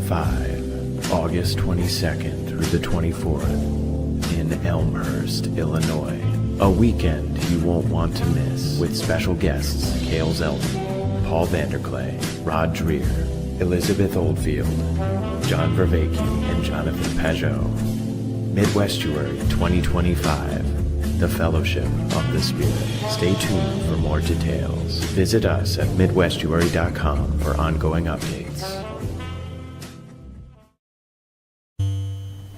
2025, August 22nd through the 24th, in Elmhurst, Illinois. A weekend you won't want to miss, with special guests Cale Zeldin, Paul Vanderklay, Rod Dreer, Elizabeth Oldfield, John Vervaeke, and Jonathan Peugeot. Midwestuary 2025, the Fellowship of the Spirit. Stay tuned for more details. Visit us at midwestuary.com for ongoing updates.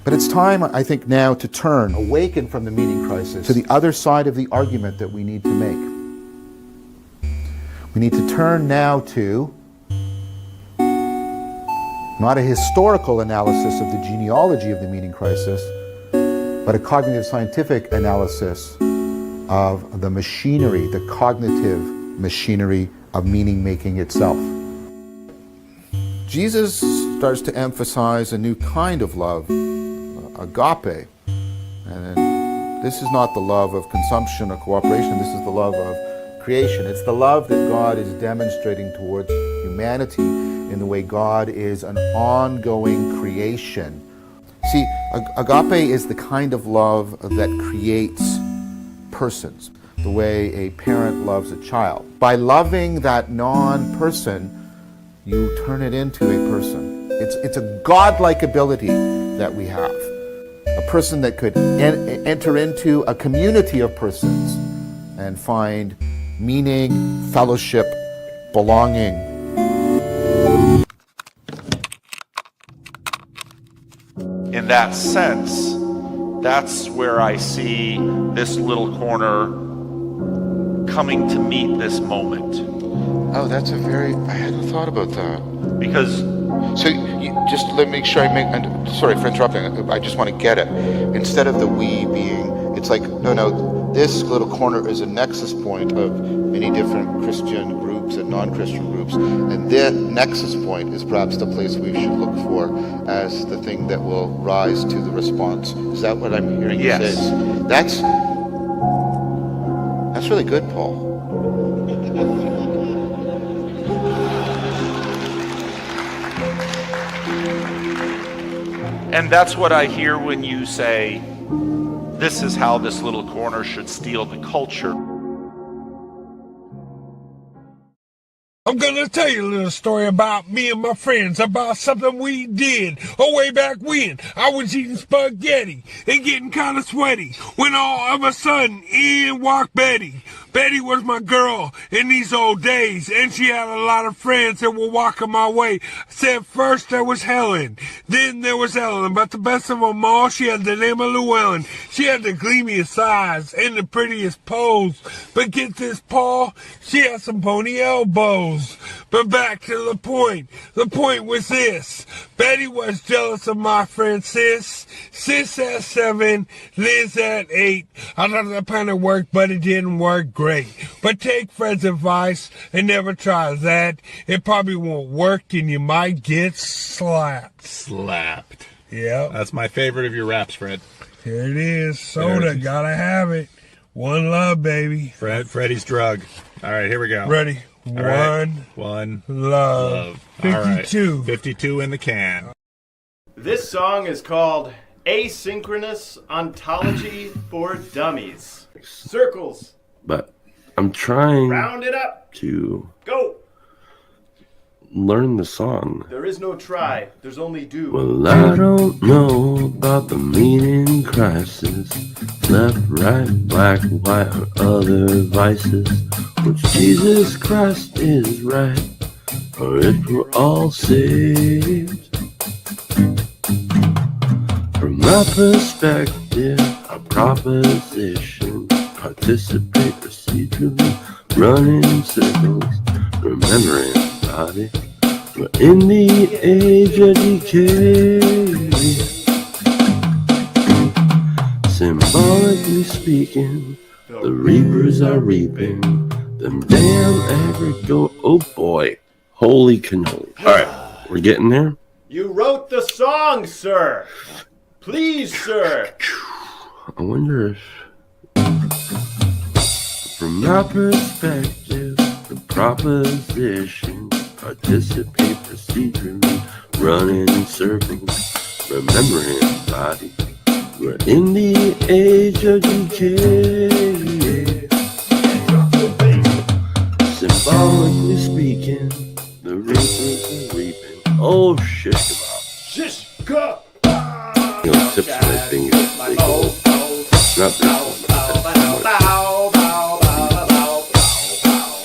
But it's time, I think, now to turn, awaken from the meaning crisis, to the other side of the argument that we need to make. We need to turn now to not a historical analysis of the genealogy of the meaning crisis, but a cognitive scientific analysis of the machinery, the cognitive machinery of meaning making itself. Jesus starts to emphasize a new kind of love, agape. And this is not the love of consumption or cooperation, this is the love of creation. It's the love that God is demonstrating towards humanity in the way God is an ongoing creation. See, agape is the kind of love that creates persons, the way a parent loves a child. By loving that non-person, you turn it into a person. It's a godlike ability that we have. A person that could enter into a community of persons and find meaning, fellowship, belonging. In that sense, that's where I see this little corner coming to meet this moment. Oh, that's I hadn't thought about that. Because So just let me make sure and sorry for interrupting, I just want to get it. Instead of the we being, it's like, no, this little corner is a nexus point of many different Christian groups and non-Christian groups, and that nexus point is perhaps the place we should look for as the thing that will rise to the response. Is that what I'm hearing you say? That's really good, Paul. And that's what I hear when you say, this is how this little corner should steal the culture. I'm gonna tell you a little story about me and my friends, about something we did way back when. I was eating spaghetti and getting kind of sweaty when all of a sudden in walked Betty. Betty was my girl in these old days, and she had a lot of friends that were walking my way. I said first there was Helen, then there was Ellen, but the best of them all, she had the name of Llewellyn. She had the gleamiest eyes and the prettiest pose. But get this, Paul, she had some pony elbows. But back to the point. The point was this. Betty was jealous of my friend Sis. Sis at 7, Liz at 8. I thought that plan had worked, but it didn't work great. But take Fred's advice and never try that. It probably won't work and you might get slapped. Slapped. Yep. That's my favorite of your raps, Fred. Here it is. Soda. Gotta have it. One love, baby. Freddie's drug. All right, here we go. Ready. One love. 52. All right. 52 in the can. This song is called Asynchronous Ontology for Dummies. Circles. But I'm trying Round it up. to Go. learn the song. There is no try. There's only do. Well, I don't know about the meaning crisis. Left, right, black, white, or other vices. Which Jesus Christ is right, or if we're all saved. From my perspective, a proposition. Participate procedurally, running in circles, remembering body. We're in the age of decay. Symbolically speaking, the reapers are reaping them damn agriculture. Oh boy, holy cannoli. Alright, we're getting there. You wrote the song, sir. Please, sir. I wonder if, from my perspective, the proposition, participate procedurally, running in circles. Remember him, body. We're in the age of decay. Symbolically speaking, the reapers are reaping. Oh, shish kebab. Shish kebab. Tips my fingers. They go. Not this one.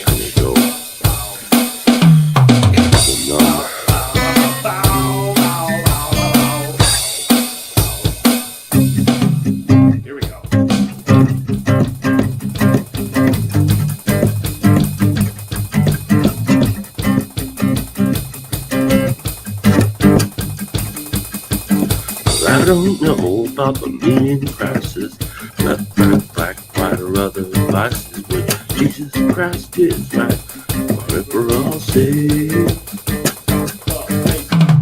Kind of go. The number. Here we go. I don't know about the meaning crisis, left, right, black, white, or other vices, but Jesus Christ is right, forever I'll say.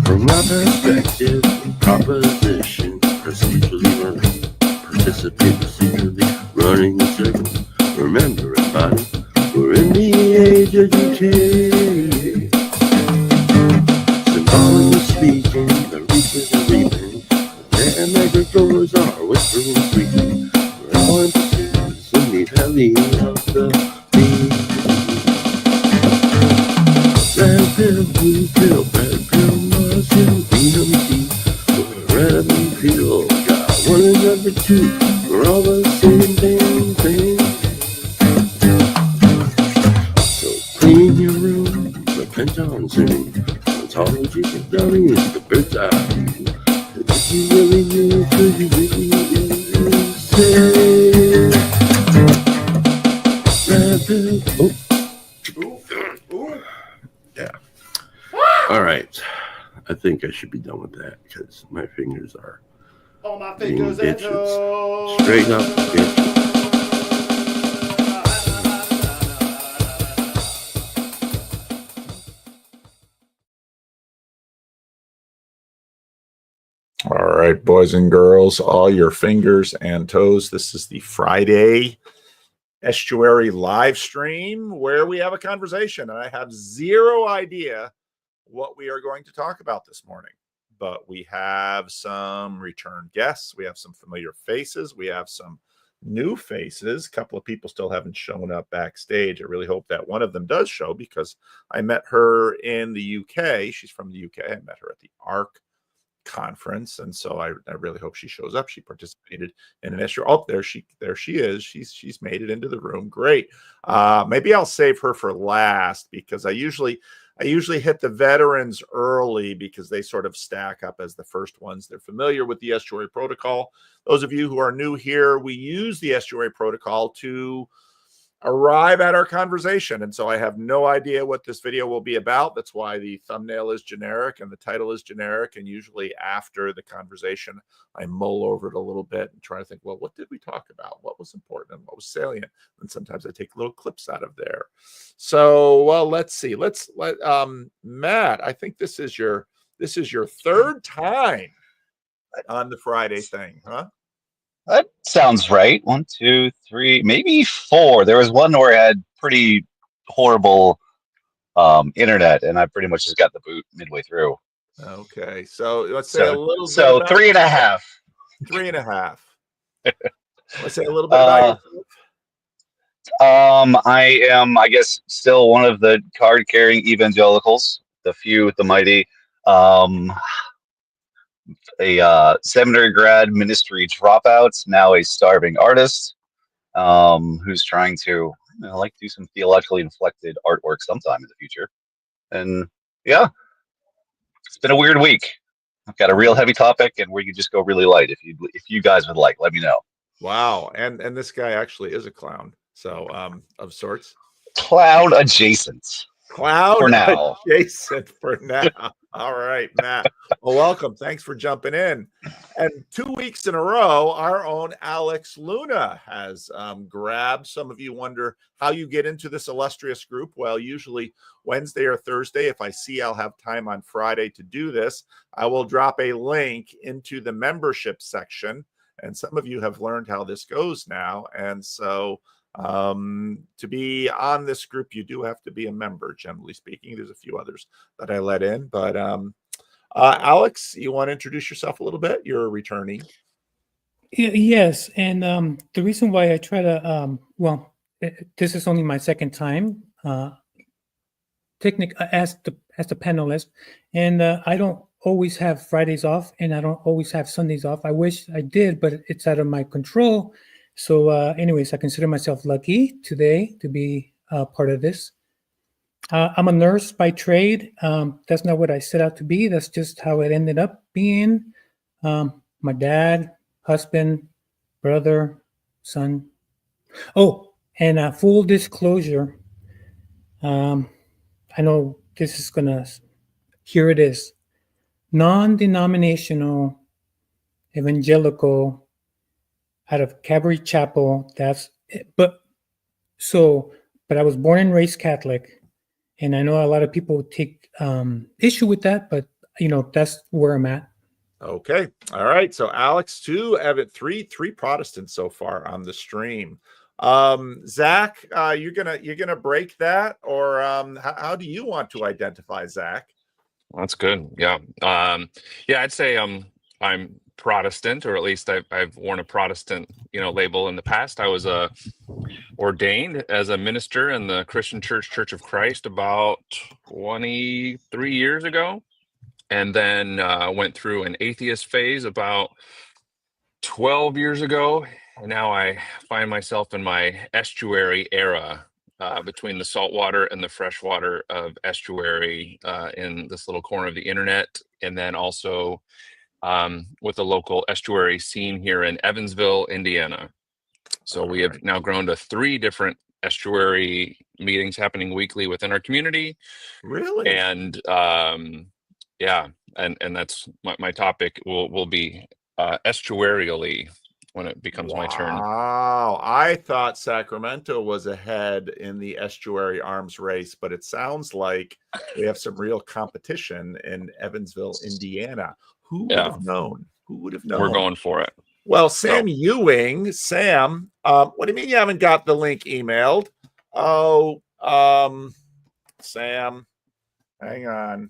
From my perspective, proposition, procedurally running, participate procedurally, running in circles. Remember everybody, we're in the age of decay. Symbolically speaking, the reapers are reaping. And microphones are whispering sweetly. We're all in pursuit in the valley of the beat. Red pill, blue pill, red pill, mushroom, DMT. Red and pill, got one and number two. We're all the same thing. So clean your room, repent on sin. Ontology of dummies, the bird's eye view. If you really knew, could you really say? Yeah. All right. I think I should be done with that because my fingers are All my being fingers and bitches. toes. Straight up bitches. All right, boys and girls, all your fingers and toes. This is the Friday Estuary live stream where we have a conversation. And I have zero idea what we are going to talk about this morning. But we have some return guests. We have some familiar faces. We have some new faces. A couple of people still haven't shown up backstage. I really hope that one of them does show because I met her in the UK. She's from the UK. I met her at the ARC conference, and so I really hope she shows up. She participated in an issue. Oh, there she is. She's made it into the room. Great. Maybe I'll save her for last because I usually hit the veterans early because they sort of stack up as the first ones. They're familiar with the estuary protocol. Those of you who are new here, we use the estuary protocol to arrive at our conversation. And so I have no idea what this video will be about. That's why the thumbnail is generic and the title is generic. And usually after the conversation, I mull over it a little bit and try to think, well, what did we talk about? What was important and what was salient? And sometimes I take little clips out of there. So, well, let's see. Let's let Matt, I think this is your third time on the Friday thing, huh? That sounds right. 1, 2, 3, maybe 4. There was one where I had pretty horrible internet, and I pretty much just got the boot midway through. Okay, so let's say a little bit. So 3.5. 3.5. Let's say a little bit about yourself. I am, I guess, still one of the card-carrying evangelicals, the few, the mighty. A seminary grad ministry dropout, now a starving artist, who's trying to like do some theologically inflected artwork sometime in the future. And yeah, it's been a weird week. I've got a real heavy topic, and we could just go really light if you guys would like. Let me know. Wow, and this guy actually is a clown, so of sorts. Clown adjacent. Clown for now. Adjacent for now. All right, Matt. Well, welcome. Thanks for jumping in. And 2 weeks in a row, our own Alex Luna has grabbed. Some of you wonder how you get into this illustrious group. Well, usually Wednesday or Thursday, if I see I'll have time on Friday to do this, I will drop a link into the membership section. And some of you have learned how this goes now. And so To be on this group, you do have to be a member, generally speaking. There's a few others that I let in, but Alex, you want to introduce yourself a little bit? You're a returnee. Yes, and the reason why I try to, this is only my second time as the panelist, and I don't always have Fridays off, and I don't always have Sundays off. I wish I did, but it's out of my control. So, anyways, I consider myself lucky today to be part of this. I'm a nurse by trade. That's not what I set out to be. That's just how it ended up being. My dad, husband, brother, son. Oh, and full disclosure, I know this is here it is. Non-denominational evangelical out of Calvary Chapel. But I was born and raised Catholic, and I know a lot of people take issue with that, but that's where I'm at. Okay. All right. So Alex, 2, Evan, 3 Protestants so far on the stream. Zac, you're gonna break that, or how do you want to identify, Zac? That's good. Yeah. I'd say I'm Protestant, or at least I've worn a Protestant label in the past. I was ordained as a minister in the Christian Church of Christ about 23 years ago, and then went through an atheist phase about 12 years ago, and now I find myself in my estuary era, between the saltwater and the freshwater of estuary, in this little corner of the internet, and then also with the local estuary scene here in Evansville, Indiana. So we have now grown to 3 different estuary meetings happening weekly within our community. Really? And and that's my topic will be estuarially when it becomes my turn. Wow. I thought Sacramento was ahead in the estuary arms race, but it sounds like we have some real competition in Evansville, Indiana. Who would have known? Who would have known? We're going for it. Well, Sam Ewing, Sam, what do you mean you haven't got the link emailed? Oh, Sam, hang on.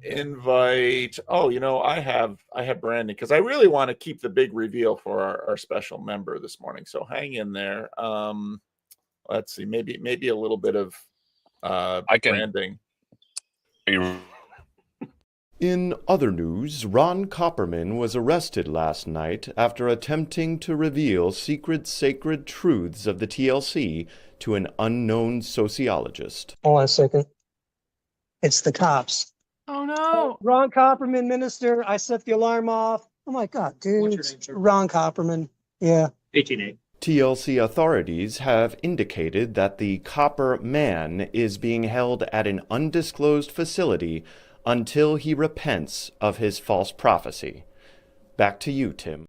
Invite. Oh, I have Brandon, because I really want to keep the big reveal for our special member this morning. So hang in there. Let's see, maybe a little bit of branding. In other news, Ron Copperman was arrested last night after attempting to reveal secret sacred truths of the TLC to an unknown sociologist. Hold on a second. It's the cops. Oh no. Ron Copperman, minister. I set the alarm off. Oh my God, dude. What's your name, sir? Ron Copperman. Yeah. 18A. TLC authorities have indicated that the Copper Man is being held at an undisclosed facility until he repents of his false prophecy. Back to you, Tim.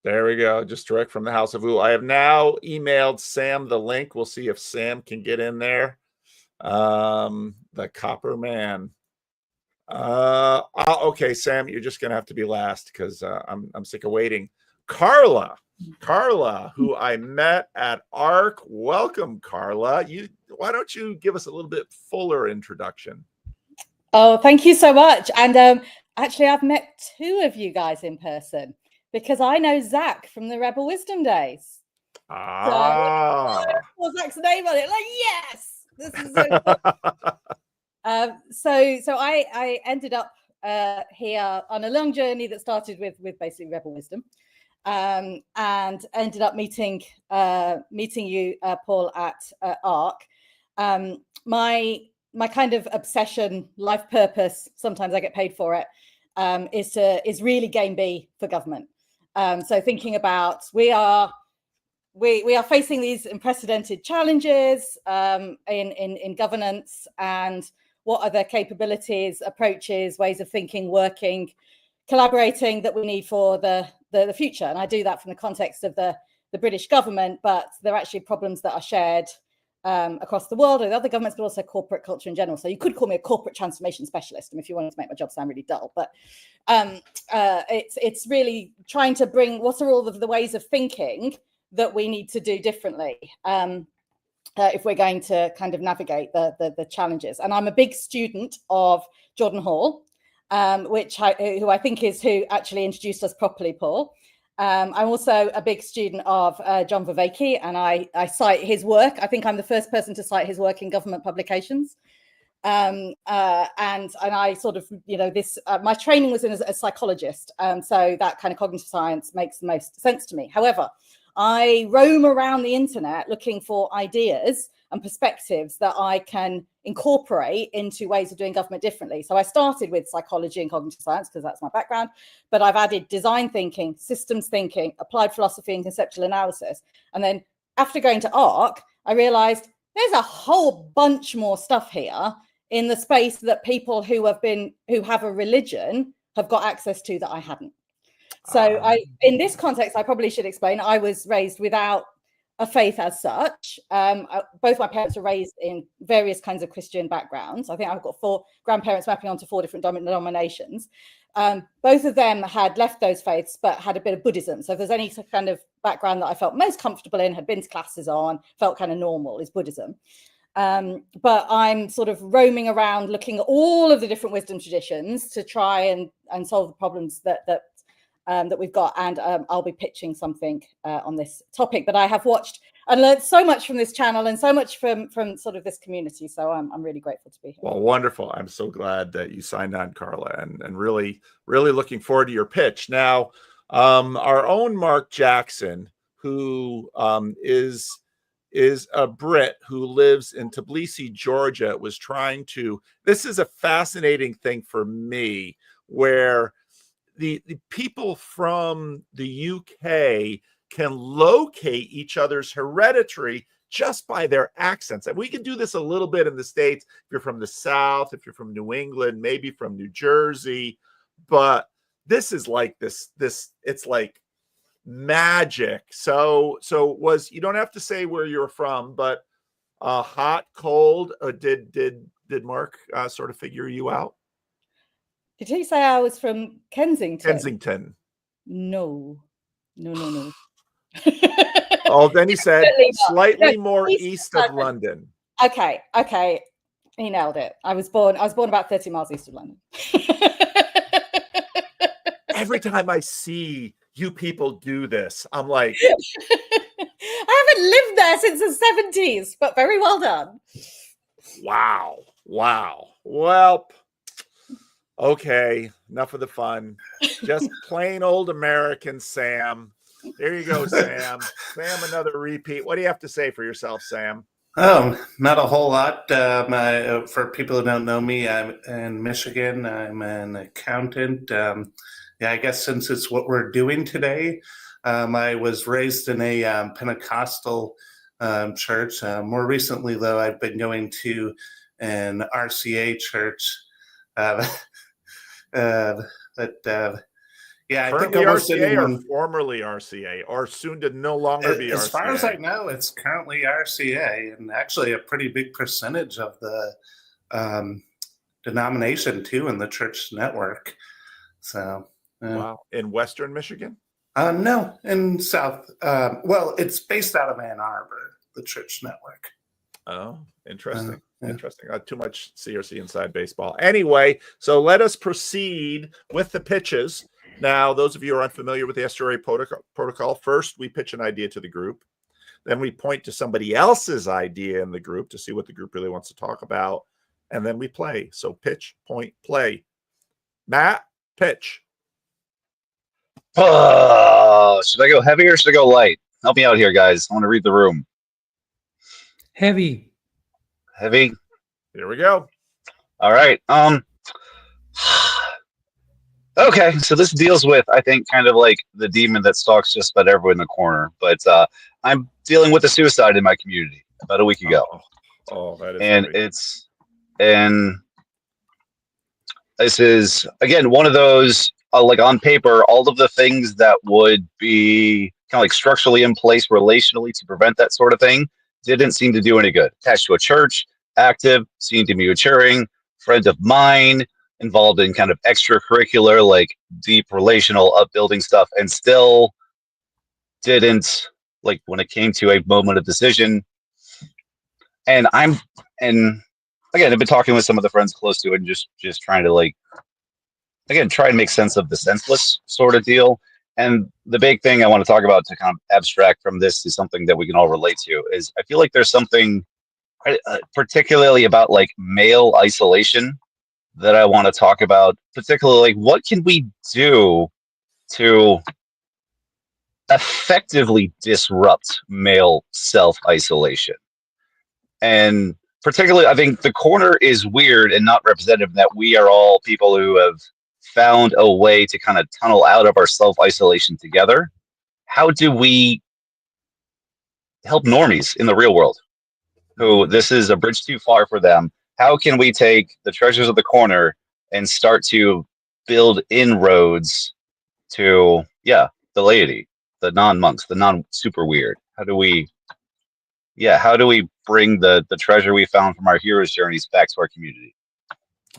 There we go. Just direct from the House of U. I have now emailed Sam the link. We'll see if Sam can get in there. The Copper Man. Okay, Sam, you're just gonna have to be last, because I'm sick of waiting. Carla, who I met at ARC. Welcome, Carla. Why don't you give us a little bit fuller introduction? Oh, thank you so much. And actually, I've met 2 of you guys in person, because I know Zac from the Rebel Wisdom days. Ah. So, Zac's name on it. Like, yes, this is so I ended up here on a long journey that started with basically Rebel Wisdom, and ended up meeting you, Paul, at ARC. My kind of obsession, life purpose, sometimes I get paid for it, is really game B for government. So thinking about we are facing these unprecedented challenges in governance, and what are the capabilities, approaches, ways of thinking, working, collaborating that we need for the future. And I do that from the context of the British government, but there are actually problems that are shared across the world with other governments, but also corporate culture in general. So you could call me a corporate transformation specialist, if you wanted to make my job sound really dull. But it's really trying to bring what are all of the ways of thinking that we need to do differently if we're going to kind of navigate the challenges. And I'm a big student of Jordan Hall, who I think is who actually introduced us properly, Paul. I'm also a big student of John Vervaeke, and I cite his work. I think I'm the first person to cite his work in government publications. And I sort of, my training was in as a psychologist. So that kind of cognitive science makes the most sense to me. However, I roam around the internet looking for ideas and perspectives that I can incorporate into ways of doing government differently. So I started with psychology and cognitive science because that's my background, but I've added design thinking, systems thinking, applied philosophy and conceptual analysis. And then after going to ARC, I realized there's a whole bunch more stuff here in the space that people who have a religion have got access to that I hadn't. So in this context, I probably should explain, I was raised without a faith as such. Both my parents were raised in various kinds of Christian backgrounds. I think I've got 4 grandparents mapping onto 4 different denominations. Both of them had left those faiths, but had a bit of Buddhism. So if there's any kind of background that I felt most comfortable in, had been to classes on, felt kind of normal, is Buddhism. But I'm sort of roaming around looking at all of the different wisdom traditions to try and solve the problems that we've got, and I'll be pitching something on this topic. But I have watched and learned so much from this channel and so much from sort of this community. So I'm really grateful to be here. Well, wonderful. I'm so glad that you signed on, Carla, and really, really looking forward to your pitch. Now, our own Mark Jackson, who is a Brit who lives in Tbilisi, Georgia, was trying to, this is a fascinating thing for me, where the people from the UK can locate each other's hereditary just by their accents. And we can do this a little bit in the States. If you're from the South, if you're from New England, maybe from New Jersey, but this is like this, it's like magic. So you don't have to say where you're from, but hot, cold, did Mark sort of figure you out? Did he say I was from Kensington? Kensington. No. Oh, then he said slightly more east of London. Okay. He nailed it. I was born about 30 miles east of London. Every time I see you people do this, I'm like, I haven't lived there since the 70s, but very well done. Wow. Well, okay, enough of the fun. Just plain old American Sam. There you go, Sam. Sam, another repeat. What do you have to say for yourself, Sam? Oh, not a whole lot. For people who don't know me, I'm in Michigan. I'm an accountant. I guess since it's what we're doing today, I was raised in a Pentecostal church. More recently, though, I've been going to an RCA church. I think almost RCA anyone, or formerly RCA, or soon to no longer be as RCA. far as I know, it's currently RCA, and actually a pretty big percentage of the denomination too in the church network. So, wow, in Western Michigan? No, in South. Well, it's based out of Ann Arbor, the church network. Oh, interesting. Interesting. Too much CRC inside baseball. Anyway, so let us proceed with the pitches. Now, those of you who are unfamiliar with the estuary protocol, first we pitch an idea to the group. Then we point to somebody else's idea in the group to see what the group really wants to talk about. And then we play. So pitch, point, play. Matt, pitch. Should I go heavy or should I go light? Help me out here, guys. I want to read the room. Heavy. Heavy. Here we go. All right. Okay, so this deals with, I think, kind of like the demon that stalks just about everyone in the corner. But I'm dealing with a suicide in my community about a week ago. Oh, that is. And great. This is again one of those like on paper, all of the things that would be kind of like structurally in place relationally to prevent that sort of thing didn't seem to do any good. Attached to a church, active, seemed to be maturing, friend of mine, involved in kind of extracurricular, like deep relational upbuilding stuff, and still didn't, like, when it came to a moment of decision. And again, I've been talking with some of the friends close to it and just trying to, like, again, try and make sense of the senseless sort of deal. And the big thing I want to talk about to kind of abstract from this is something that we can all relate to is I feel like there's something particularly about like male isolation that I want to talk about, particularly like what can we do to effectively disrupt male self-isolation. And particularly, I think the corner is weird and not representative that we are all people who have found a way to kind of tunnel out of our self-isolation together. How do we help normies in the real world who this is a bridge too far for them? How can we take the treasures of the corner and start to build inroads to, the laity, the non-monks, the non-super weird? How do we bring the treasure we found from our heroes' journeys back to our community?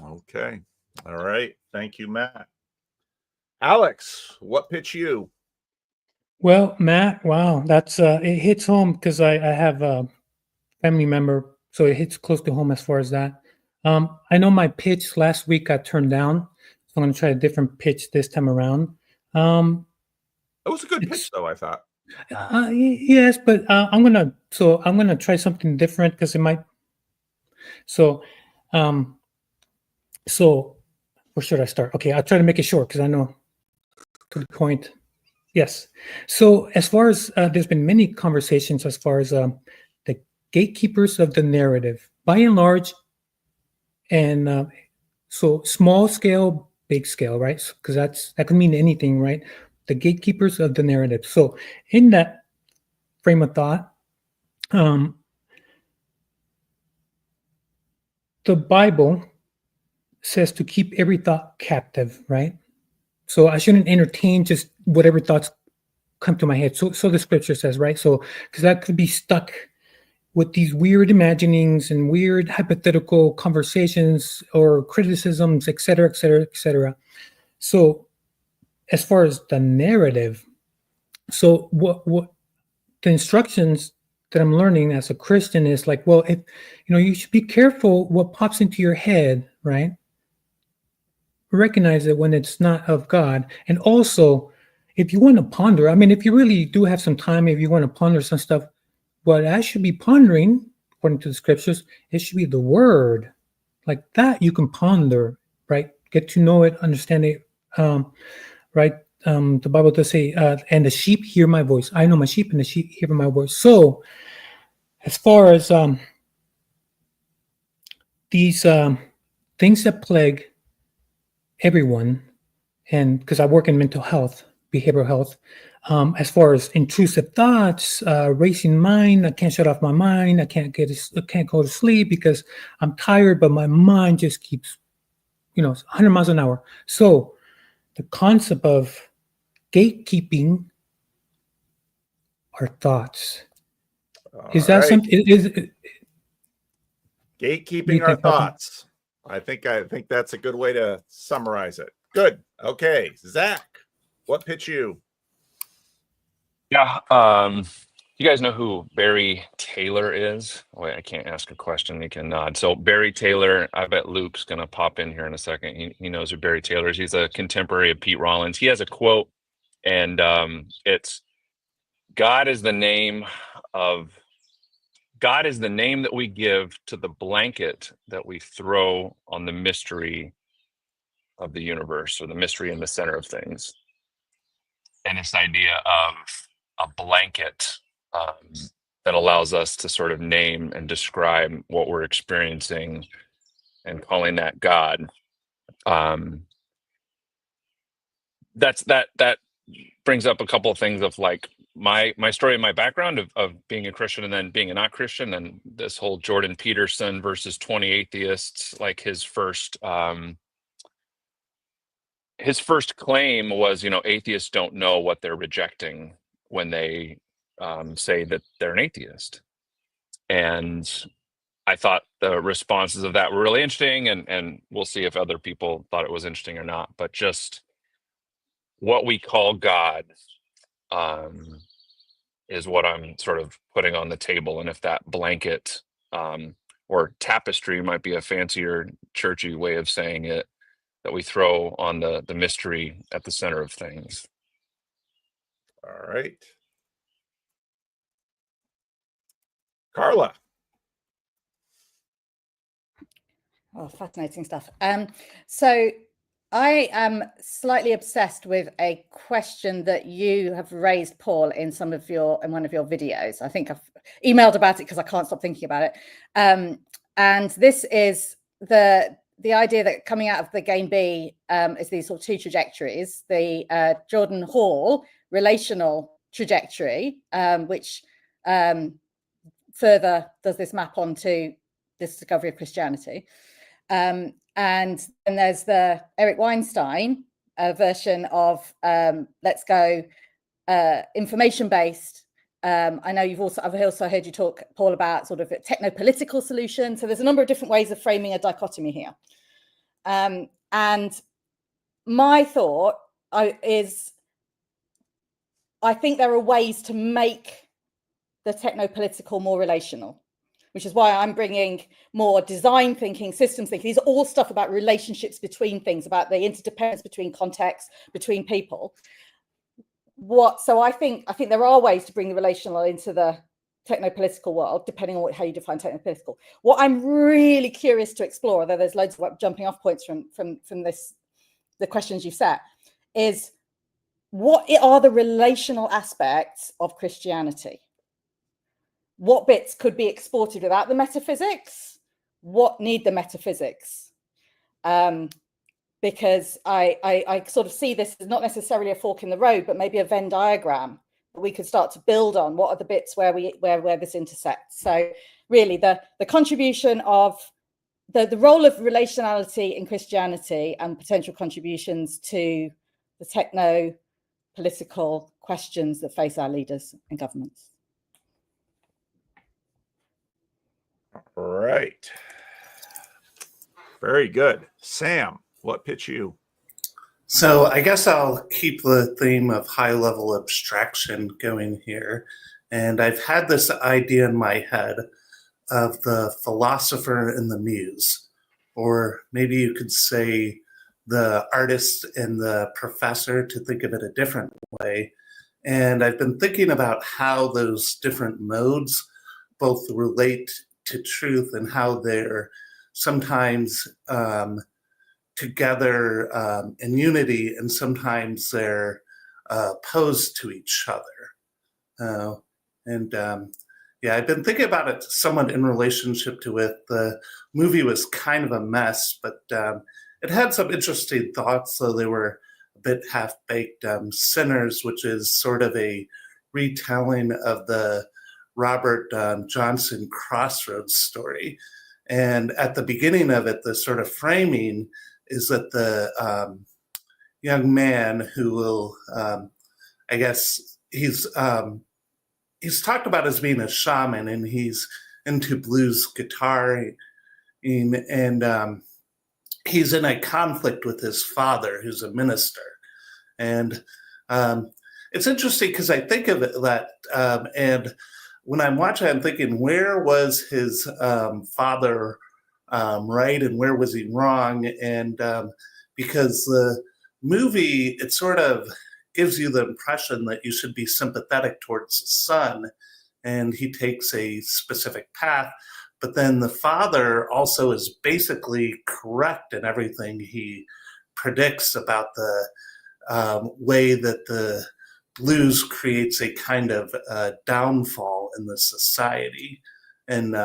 Okay. All right. Thank you, Matt. Alex, what pitch you? Well, Matt, wow, that's it hits home because I have a family member, so it hits close to home as far as that. I know my pitch last week got turned down, so I'm going to try a different pitch this time around. It was a good pitch, though, I thought. Yes, but I'm gonna try something different because it might. So where should I start? Okay, I'll try to make it short because I know to the point. Yes. So as far as there's been many conversations as far as the gatekeepers of the narrative, by and large, and so small scale, big scale, right? Because that can mean anything, right? The gatekeepers of the narrative. So in that frame of thought, the Bible says to keep every thought captive, right? So I shouldn't entertain just whatever thoughts come to my head. So the scripture says, right? So because that could be stuck with these weird imaginings and weird hypothetical conversations or criticisms, et cetera, et cetera, et cetera. So as far as the narrative, so what the instructions that I'm learning as a Christian is like, well, if you should be careful what pops into your head, right? Recognize it when it's not of God. And also, if you want to ponder, I mean, if you really do have some time, if you want to ponder some stuff, what I should be pondering, according to the scriptures, it should be the word. Like that you can ponder, right? Get to know it, understand it, right? The Bible does say, and the sheep hear my voice. I know my sheep and the sheep hear my voice. So as far as these things that plague everyone, and because I work in mental health, behavioral health, as far as intrusive thoughts, racing mind, I can't shut off my mind. I can't go to sleep because I'm tired, but my mind just keeps, 100 miles an hour. So the concept of gatekeeping our thoughts. Is that something? Gatekeeping our thoughts. I think that's a good way to summarize it. Good. Okay, Zach, what pitch you? Yeah. You guys know who Barry Taylor is? Wait, I can't ask a question. You can nod. So Barry Taylor, I bet Luke's going to pop in here in a second. He knows who Barry Taylor is. He's a contemporary of Pete Rollins. He has a quote, and it's God is the name that we give to the blanket that we throw on the mystery of the universe, or the mystery in the center of things. And this idea of a blanket that allows us to sort of name and describe what we're experiencing and calling that God. That brings up a couple of things of like my story and my background of being a Christian and then being a not Christian, and this whole Jordan Peterson versus 20 atheists, like his first claim was, atheists don't know what they're rejecting when they say that they're an atheist. And I thought the responses of that were really interesting, and we'll see if other people thought it was interesting or not. But just what we call God is what I'm sort of putting on the table. And if that blanket or tapestry might be a fancier churchy way of saying it, that we throw on the mystery at the center of things. All right. Carla. Oh, fascinating stuff. So I am slightly obsessed with a question that you have raised, Paul, in one of your videos. I think I've emailed about it because I can't stop thinking about it. And this is the idea that coming out of the Game B is these sort of two trajectories: the Jordan Hall relational trajectory, which further does this map onto this discovery of Christianity. And then there's the Eric Weinstein version of let's go information-based. I know I've also heard you talk, Paul, about sort of a techno-political solution. So there's a number of different ways of framing a dichotomy here. And my thought is, I think there are ways to make the techno-political more relational, which is why I'm bringing more design thinking, systems thinking. These are all stuff about relationships between things, about the interdependence between contexts, between people. So I think there are ways to bring the relational into the techno-political world, depending on how you define techno-political. What I'm really curious to explore, although there's loads of jumping off points from this, the questions you've set, is what are the relational aspects of Christianity? What bits could be exported without the metaphysics? What need the metaphysics? Because I sort of see this as not necessarily a fork in the road, but maybe a Venn diagram that we could start to build on. What are the bits where this intersects? So really the contribution of the role of relationality in Christianity and potential contributions to the techno-political questions that face our leaders and governments. All right. Very good. Sam, what pitch you? So I guess I'll keep the theme of high-level abstraction going here. And I've had this idea in my head of the philosopher and the muse, or maybe you could say the artist and the professor, to think of it a different way. And I've been thinking about how those different modes both relate to truth and how they're sometimes together in unity, and sometimes they're opposed to each other. Yeah, I've been thinking about it somewhat in relationship to it. The movie was kind of a mess, but it had some interesting thoughts, though they were a bit half-baked. Sinners, which is sort of a retelling of the Robert Johnson Crossroads story. And at the beginning of it, the sort of framing is that the young man who will, I guess he's talked about as being a shaman, and he's into blues guitar, and he's in a conflict with his father, who's a minister. And it's interesting because I think of it that, and when I'm watching, I'm thinking, where was his father right and where was he wrong? And because the movie, it sort of gives you the impression that you should be sympathetic towards the son, and he takes a specific path. But then the father also is basically correct in everything he predicts about the way that the blues creates a kind of downfall in the society in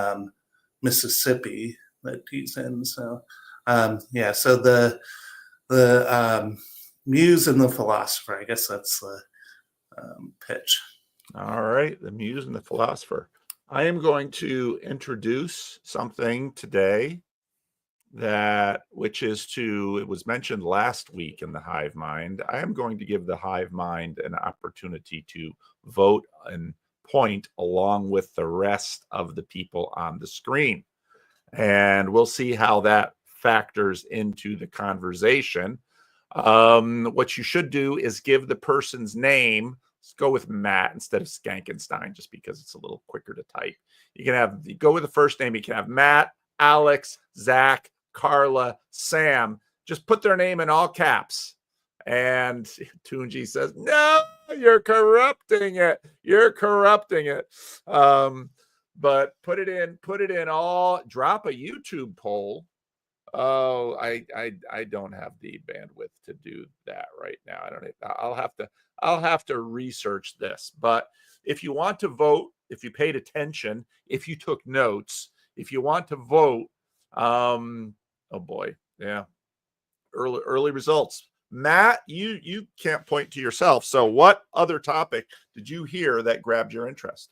Mississippi that he's in. So yeah, so the muse and the philosopher, I guess that's the pitch. All right, the muse and the philosopher. I am going to introduce something today it was mentioned last week in the Hive Mind. I am going to give the Hive Mind an opportunity to vote and point along with the rest of the people on the screen. And we'll see how that factors into the conversation. What you should do is give the person's name. Let's go with Matt instead of Skankenstein, just because it's a little quicker to type. You go with the first name. You can have Matt, Alex, Zach, Carla, Sam. Just put their name in all caps. And Tunji says, no, you're corrupting it. You're corrupting it. But put it in all, drop a YouTube poll. Oh, I don't have the bandwidth to do that right now. I'll have to research this. But if you want to vote, if you paid attention, if you took notes, if you want to vote, oh boy, yeah. Early results. Matt, you can't point to yourself. So what other topic did you hear that grabbed your interest?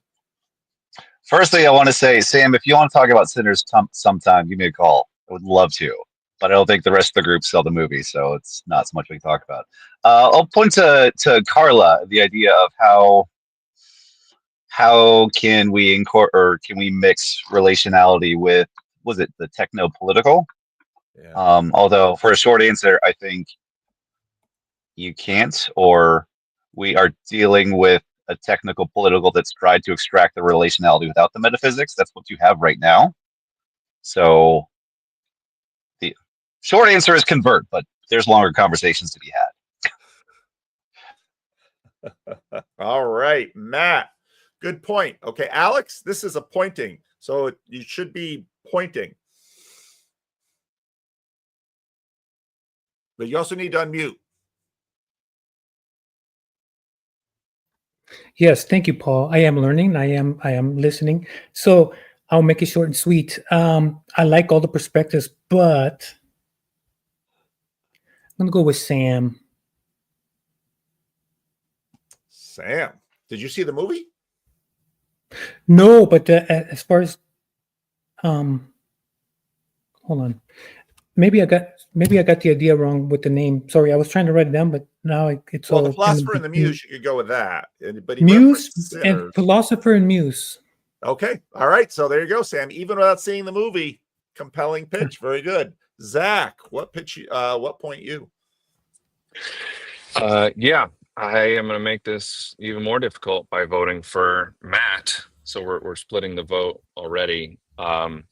Firstly, I want to say, Sam, if you want to talk about Sinners sometime, give me a call. I would love to. But I don't think the rest of the group saw the movie, so it's not so much we can talk about. I'll point to Carla, the idea of how can we can we mix relationality with, was it the techno-political? Yeah. Although for a short answer, I think you can't, or we are dealing with a technical political that's tried to extract the relationality without the metaphysics. That's what you have right now. So the short answer is convert, but there's longer conversations to be had. All right, Matt, good point. Okay, Alex, this is a pointing, so you should be pointing. But you also need to unmute. Yes, thank you, Paul. I am learning. I am listening. So I'll make it short and sweet. I like all the perspectives, but I'm gonna go with Sam. Sam, did you see the movie? No, but as far as hold on. Maybe I got the idea wrong with the name. Sorry, I was trying to write it down, but now it's all. The Philosopher and the Muse, you could go with that. But Muse and Philosopher and Muse. Okay, all right. So there you go, Sam. Even without seeing the movie, compelling pitch. Very good. Zach, what point you? Yeah, I am going to make this even more difficult by voting for Matt. So we're splitting the vote already. And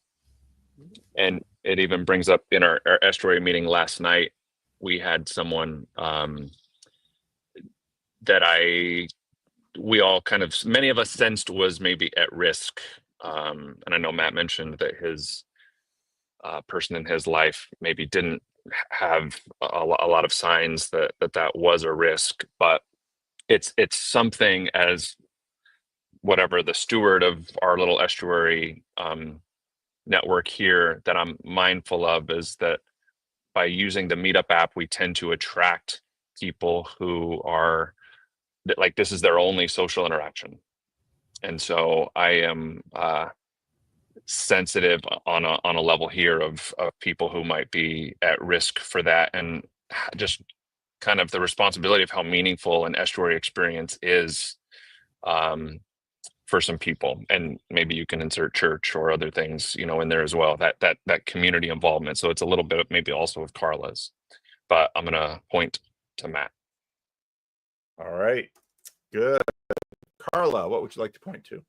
it even brings up in our estuary meeting last night, we had someone that we all kind of, many of us sensed was maybe at risk. And I know Matt mentioned that his person in his life maybe didn't have a lot of signs that was a risk, but it's something as whatever the steward of our little estuary network here that I'm mindful of is that by using the Meetup app, we tend to attract people who are like, this is their only social interaction. And so I am sensitive on a level here of people who might be at risk for that, and just kind of the responsibility of how meaningful an estuary experience is for some people. And maybe you can insert church or other things, in there as well, that community involvement. So it's a little bit of maybe also of Carla's, but I'm going to point to Matt. All right, good. Carla, what would you like to point to?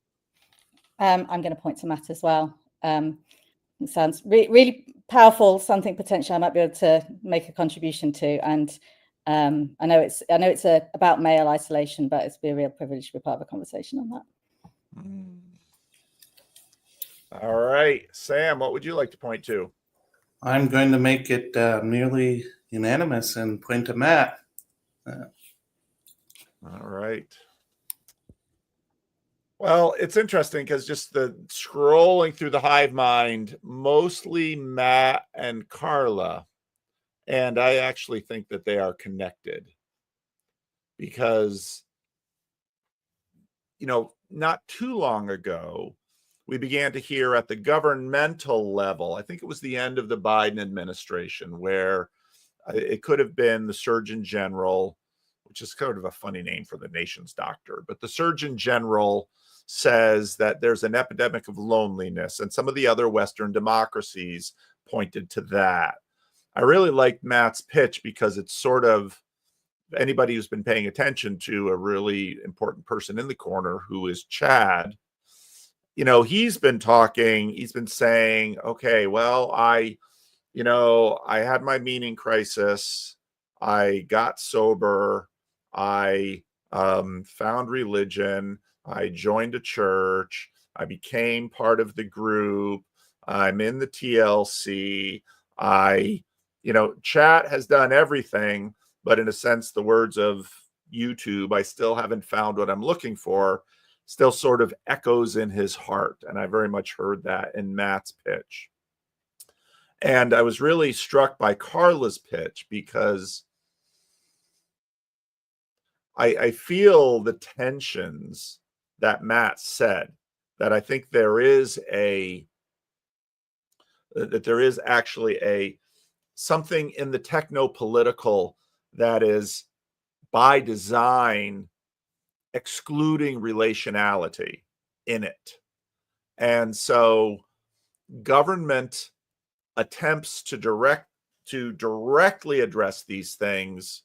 I'm going to point to Matt as well. It sounds really powerful, something potentially I might be able to make a contribution to. And I know it's about male isolation, but it's been a real privilege to be part of a conversation on that. All right, Sam, what would you like to point to? I'm going to make it nearly unanimous and point to Matt. All right. Well, it's interesting because just the scrolling through the hive mind, mostly Matt and Carla, and I actually think that they are connected because, not too long ago, we began to hear at the governmental level, I think it was the end of the Biden administration, where it could have been the Surgeon General, which is kind of a funny name for the nation's doctor, but the Surgeon General says that there's an epidemic of loneliness, and some of the other Western democracies pointed to that. I really liked Matt's pitch because it's sort of, anybody who's been paying attention to a really important person in the corner, who is Chad, you know, he's been saying, okay, well, I had my meaning crisis. I got sober. I found religion. I joined a church. I became part of the group. I'm in the TLC. Chat has done everything, but in a sense, the words of YouTube, I still haven't found what I'm looking for, still sort of echoes in his heart. And I very much heard that in Matt's pitch. And I was really struck by Carla's pitch because I feel the tensions that Matt said, that I think there is actually something in the techno-political that is by design excluding relationality in it. And so government attempts to directly address these things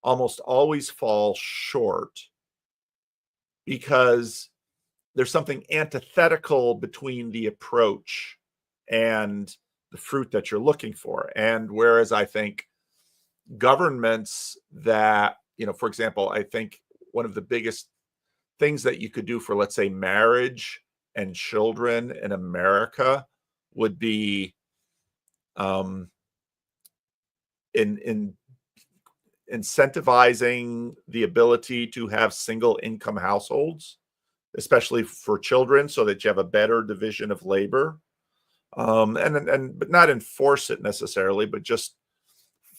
almost always fall short because there's something antithetical between the approach and the fruit that you're looking for. And whereas I think governments that, for example, I think one of the biggest things that you could do for, let's say, marriage and children in America would be in incentivizing the ability to have single income households, especially for children, so that you have a better division of labor, but not enforce it necessarily, but just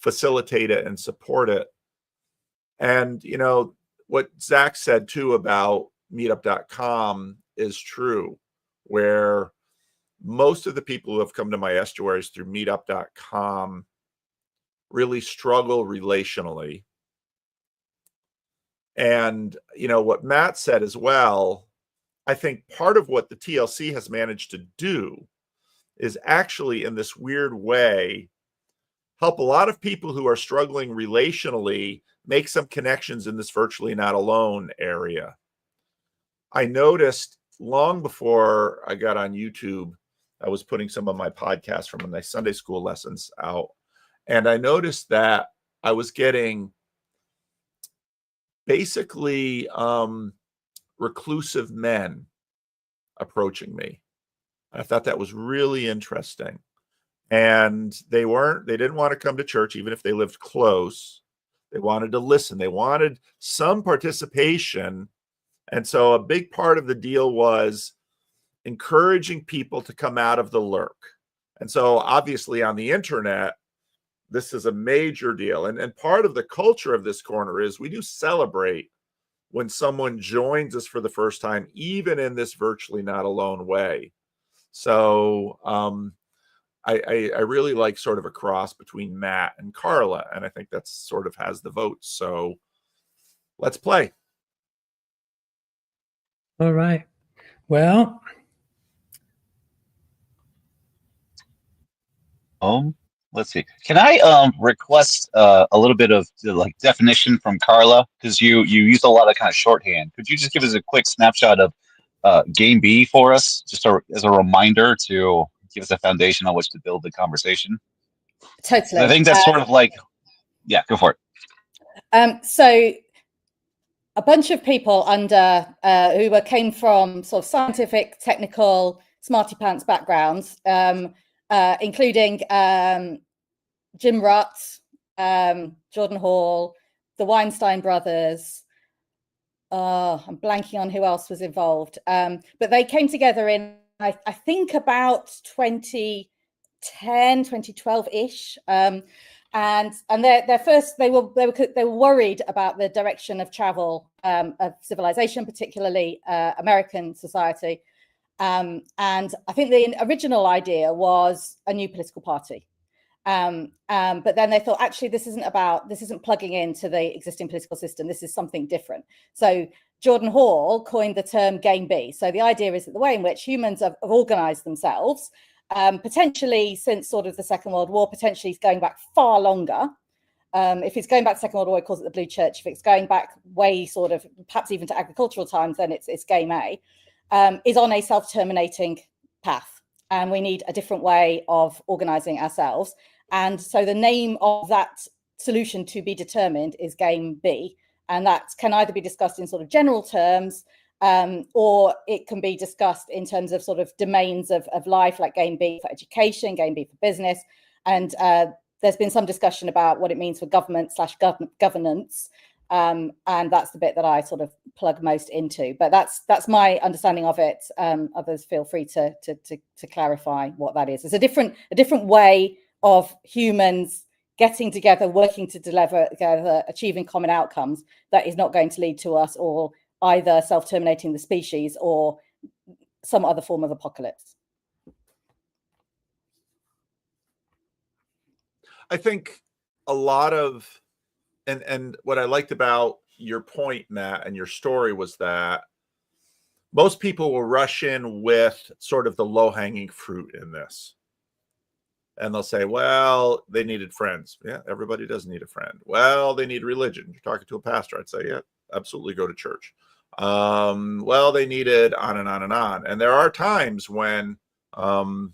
facilitate it and support it. And what Zac said too about meetup.com is true, where most of the people who have come to my estuaries through meetup.com really struggle relationally. And what Matt said as well, I think part of what the TLC has managed to do is actually, in this weird way, help a lot of people who are struggling relationally make some connections in this virtually not alone area. I noticed long before I got on YouTube, I was putting some of my podcasts from my Sunday school lessons out, and I noticed that I was getting basically reclusive men approaching me. I thought that was really interesting. And they didn't want to come to church, even if they lived close. They wanted to listen. They wanted some participation. And so a big part of the deal was encouraging people to come out of the lurk. And so obviously on the internet, this is a major deal. And part of the culture of this corner is we do celebrate when someone joins us for the first time, even in this virtually not alone way. So I really like sort of a cross between Matt and Carla, and I think that's sort of has the votes. So let's play. All right. Well, let's see. Can I request a little bit of definition from Carla, because you use a lot of kind of shorthand. Could you just give us a quick snapshot of Game B for us, just as a reminder to give us a foundation on which to build the conversation? Totally. I think that's sort of yeah, go for it. So a bunch of people who came from sort of scientific, technical, smarty pants backgrounds, including Jim Rutt, Jordan Hall, the Weinstein brothers. I'm blanking on who else was involved. But they came together in, I think, about 2010, 2012-ish. And their first, they were worried about the direction of travel of civilization, particularly American society. And I think the original idea was a new political party. But then they thought, actually, this isn't plugging into the existing political system. This is something different. So Jordan Hall coined the term game B. So the idea is that the way in which humans have organized themselves, potentially since sort of the Second World War, potentially is going back far longer. If it's going back to the Second World War, it calls it the Blue Church. If it's going back way sort of perhaps even to agricultural times, then it's game A, is on a self-terminating path. And we need a different way of organizing ourselves. And so the name of that solution to be determined is game B. And that can either be discussed in sort of general terms, or it can be discussed in terms of sort of domains of life, like game B for education, game B for business. And there's been some discussion about what it means for government/governance. And that's the bit that I sort of plug most into. But that's my understanding of it. Others feel free to clarify what that is. It's a different way of humans getting together, working to deliver together, achieving common outcomes that is not going to lead to us or either self-terminating the species or some other form of apocalypse. I think a lot of, and what I liked about your point, Matt, and your story was that most people will rush in with sort of the low-hanging fruit in this. And they'll say, well, they needed friends. Yeah, everybody does need a friend. Well, they need religion. You're talking to a pastor. I'd say, yeah, absolutely go to church. Well, they needed on and on and on. And there are times when, they're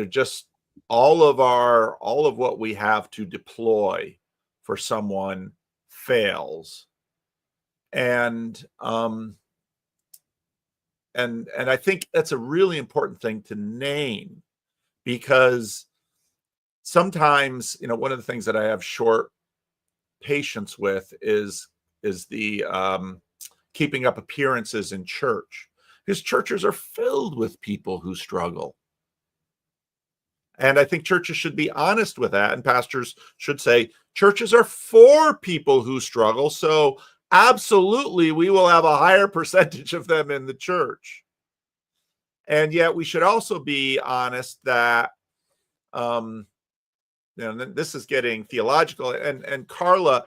just all of what we have to deploy for someone fails. And I think that's a really important thing to name. Because sometimes, one of the things that I have short patience with is the keeping up appearances in church. Because churches are filled with people who struggle. And I think churches should be honest with that. And pastors should say, churches are for people who struggle. So absolutely, we will have a higher percentage of them in the church. And yet we should also be honest that, this is getting theological. And Carla,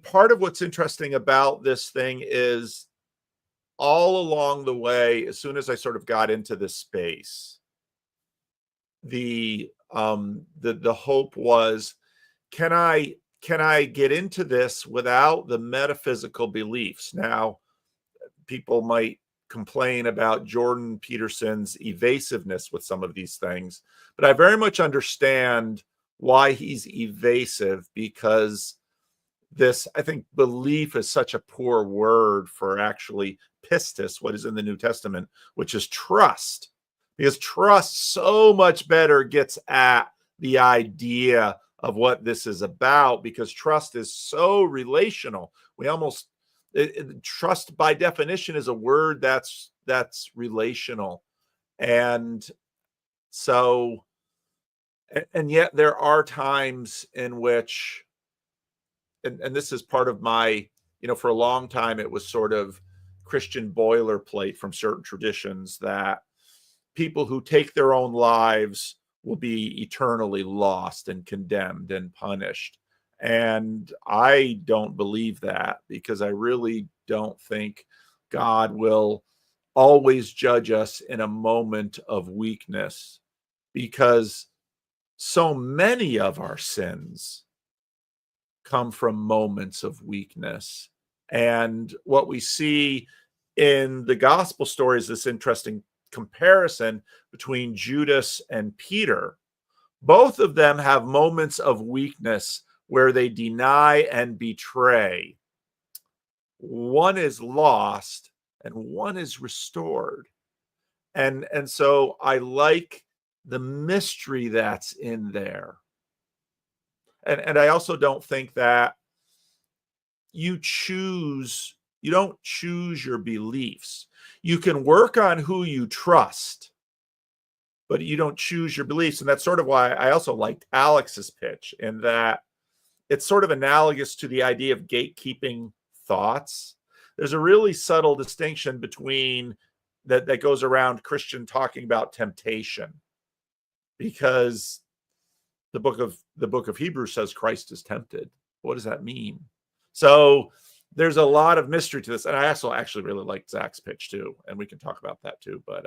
part of what's interesting about this thing is all along the way, as soon as I sort of got into this space, the hope was, can I get into this without the metaphysical beliefs? Now, people might complain about Jordan Peterson's evasiveness with some of these things, but I very much understand why he's evasive, because I think belief is such a poor word for actually pistis, what is in the New Testament, which is trust, because trust so much better gets at the idea of what this is about, because trust is so relational. Trust by definition is a word that's relational. And so, and yet there are times in which, and this is part of my, for a long time, it was sort of Christian boilerplate from certain traditions that people who take their own lives will be eternally lost and condemned and punished. And I don't believe that, because I really don't think God will always judge us in a moment of weakness, because so many of our sins come from moments of weakness. And what we see in the gospel story is this interesting comparison between Judas and Peter. Both of them have moments of weakness where they deny and betray. One is lost and one is restored. And so I like the mystery that's in there. And I also don't think that you don't choose your beliefs. You can work on who you trust, but you don't choose your beliefs. And that's sort of why I also liked Alex's pitch, in that it's sort of analogous to the idea of gatekeeping thoughts. There's a really subtle distinction between that goes around Christian talking about temptation, because the book of Hebrews says Christ is tempted. What does that mean? So there's a lot of mystery to this, and I also actually really like Zac's pitch too, and we can talk about that too. But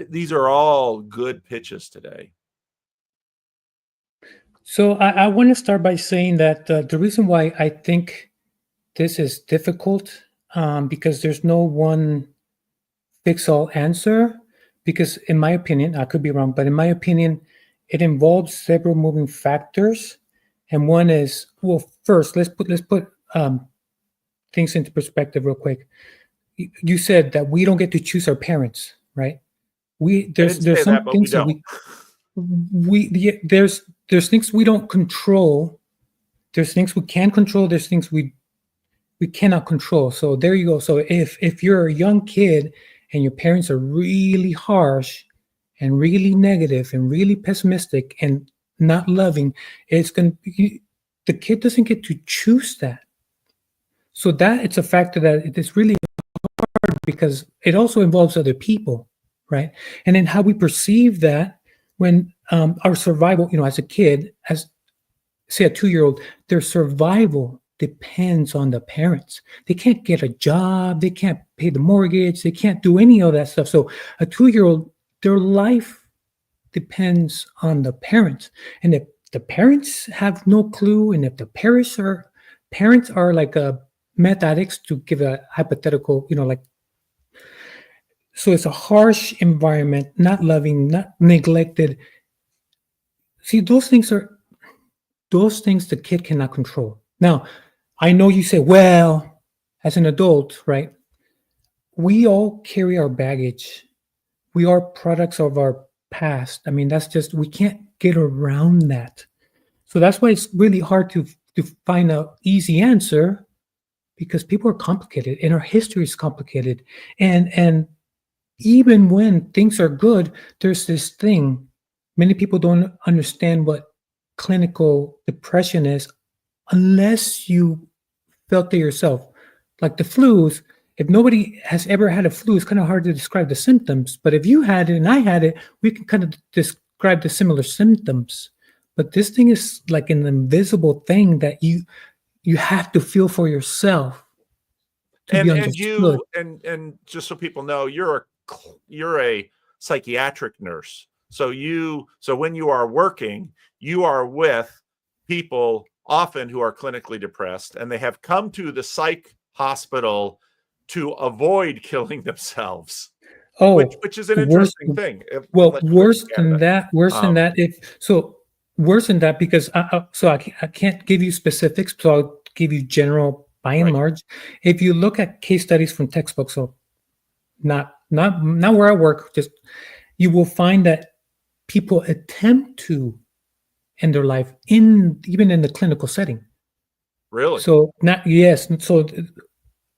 these are all good pitches today. So I want to start by saying that the reason why I think this is difficult, because there's no one fix-all answer, because in my opinion, I could be wrong, but in my opinion, it involves several moving factors. And one is, well, first, let's put things into perspective real quick. You said that we don't get to choose our parents, right? There's some things that there's things we don't control. There's things we can control. There's things we cannot control. So there you go. So if you're a young kid and your parents are really harsh and really negative and really pessimistic and not loving, the kid doesn't get to choose that. So that it's a factor that it is really hard, because it also involves other people, right? And then how we perceive that when our survival, as a kid, as say a 2-year-old, their survival depends on the parents. They can't get a job, they can't pay the mortgage, they can't do any of that stuff. So a 2-year-old, their life depends on the parents. And if the parents have no clue, and if the parents are like meth addicts, to give a hypothetical, so it's a harsh environment, not loving, not neglected. See, those things the kid cannot control. Now, I know you say, well, as an adult, right? We all carry our baggage. We are products of our past. I mean, that's just, we can't get around that. So that's why it's really hard to find an easy answer, because people are complicated and our history is complicated. And even when things are good, there's this thing. Many people don't understand what clinical depression is unless you felt it yourself. Like the flus, if nobody has ever had a flu, it's kind of hard to describe the symptoms. But if you had it and I had it, we can kind of describe the similar symptoms. But this thing is like an invisible thing that you have to feel for yourself to be understood. And just so people know, you're a psychiatric nurse. So when you are working, you are with people often who are clinically depressed, and they have come to the psych hospital to avoid killing themselves. Oh, which is an interesting thing. Worse than that. Worse than that, because I can't give you specifics, so I'll give you general by and large. If you look at case studies from textbooks, so not where I work, just you will find that people attempt to end their life even in the clinical setting. Really? So So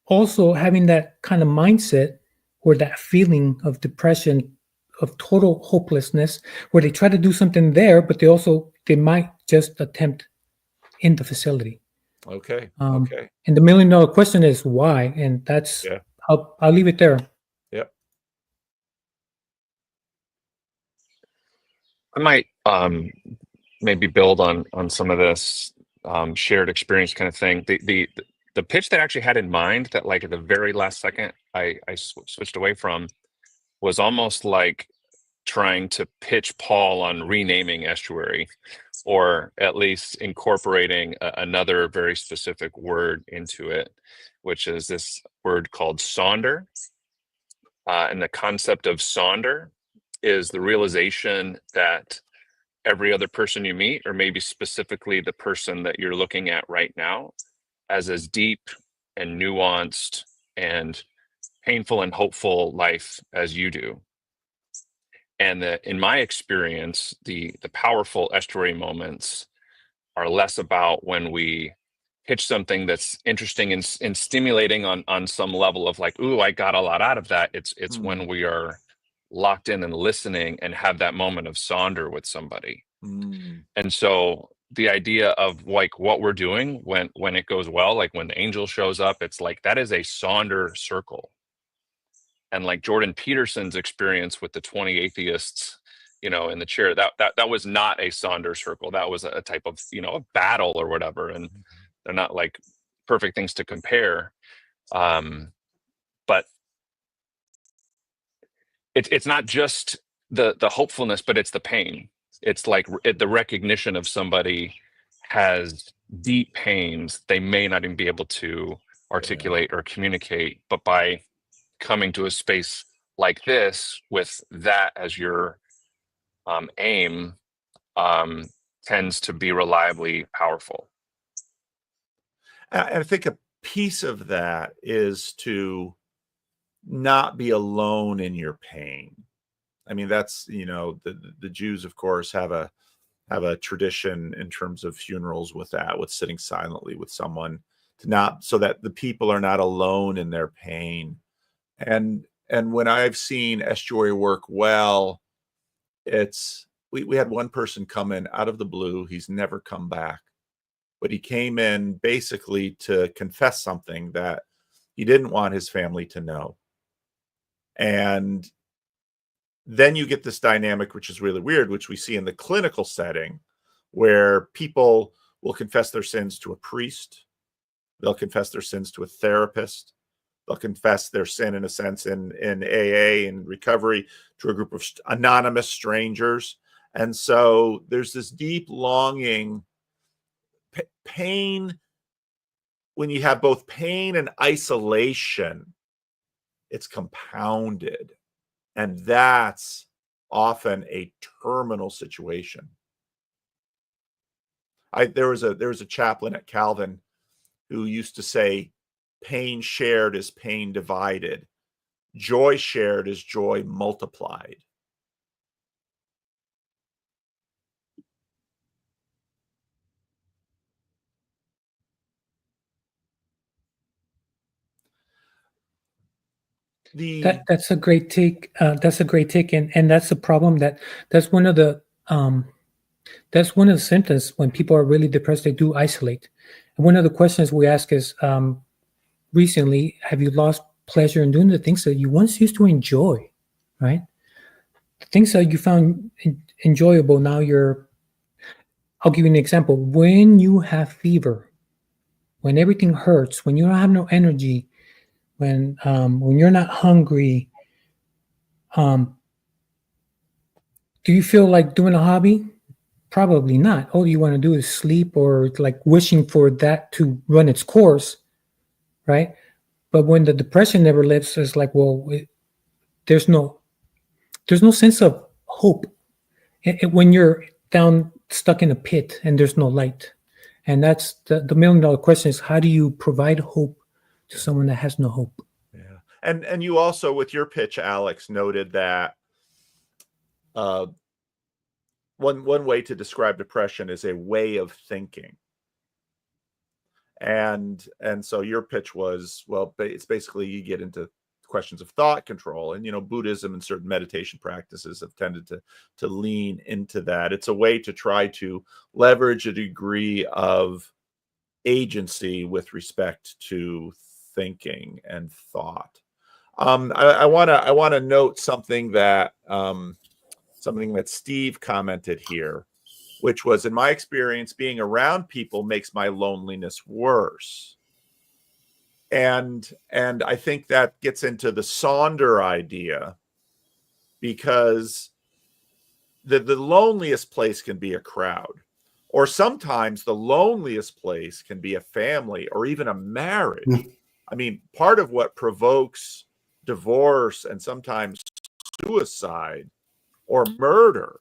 also having that kind of mindset or that feeling of depression, of total hopelessness, where they try to do something there, but they might just attempt in the facility. Okay. Okay. And the $1 million question is why, and that's I'll leave it there. Yep. I might maybe build on some of this shared experience kind of thing. The pitch that I actually had in mind that, like, at the very last second I switched away from was almost like trying to pitch Paul on renaming Estuary, or at least incorporating another very specific word into it, which is this word called sonder. And the concept of sonder is the realization that every other person you meet, or maybe specifically the person that you're looking at right now, has as deep and nuanced and painful and hopeful life as you do. And in my experience, the powerful Estuary moments are less about when we pitch something that's interesting and stimulating on some level of like, ooh, I got a lot out of that. It's when we are locked in and listening and have that moment of sonder with somebody. And so the idea of like what we're doing when it goes well, like when the angel shows up, it's like that is a sonder circle. And like Jordan Peterson's experience with the 20 atheists, in the chair, that was not a sonder circle. That was a type of, a battle or whatever. And they're not like perfect things to compare. But it's not just the hopefulness, but it's the pain. It's like the recognition of somebody has deep pains they may not even be able to articulate or communicate, but by coming to a space like this with that as your aim, tends to be reliably powerful. And I think a piece of that is to not be alone in your pain. I mean, that's, the Jews, of course, have a tradition in terms of funerals with that, with sitting silently with someone, so that the people are not alone in their pain. And when I've seen estuary work well, we had one person come in out of the blue. He's never come back, but he came in basically to confess something that he didn't want his family to know. And then you get this dynamic, which is really weird, which we see in the clinical setting, where people will confess their sins to a priest. They'll confess their sins to a therapist. They'll confess their sin, in a sense, in AA and recovery, to a group of anonymous strangers. And so there's this deep longing, pain. When you have both pain and isolation, it's compounded. And that's often a terminal situation. There was a chaplain at Calvin who used to say, pain shared is pain divided. Joy shared is joy multiplied. That's a great take. That's a great take, and that's the problem. That's one of the symptoms when people are really depressed. They do isolate. And one of the questions we ask is, recently, have you lost pleasure in doing the things that you once used to enjoy? Right, the things that you found enjoyable now I'll give you an example. When you have fever, when everything hurts, when you don't have no energy, when you're not hungry, do you feel like doing a hobby? Probably not. All you want to do is sleep, or like wishing for that to run its course, right? But when the depression never lifts, it's like, well, there's no sense of hope. When you're down, stuck in a pit, and there's no light. And that's the $1 million question is, how do you provide hope to someone that has no hope? Yeah. And you also, with your pitch, Alex, noted that one way to describe depression is a way of thinking. And so your pitch was, well, it's basically you get into questions of thought control, and Buddhism and certain meditation practices have tended to lean into that. It's a way to try to leverage a degree of agency with respect to thinking and thought. I want to note something that Steve commented here, which was, in my experience, being around people makes my loneliness worse. And I think that gets into the Sonder idea, because the loneliest place can be a crowd, or sometimes the loneliest place can be a family or even a marriage. I mean, part of what provokes divorce and sometimes suicide or murder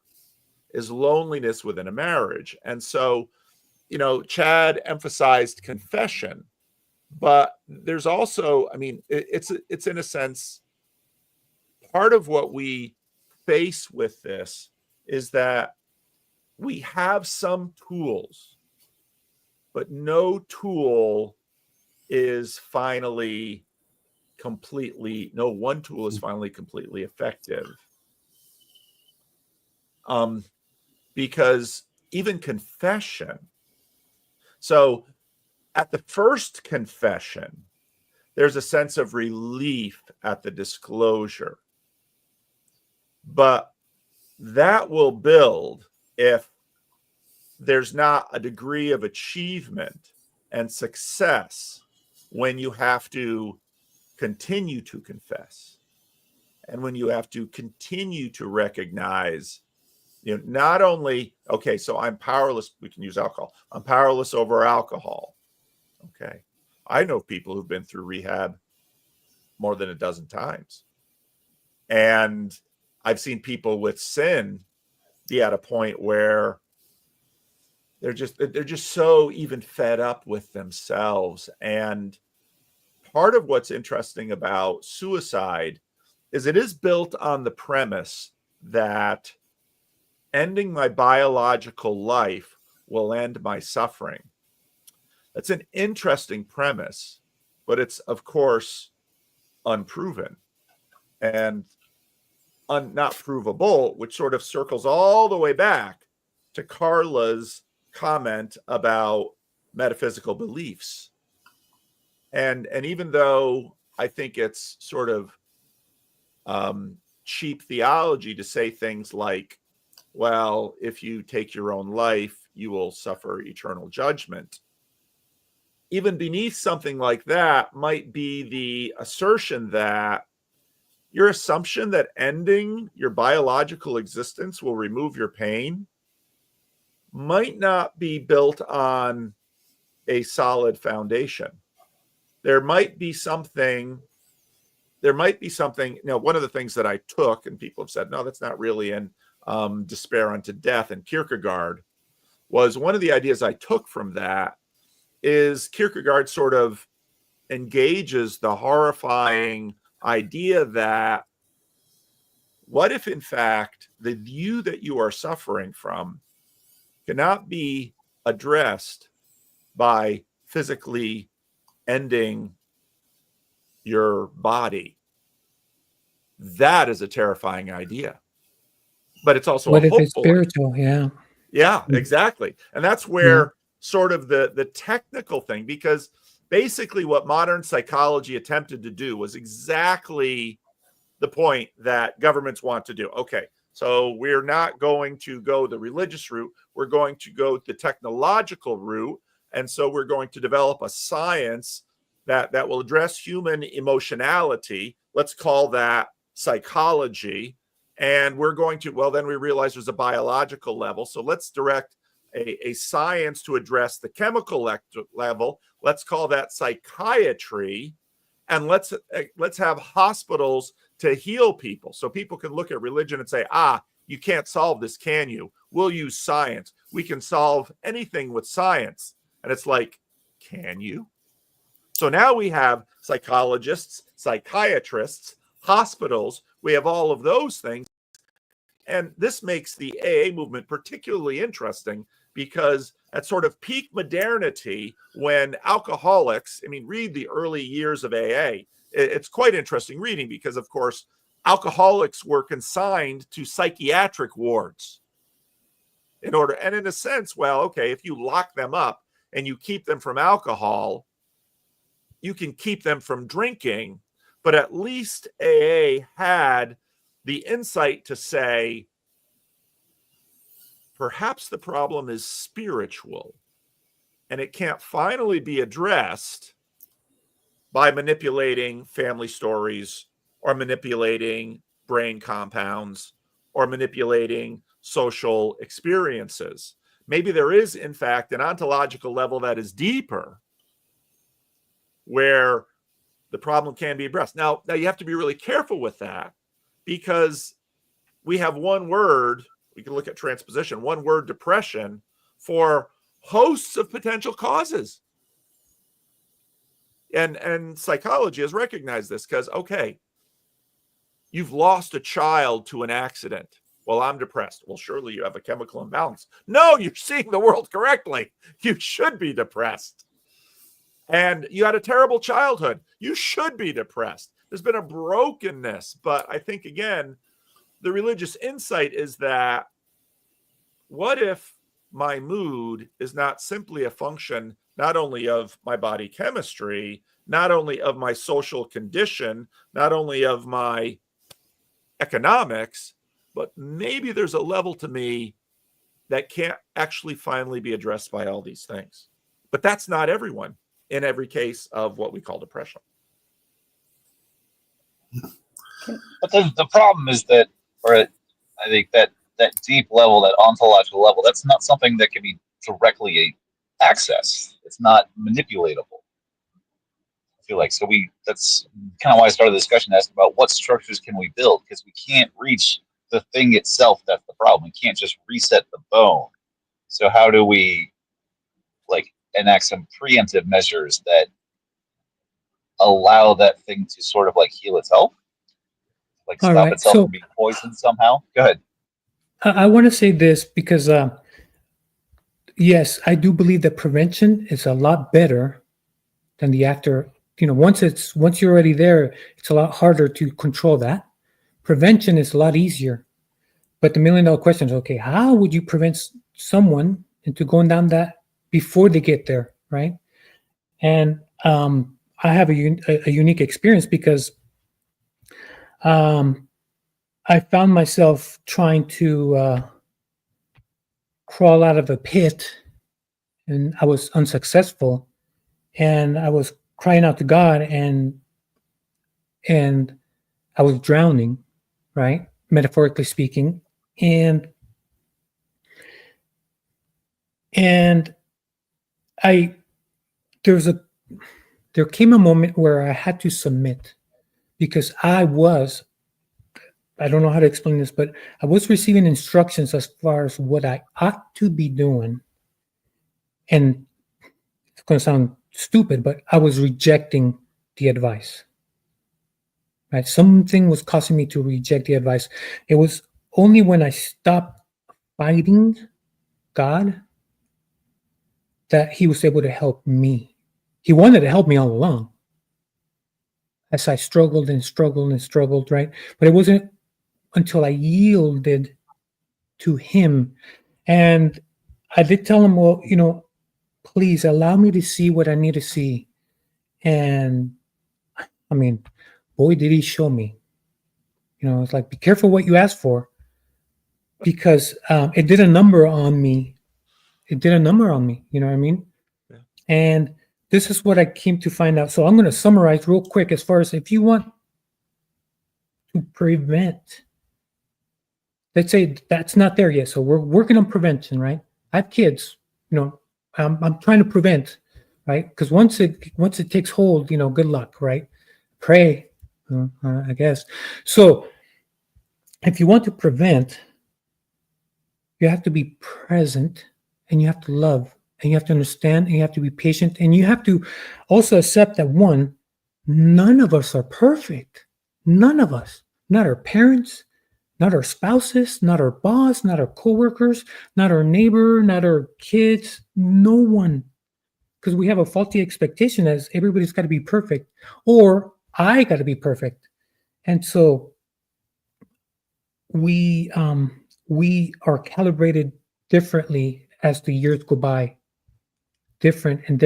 is loneliness within a marriage. And so, Chad emphasized confession, but there's also, I mean, it's in a sense, part of what we face with this is that we have some tools, but no tool is finally completely, no one tool is finally completely effective. Because even confession, so at the first confession, there's a sense of relief at the disclosure, but that will build if there's not a degree of achievement and success when you have to continue to confess, and when you have to continue to recognize, not only, okay, so I'm powerless, we can use alcohol. I'm powerless over alcohol. Okay. I know people who've been through rehab more than a dozen times. And I've seen people with sin be at a point where they're just so even fed up with themselves. And part of what's interesting about suicide is it is built on the premise that ending my biological life will end my suffering. That's an interesting premise, but it's, of course, unproven and not provable, which sort of circles all the way back to Carla's comment about metaphysical beliefs. And even though I think it's sort of cheap theology to say things like, well, if you take your own life, you will suffer eternal judgment. Even beneath something like that might be the assertion that your assumption that ending your biological existence will remove your pain might not be built on a solid foundation. There might be something, one of the things that I took, and people have said, no, that's not really in Despair Unto Death and Kierkegaard, was one of the ideas I took from that is Kierkegaard sort of engages the horrifying idea that what if, in fact, the view that you are suffering from cannot be addressed by physically ending your body? That is a terrifying idea, but it's also What a if it's hopeful. spiritual? Yeah. Yeah, exactly. And that's where sort of the technical thing, because basically what modern psychology attempted to do was exactly the point that governments want to do. Okay, so we're not going to go the religious route. We're going to go the technological route. And so we're going to develop a science that will address human emotionality. Let's call that psychology. And we're going to, well, then we realize there's a biological level. So let's direct a science to address the chemical level. Let's call that psychiatry. And let's have hospitals to heal people. So people can look at religion and say, you can't solve this, can you? We'll use science. We can solve anything with science. And it's like, can you? So now we have psychologists, psychiatrists, hospitals. We have all of those things. And this makes the AA movement particularly interesting because at sort of peak modernity, when alcoholics, read the early years of AA. It's quite interesting reading because, of course, alcoholics were consigned to psychiatric wards in a sense, well, okay, if you lock them up and you keep them from alcohol, you can keep them from drinking, but at least AA had the insight to say, perhaps the problem is spiritual, and it can't finally be addressed by manipulating family stories or manipulating brain compounds or manipulating social experiences. Maybe there is, in fact, an ontological level that is deeper where the problem can be addressed. Now you have to be really careful with that because we have one word, we can look at transposition, one word, depression, for hosts of potential causes. And psychology has recognized this because, okay, you've lost a child to an accident. Well, I'm depressed. Well, surely you have a chemical imbalance. No, you're seeing the world correctly. You should be depressed. And you had a terrible childhood. You should be depressed. There's been a brokenness. But I think, again, the religious insight is that what if my mood is not simply a function not only of my body chemistry, not only of my social condition, not only of my economics, but maybe there's a level to me that can't actually finally be addressed by all these things. But that's not everyone in every case of what we call depression. But the problem is that, or I think that deep level, that ontological level, that's not something that can be directly accessed. It's not manipulatable. I feel like that's kind of why I started the discussion asking about what structures can we build, because we can't reach the thing itself. That's the problem. We can't just reset the bone. So how do we enact some preemptive measures that allow that thing to sort of heal itself, All stop right. itself So from being poisoned somehow? Go ahead. I want to say this because, yes, I do believe that prevention is a lot better than the after. Once you're already there, it's a lot harder to control that. Prevention is a lot easier. But the $1 million question is, okay, how would you prevent someone into going down that before they get there, right? And I have a unique experience because I found myself trying to crawl out of a pit, and I was unsuccessful, and I was crying out to God, and I was drowning, right? Metaphorically speaking. And there came a moment where I had to submit, because I don't know how to explain this, but I was receiving instructions as far as what I ought to be doing. And it's going to sound stupid, but I was rejecting the advice. Right? Something was causing me to reject the advice. It was only when I stopped fighting God that he was able to help me. He wanted to help me all along as I struggled and struggled and struggled, right? But it wasn't until I yielded to him. And I did tell him, well, please allow me to see what I need to see. And I mean, boy, did he show me. It's like, be careful what you ask for, because it did a number on me. It did a number on me. You know what I mean? Yeah. And this is what I came to find out. So I'm going to summarize real quick as far as if you want to prevent, let's say that's not there yet. So we're working on prevention, right? I have kids, I'm trying to prevent, right? Because once it takes hold, good luck, right? Pray, I guess. So if you want to prevent, you have to be present, and you have to love, and you have to understand, and you have to be patient, and you have to also accept that none of us are perfect. None of us, not our parents, not our spouses, not our boss, not our coworkers, not our neighbor, not our kids, no one. Because we have a faulty expectation as everybody's got to be perfect, or I got to be perfect. And so we are calibrated differently as the years go by, different. And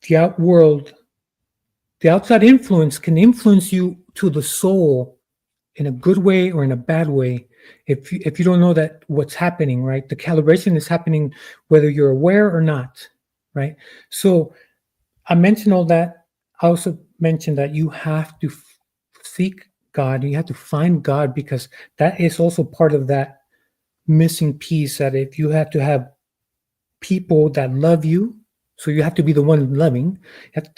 the outside influence can influence you to the soul in a good way or in a bad way. If you don't know that what's happening, right? The calibration is happening whether you're aware or not, right? So I mentioned all that. I also mentioned that you have to seek God. You have to find God, because that is also part of that missing piece, that if you have to have people that love you, so you have to be the one loving.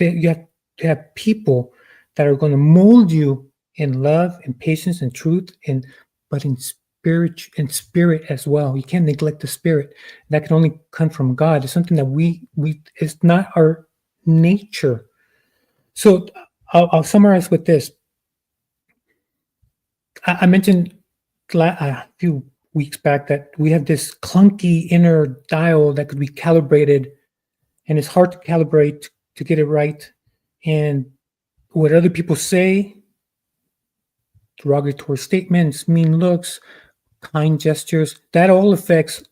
You have to have people that are going to mold you in love and patience and truth, but in spirit as well. You can't neglect the spirit. That can only come from God. It's something that it's not our nature. So I'll summarize with this. I mentioned a few weeks back that we have this clunky inner dial that could be calibrated, and it's hard to calibrate to get it right. And what other people say, derogatory statements, mean looks, kind gestures, that all affects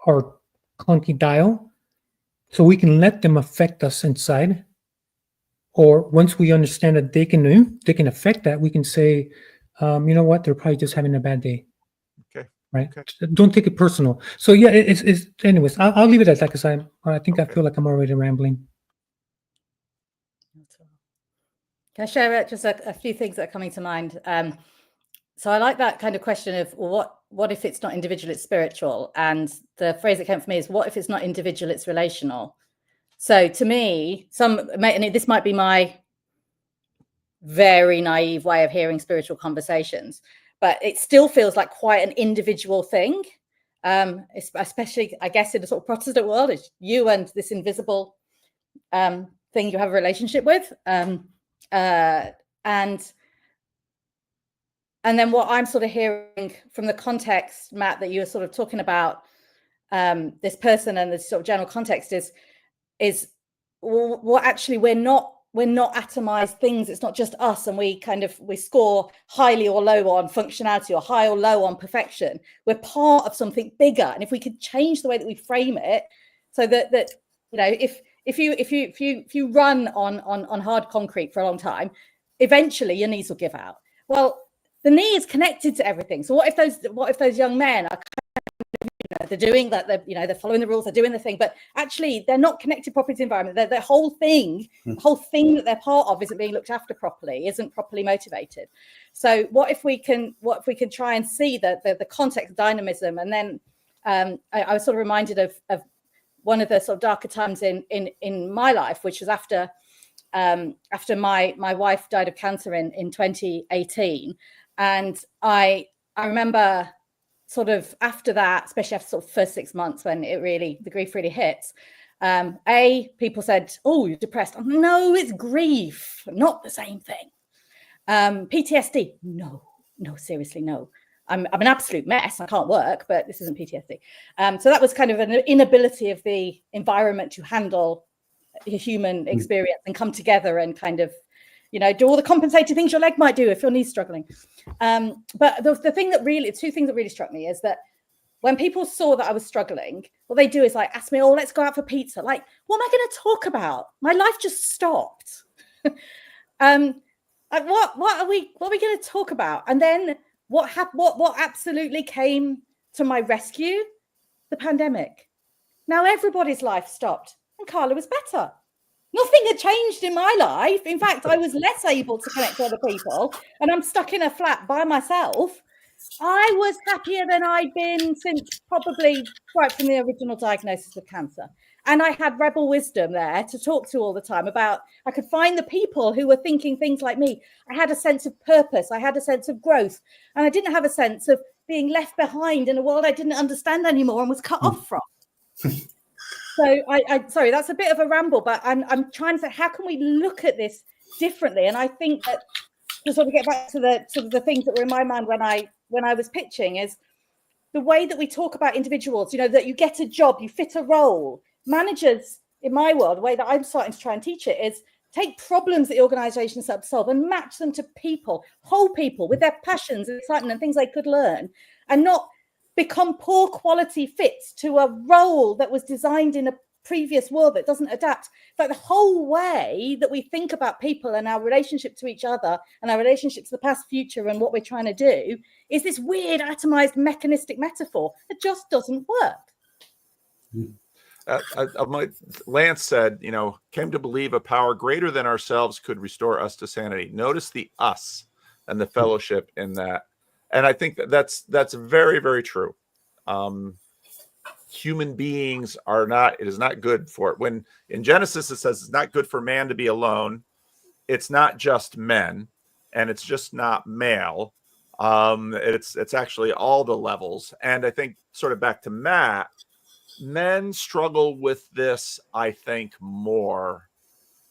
our clunky dial. So we can let them affect us inside. Or once we understand that they can affect that, we can say, you know what, they're probably just having a bad day. Okay. right? Don't take it personal. So yeah, it's anyways. I'll leave it at that because I think I feel like I'm already rambling. Can I share just a few things that are coming to mind? So I like that kind of question of, well, what if it's not individual, it's spiritual? And the phrase that came for me is, what if it's not individual, it's relational? So to me, and this might be my very naive way of hearing spiritual conversations, but it still feels like quite an individual thing, especially, I guess, in the sort of Protestant world. It's you and this invisible thing you have a relationship with. And then what I'm sort of hearing from the context, Matt, that you were sort of talking about, this person and this sort of general context is what actually we're not atomized things. It's not just us, and we score highly or low on functionality or high or low on perfection. We're part of something bigger, and if we could change the way that we frame it, so that you know, if you run on hard concrete for a long time, eventually your knees will give out. Well, the knee is connected to everything. So what if those young men are they're doing that, they're following the rules, they're doing the thing, but actually they're not connected properly to the environment. The whole thing that they're part of isn't being looked after properly, isn't properly motivated. So what if we can try and see the context, dynamism, and then I was sort of reminded of one of the sort of darker times in my life, which was after my wife died of cancer in 2018. And I remember sort of after that, especially after sort of first 6 months when the grief really hits, people said, "Oh, you're depressed." No, it's grief, not the same thing. PTSD? No, seriously, no. I'm an absolute mess. I can't work, but this isn't PTSD. So that was kind of an inability of the environment to handle a human experience and come together and kind of, do all the compensating things your leg might do if your knee's struggling. But two things that really struck me is that when people saw that I was struggling, what they do is like ask me, "Oh, let's go out for pizza." Like, what am I going to talk about? My life just stopped. Like, what are we going to talk about? And then what absolutely came to my rescue? The pandemic. Now everybody's life stopped, and Carla was better. Nothing had changed in my life. In fact, I was less able to connect to other people, and I'm stuck in a flat by myself. I was happier than I'd been since probably right from the original diagnosis of cancer. And I had rebel wisdom there to talk to all the time about, I could find the people who were thinking things like me. I had a sense of purpose. I had a sense of growth. And I didn't have a sense of being left behind in a world I didn't understand anymore and was cut off from. So sorry, that's a bit of a ramble, but I'm trying to say, how can we look at this differently? And I think that to sort of get back to the sort of the things that were in my mind when I was pitching is the way that we talk about individuals, that you get a job, you fit a role. Managers, in my world, the way that I'm starting to try and teach it is take problems that the organization set up to solve and match them to people, whole people with their passions and excitement and things they could learn, and not become poor quality fits to a role that was designed in a previous world that doesn't adapt. But the whole way that we think about people and our relationship to each other and our relationship to the past, future, and what we're trying to do is this weird atomized mechanistic metaphor that just doesn't work. Lance said, came to believe a power greater than ourselves could restore us to sanity. Notice the us and the fellowship in that. And I think that's very, very true. Human beings it is not good for it. When in Genesis, it says it's not good for man to be alone. It's not just men, and it's just not male. It's actually all the levels. And I think sort of back to Matt, men struggle with this, I think, more,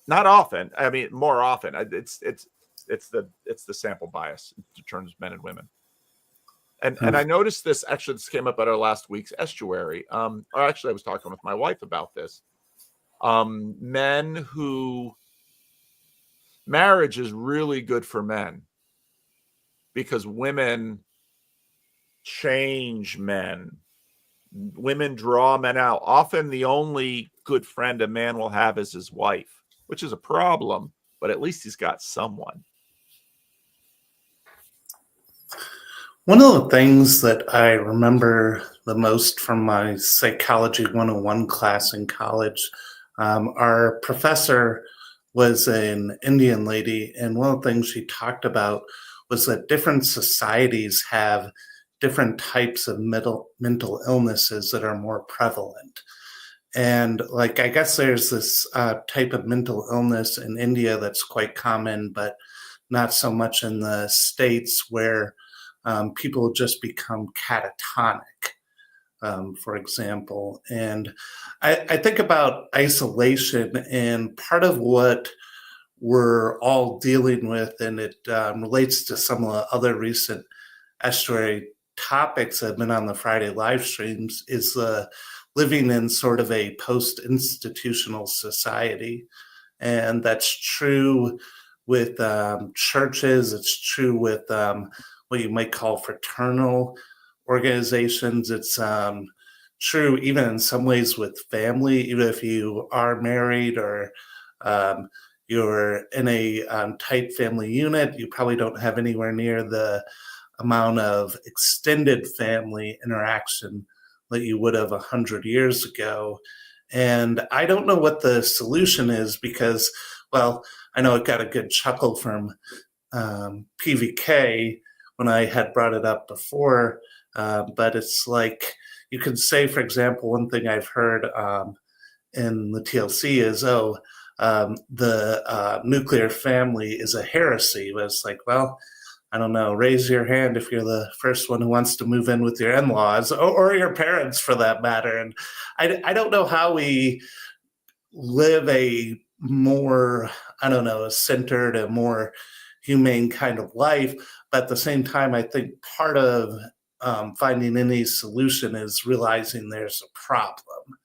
not often. I mean, more often. It's the sample bias in terms of men and women. And I noticed this came up at our last week's estuary. Or actually, I was talking with my wife about this. Marriage is really good for men because women change men. Women draw men out. Often the only good friend a man will have is his wife, which is a problem, but at least he's got someone. One of the things that I remember the most from my Psychology 101 class in college, our professor was an Indian lady, and one of the things she talked about was that different societies have different types of mental illnesses that are more prevalent. And like, I guess there's this type of mental illness in India that's quite common, but not so much in the States, where people just become catatonic, for example. And I think about isolation, and part of what we're all dealing with, and it relates to some of the other recent estuary topics that have been on the Friday live streams, is living in sort of a post-institutional society. And that's true with churches. It's true with what you might call fraternal organizations. It's true even in some ways with family, even if you are married or you're in a tight family unit, you probably don't have anywhere near the amount of extended family interaction that you would have 100 years ago. And I don't know what the solution is because, well, I know it got a good chuckle from PVK when I had brought it up before, but it's like you could say, for example, one thing I've heard in the TLC is, the nuclear family is a heresy. But it's like, well, I don't know, raise your hand if you're the first one who wants to move in with your in-laws or your parents for that matter. And I don't know how we live a more, I don't know, a centered, a more humane kind of life. But at the same time, I think part of finding any solution is realizing there's a problem.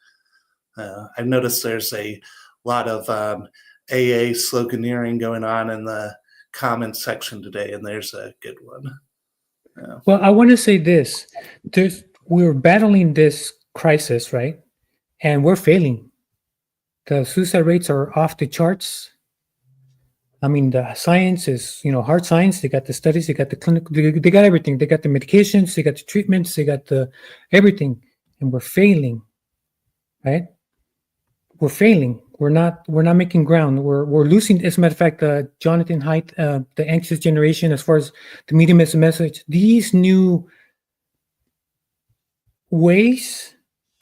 I've noticed there's a lot of AA sloganeering going on in the comment section today, and there's a good one. Yeah. Well, I want to say this. We're battling this crisis, right? And we're failing. The suicide rates are off the charts. I mean, the science is, hard science. They got the studies, they got the clinical, they got everything. They got the medications, they got the treatments, they got the everything. And we're failing, right? We're failing. We're not making ground. We're losing. As a matter of fact, Jonathan Haidt, the anxious generation, as far as the medium as a message, these new ways,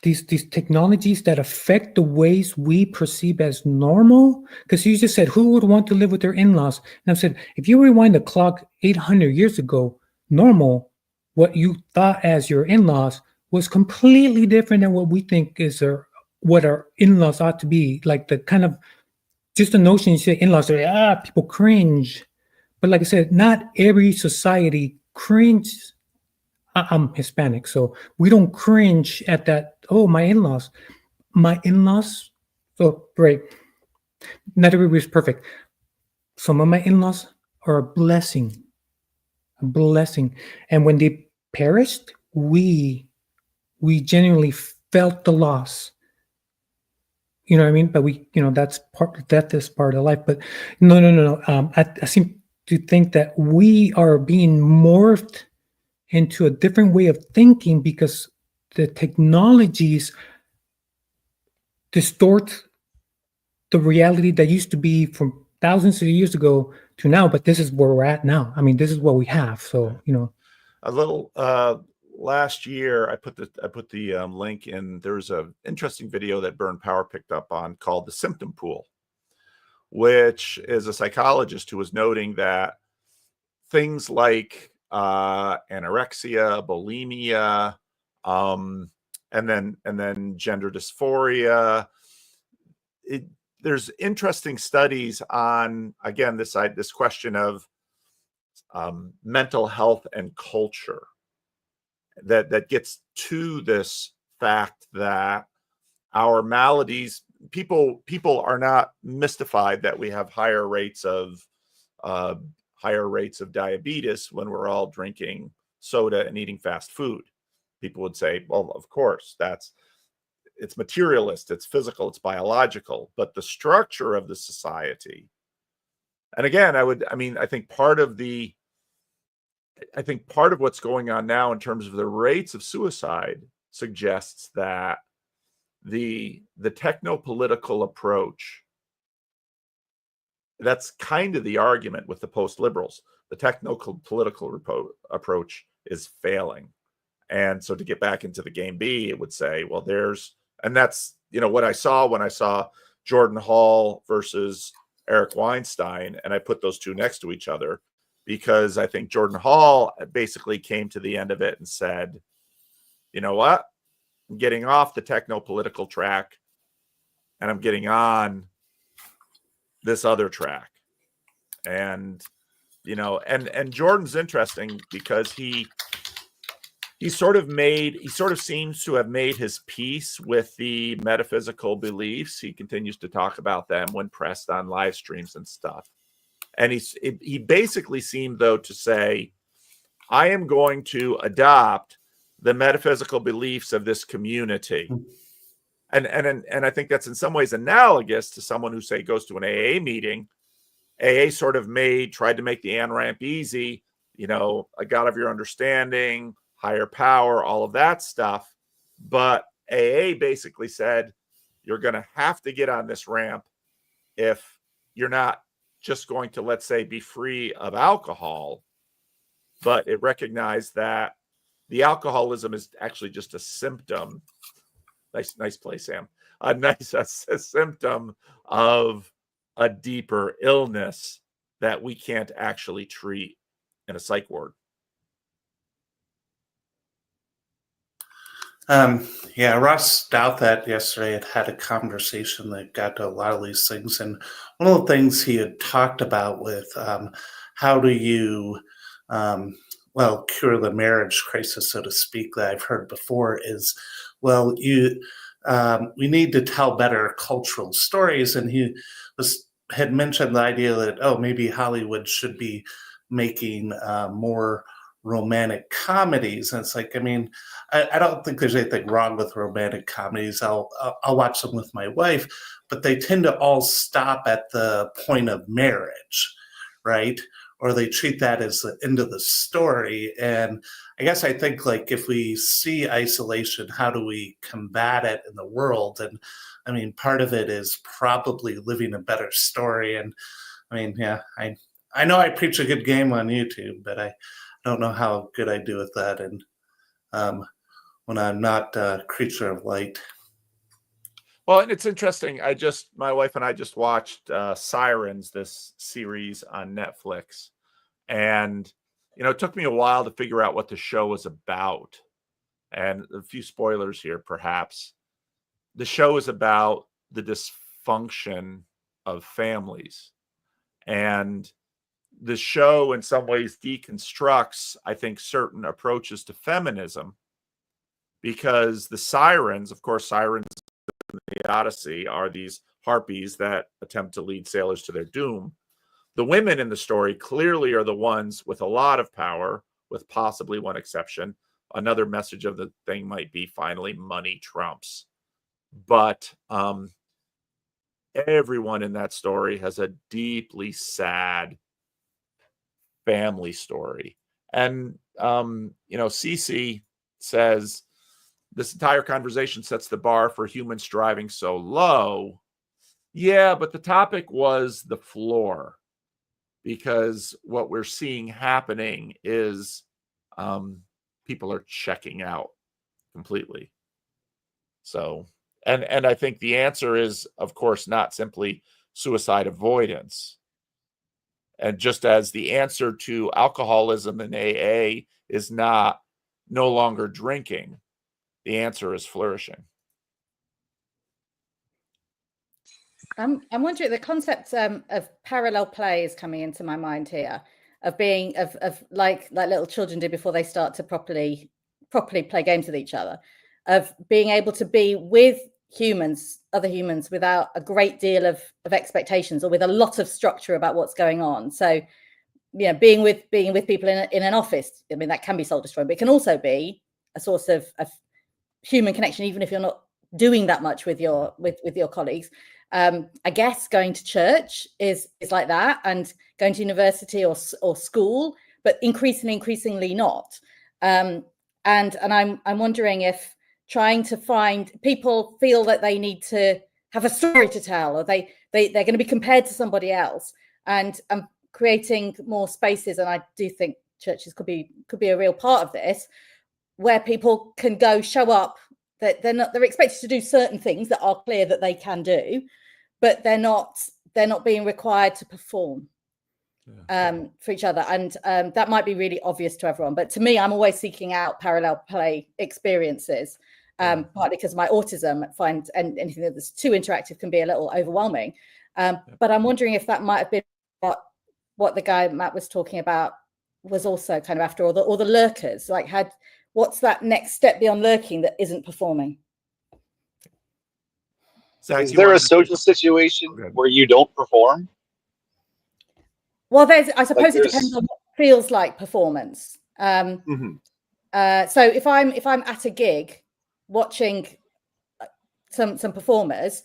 these technologies that affect the ways we perceive as normal. Because you just said, who would want to live with their in-laws? And I said, if you rewind the clock 800 years ago, normal, what you thought as your in-laws was completely different than what we think is what our in-laws ought to be. Like the kind of, just the notion you say in-laws are, people cringe. But like I said, not every society cringes. I'm Hispanic, so we don't cringe at that. Oh, my in-laws. So right. Not everybody's perfect. Some of my in-laws are a blessing. And when they perished, we genuinely felt the loss. You know what I mean? But death is part of life. But no. I seem to think that we are being morphed into a different way of thinking because the technologies distort the reality that used to be from thousands of years ago to now. But this is where we're at now. I mean, this is what we have. So, a little last year I put the link in. There's an interesting video that Burn Power picked up on called The Symptom Pool, which is a psychologist who was noting that things like anorexia, bulimia, and then gender dysphoria. There's interesting studies on, again, this question of mental health and culture that gets to this fact that our maladies, people are not mystified that we have higher rates of diabetes when we're all drinking soda and eating fast food. People would say, well, of course, it's materialist, it's physical, it's biological, but the structure of the society. And again, I think part of the I think part of what's going on now in terms of the rates of suicide suggests that the techno-political approach, that's kind of the argument with the post-liberals. The techno-political approach is failing. And so to get back into the game B, it would say, well, and that's, what I saw when I saw Jordan Hall versus Eric Weinstein, and I put those two next to each other, because I think Jordan Hall basically came to the end of it and said, you know what? I'm getting off the techno-political track and I'm getting on this other track. And, and Jordan's interesting because he sort of seems to have made his peace with the metaphysical beliefs. He continues to talk about them when pressed on live streams and stuff. And he basically seemed, though, to say, I am going to adopt the metaphysical beliefs of this community. And I think that's in some ways analogous to someone who, say, goes to an AA meeting. AA sort of tried to make the on-ramp easy, a God of your understanding, higher power, all of that stuff. But AA basically said, you're going to have to get on this ramp if you're not just going to, let's say, be free of alcohol. But it recognized that the alcoholism is actually just a symptom. Nice play, Sam. A symptom of a deeper illness that we can't actually treat in a psych ward. Ross Douthat yesterday had a conversation that got to a lot of these things. And one of the things he had talked about with how do you, cure the marriage crisis, so to speak, that I've heard before is, we need to tell better cultural stories. And he had mentioned the idea that, maybe Hollywood should be making more romantic comedies. And it's like, I don't think there's anything wrong with romantic comedies. I'll watch them with my wife, but they tend to all stop at the point of marriage, right? Or they treat that as the end of the story. And I guess I think, if we see isolation, how do we combat it in the world? And part of it is probably living a better story. And I know I preach a good game on YouTube, but I don't know how good I do with that. And when I'm not a creature of light. Well, and it's interesting. My wife and I just watched Sirens, this series on Netflix. And, it took me a while to figure out what the show was about. And a few spoilers here, perhaps. The show is about the dysfunction of families. And the show, in some ways, deconstructs, I think, certain approaches to feminism. Because the sirens, of course, sirens in the Odyssey are these harpies that attempt to lead sailors to their doom. The women in the story clearly are the ones with a lot of power, with possibly one exception. Another message of the thing might be, finally, money trumps. But everyone in that story has a deeply sad family story. And, Cece says, this entire conversation sets the bar for humans striving so low. Yeah, but the topic was the floor, because what we're seeing happening is people are checking out completely. So, and I think the answer is, of course, not simply suicide avoidance. And just as the answer to alcoholism in AA is no longer drinking, the answer is flourishing. I'm wondering, the concept of parallel play is coming into my mind here, of being of like little children do before they start to properly play games with each other, of being able to be with other humans, without a great deal of expectations, or with a lot of structure about what's going on. So, being with people in an office, that can be soul destroying, but it can also be a source of human connection, even if you're not doing that much with your colleagues. I guess going to church is like that, and going to university or school, but increasingly not. And I'm wondering if trying to find people feel that they need to have a story to tell, or they're going to be compared to somebody else, and creating more spaces. And I do think churches could be a real part of this, where people can go show up, that they're expected to do certain things that are clear that they can do, but they're not being required to perform for each other. And that might be really obvious to everyone, but to me, I'm always seeking out parallel play experiences, partly because of my autism. I find anything that's too interactive can be a little overwhelming. But I'm wondering if that might have been what the guy Matt was talking about was also kind of after, all the lurkers, like what's that next step beyond lurking that isn't performing? Zac, is there a social situation where you don't perform? Well, I suppose it depends on what feels like performance. So if I'm at a gig watching some performers,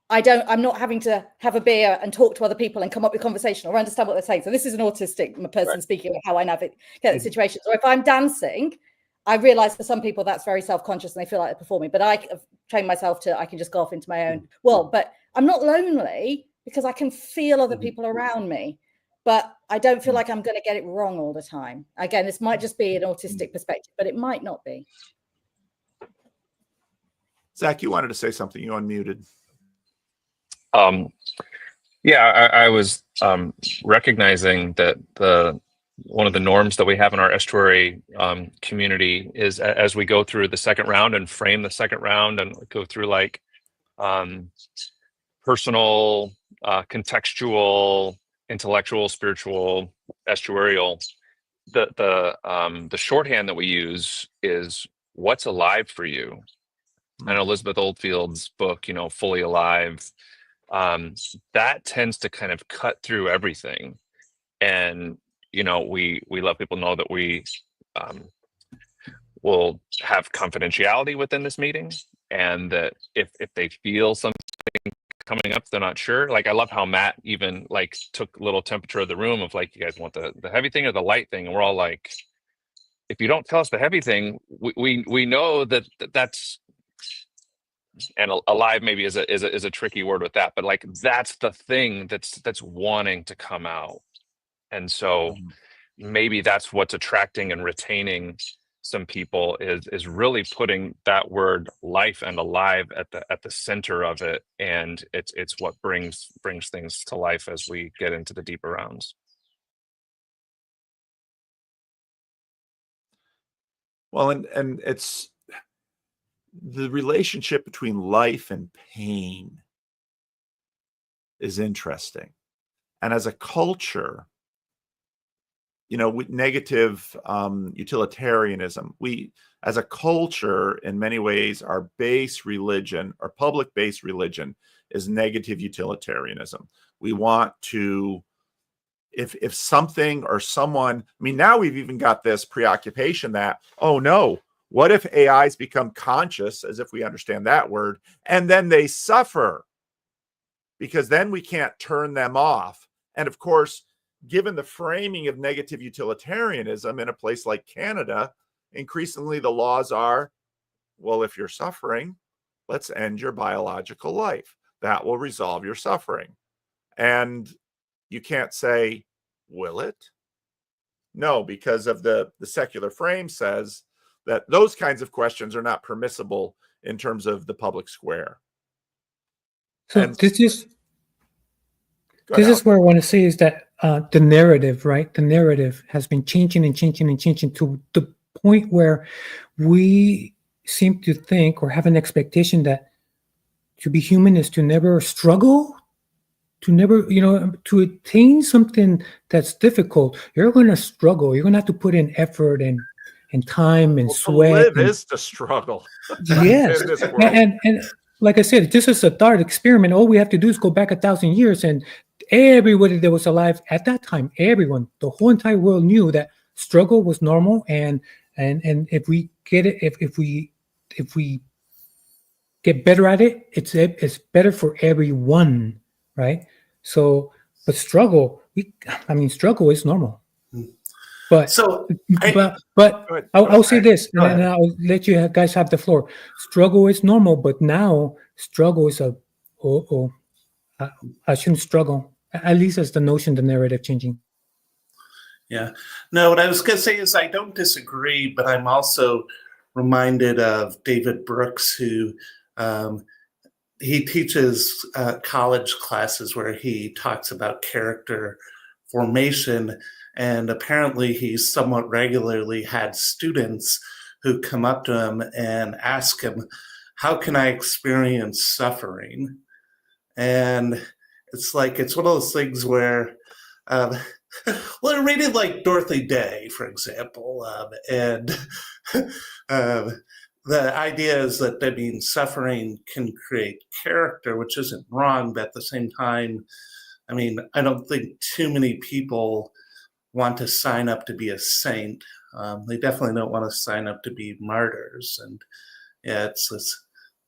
I'm not having to have a beer and talk to other people and come up with conversation or understand what they're saying. So this is an autistic person speaking of how I navigate the situation. So if I'm dancing, I realize for some people that's very self-conscious and they feel like they're performing, but I have trained myself I can just go off into my own world. But I'm not lonely because I can feel other people around me, but I don't feel like I'm going to get it wrong all the time. Again, this might just be an autistic perspective, but it might not be. Zac, you wanted to say something. You unmuted. I was recognizing that one of the norms that we have in our estuary community is, as we go through the second round and frame the second round and go through like personal, contextual, intellectual, spiritual, estuarial, the shorthand that we use is what's alive for you. And Elizabeth Oldfield's book, Fully Alive, that tends to kind of cut through everything. And, we let people know that we will have confidentiality within this meeting, and that if they feel something coming up, they're not sure. Like, I love how Matt even like took a little temperature of the room of like, you guys want the heavy thing or the light thing? And we're all like, if you don't tell us the heavy thing, we know that's, and alive maybe is a tricky word with that, but like that's the thing that's wanting to come out. And so maybe that's what's attracting and retaining some people is really putting that word life and alive at the center of it, and it's what brings things to life as we get into the deeper rounds. Well, and it's the relationship between life and pain is interesting. And as a culture, with negative utilitarianism, we, as a culture, in many ways, our base religion, our public-based religion, is negative utilitarianism. We want to, if something or someone, now we've even got this preoccupation that, oh no, what if AIs become conscious, as if we understand that word, and then they suffer? Because then we can't turn them off. And of course, given the framing of negative utilitarianism in a place like Canada, increasingly the laws are, well, if you're suffering, let's end your biological life. That will resolve your suffering. And you can't say, will it? No, because of the secular frame says that those kinds of questions are not permissible in terms of the public square. So this is where I want to say is that the narrative, right? The narrative has been changing and changing and changing to the point where we seem to think or have an expectation that to be human is to never struggle, to never, to attain something that's difficult. You're going to struggle. You're going to have to put in effort and time and sweat. To live is to struggle. Yes. And like I said, this is a thought experiment. All we have to do is go back 1,000 years, and everybody that was alive at that time, everyone, the whole entire world knew that struggle was normal. And if we get it, if we get better at it, it's better for everyone, right? So, but struggle is normal. But So but Go ahead. I'll say this, Go and then ahead. I'll let you guys have the floor. Struggle is normal, but now struggle is I shouldn't struggle. At least as the notion, the narrative changing. Yeah. No, what I was going to say is I don't disagree, but I'm also reminded of David Brooks, who um, he teaches college classes where he talks about character formation. And apparently, he somewhat regularly had students who come up to him and ask him, "How can I experience suffering?" And it's like, it's one of those things where, um, well, reading like Dorothy Day, for example, and the idea is that, I mean, suffering can create character, which isn't wrong, but at the same time, I mean, I don't think too many people want to sign up to be a saint. They definitely don't want to sign up to be martyrs. And yeah, it's this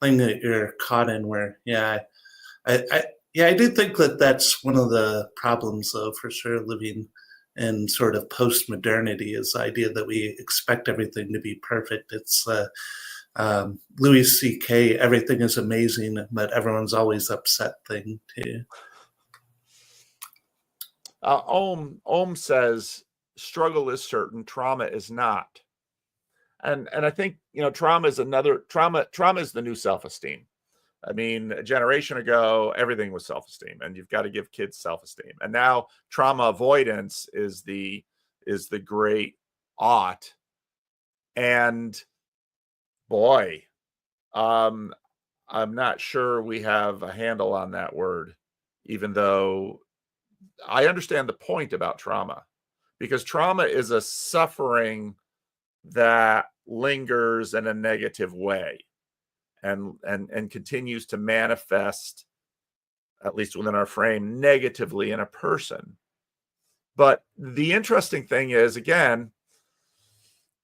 thing that you're caught in where, I do think that that's one of the problems, though, for sure, living in sort of post-modernity, is the idea that we expect everything to be perfect. It's Louis C.K., everything is amazing, but everyone's always upset thing, too. Ohm says struggle is certain, trauma is not. And I think, trauma is the new self-esteem. I mean, a generation ago, everything was self-esteem, and you've got to give kids self-esteem. And now trauma avoidance is the great ought. And boy, I'm not sure we have a handle on that word, even though I understand the point about trauma, because trauma is a suffering that lingers in a negative way and continues to manifest, at least within our frame, negatively in a person. But the interesting thing is, again,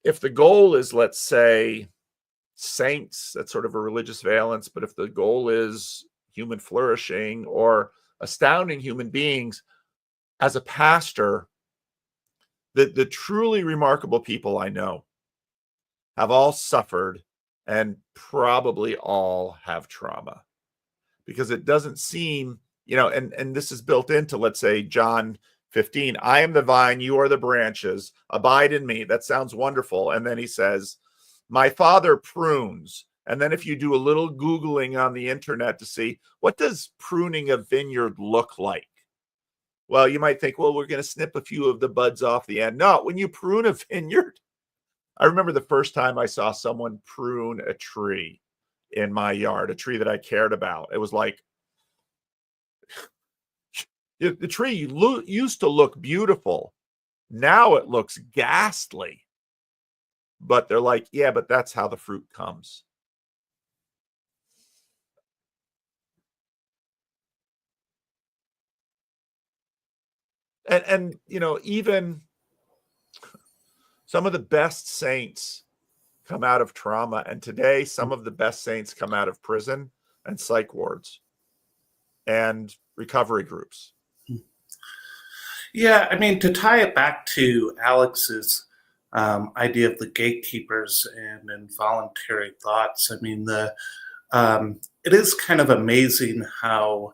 if the goal is, let's say, saints, that's sort of a religious valence, but if the goal is human flourishing or astounding human beings, as a pastor, the truly remarkable people I know have all suffered and probably all have trauma, because it doesn't seem, and this is built into, let's say, John 15, I am the vine, you are the branches, abide in me. That sounds wonderful. And then he says, my Father prunes. And then if you do a little Googling on the internet to see, what does pruning a vineyard look like? Well, you might think, well, we're going to snip a few of the buds off the end. No, when you prune a vineyard, I remember the first time I saw someone prune a tree in my yard, a tree that I cared about. It was like, the tree used to look beautiful. Now it looks ghastly. But they're like, yeah, but that's how the fruit comes. And even some of the best saints come out of trauma. And today, some of the best saints come out of prison and psych wards and recovery groups. Yeah, I mean, to tie it back to Alex's idea of the gatekeepers and involuntary thoughts, I mean, it is kind of amazing how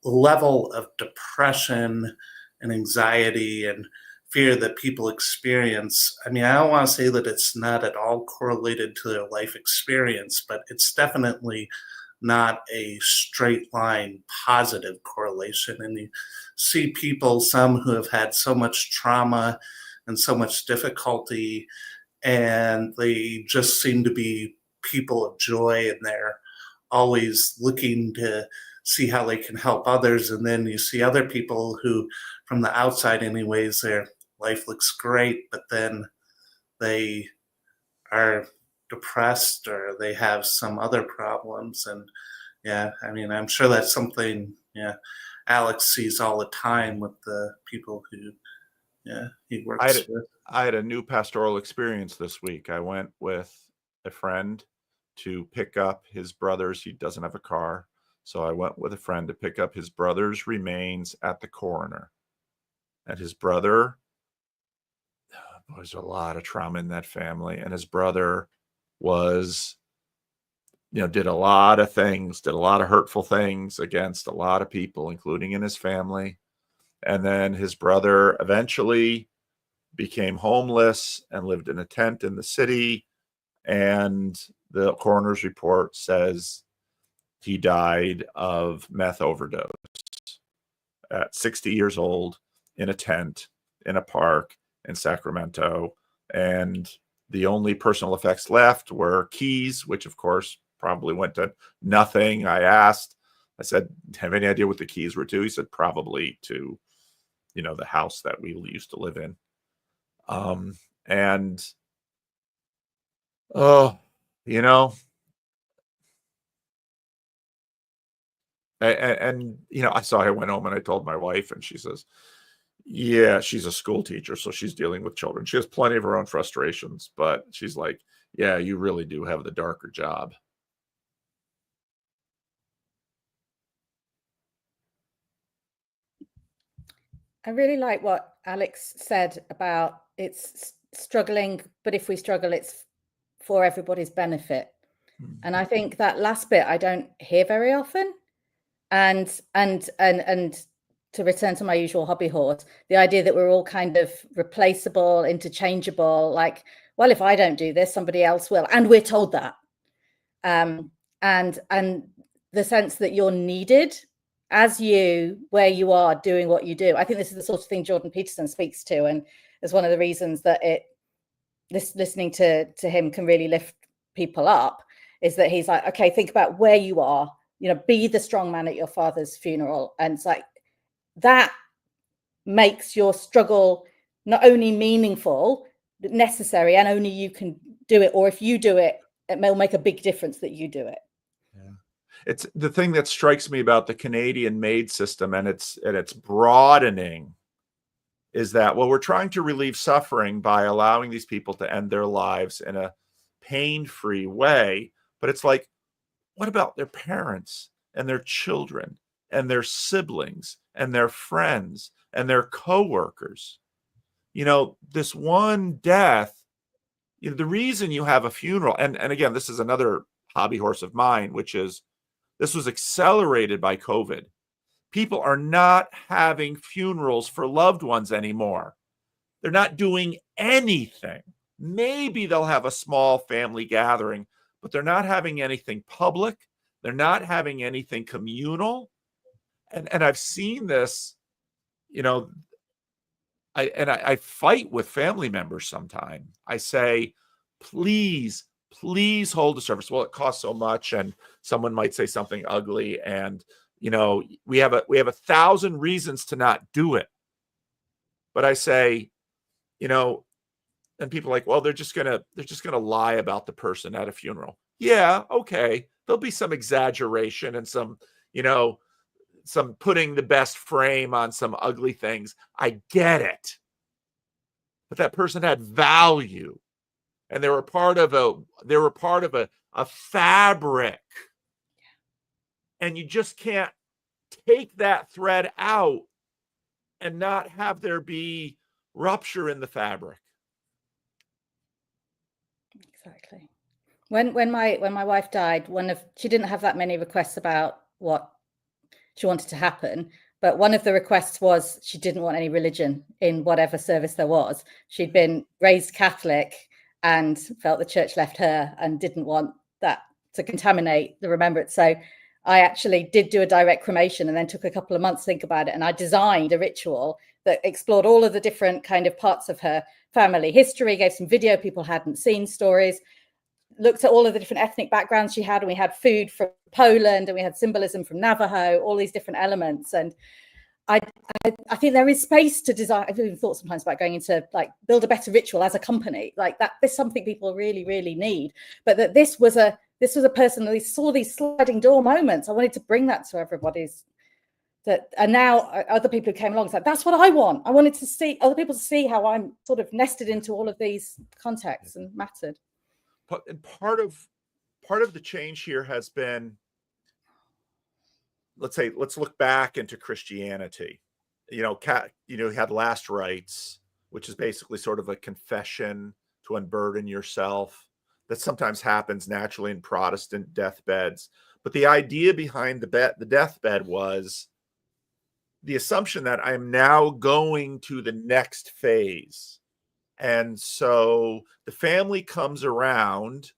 level of depression and anxiety and fear that people experience. I mean, I don't want to say that it's not at all correlated to their life experience, but it's definitely not a straight line positive correlation. And you see people, some who have had so much trauma and so much difficulty, and they just seem to be people of joy, and they're always looking to see how they can help others. And then you see other people who, from the outside anyways, their life looks great, but then they are depressed or they have some other problems. And yeah, I mean, I'm sure that's something, Alex sees all the time with the people who, he works with. I had a new pastoral experience this week. I went with a friend to pick up his brother's. He doesn't have a car. So I went with a friend to pick up his brother's remains at the coroner. And his brother There's a lot of trauma in that family. And his brother was, did a lot of things, did a lot of hurtful things against a lot of people, including in his family. And then his brother eventually became homeless and lived in a tent in the city. And the coroner's report says he died of meth overdose at 60 years old in a tent in a park in Sacramento. And the only personal effects left were keys, which of course probably went to nothing. I said, have any idea what the keys were to? He said, probably to, the house that we used to live in. And, oh, I went home and I told my wife, and she says, yeah, she's a school teacher, so she's dealing with children. She has plenty of her own frustrations, but she's like, yeah, you really do have the darker job. I really like what Alex said about it's struggling, but if we struggle, it's for everybody's benefit. And I think that last bit I don't hear very often. And to return to my usual hobby horse, the idea that we're all kind of replaceable, interchangeable, like, well, if I don't do this, somebody else will. And we're told that. And the sense that you're needed as you, where you are doing what you do. I think this is the sort of thing Jordan Peterson speaks to. And it's one of the reasons that listening to him can really lift people up, is that he's like, okay, think about where you are, be the strong man at your father's funeral. And it's like, that makes your struggle not only meaningful, but necessary, and only you can do it. Or if you do it, it will make a big difference that you do it. Yeah. It's the thing that strikes me about the Canadian MAID system and its broadening is that, well, we're trying to relieve suffering by allowing these people to end their lives in a pain-free way. But it's like, what about their parents and their children and their siblings and their friends and their coworkers? This one death, the reason you have a funeral, and again, this is another hobby horse of mine, which is this was accelerated by COVID. People are not having funerals for loved ones anymore. They're not doing anything. Maybe they'll have a small family gathering, but they're not having anything public. They're not having anything communal. And I've seen this, I fight with family members sometime. I say, please hold a service. Well, it costs so much, and someone might say something ugly, and we have 1,000 reasons to not do it. But I say, and people are like, well, they're just gonna lie about the person at a funeral. Yeah, okay. There'll be some exaggeration and some putting the best frame on some ugly things. I get it. But that person had value, and they were part of a fabric. And you just can't take that thread out and not have there be rupture in the fabric. Exactly. When my wife died, she didn't have that many requests about what she wanted to happen, but one of the requests was she didn't want any religion in whatever service there was. She'd been raised Catholic and felt the church left her and didn't want that to contaminate the remembrance. So I actually did do a direct cremation and then took a couple of months to think about it. And I designed a ritual that explored all of the different kind of parts of her family history, gave some video people hadn't seen, stories, looked at all of the different ethnic backgrounds she had. And we had food from Poland and we had symbolism from Navajo, all these different elements. And I think there is space to design. I've even thought sometimes about going into build a better ritual as a company like that. There's something people really, really need, but that this was a person that saw these sliding door moments. I wanted to bring that to everybody's and now other people who came along said, that's what I want. I wanted to see other people to see how I'm sort of nested into all of these contexts and mattered. But part of the change here has been, let's look back into Christianity. You had last rites which is basically sort of a confession to unburden yourself. That sometimes happens naturally in Protestant deathbeds. But the idea behind the deathbed was the assumption that I'm now going to the next phase. And so the family comes around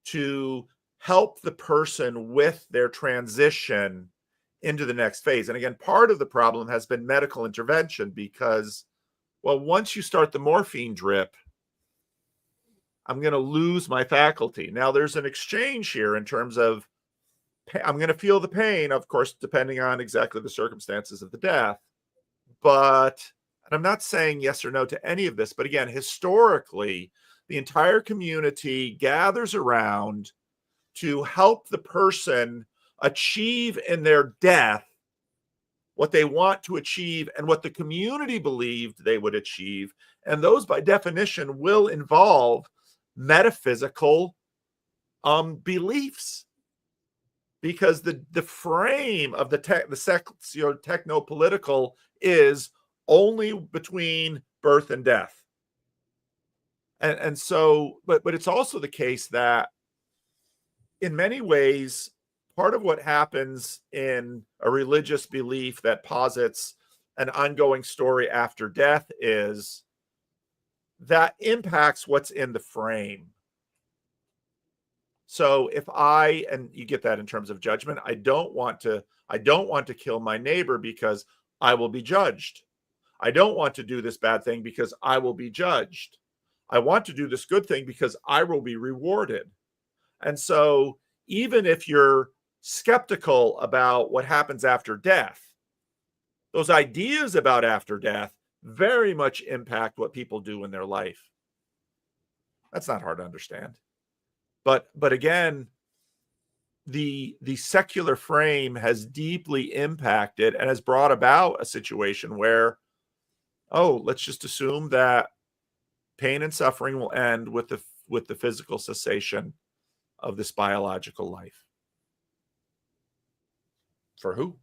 to help the person with their transition into the next phase. And again, part of the problem has been medical intervention because, well, once you start the morphine drip, I'm going to lose my faculty. Now, there's an exchange here in terms of I'm going to feel the pain, of course, depending on exactly the circumstances of the death. But, and I'm not saying yes or no to any of this, but again, historically, the entire community gathers around to help the person achieve in their death what they want to achieve and what the community believed they would achieve. And those, by definition, will involve metaphysical beliefs, because the frame of the techno-political is only between birth and death. And so, but it's also the case that in many ways, part of what happens in a religious belief that posits an ongoing story after death is that impacts what's in the frame. So if and you get that in terms of judgment, I don't want to kill my neighbor because I will be judged. I don't want to do this bad thing because I will be judged. I want to do this good thing because I will be rewarded. And so even if you're skeptical about what happens after death, those ideas about after death very much impact what people do in their life. That's not hard to understand. But again, the secular frame has deeply impacted and has brought about a situation where, let's just assume that pain and suffering will end with the physical cessation of this biological life. For who?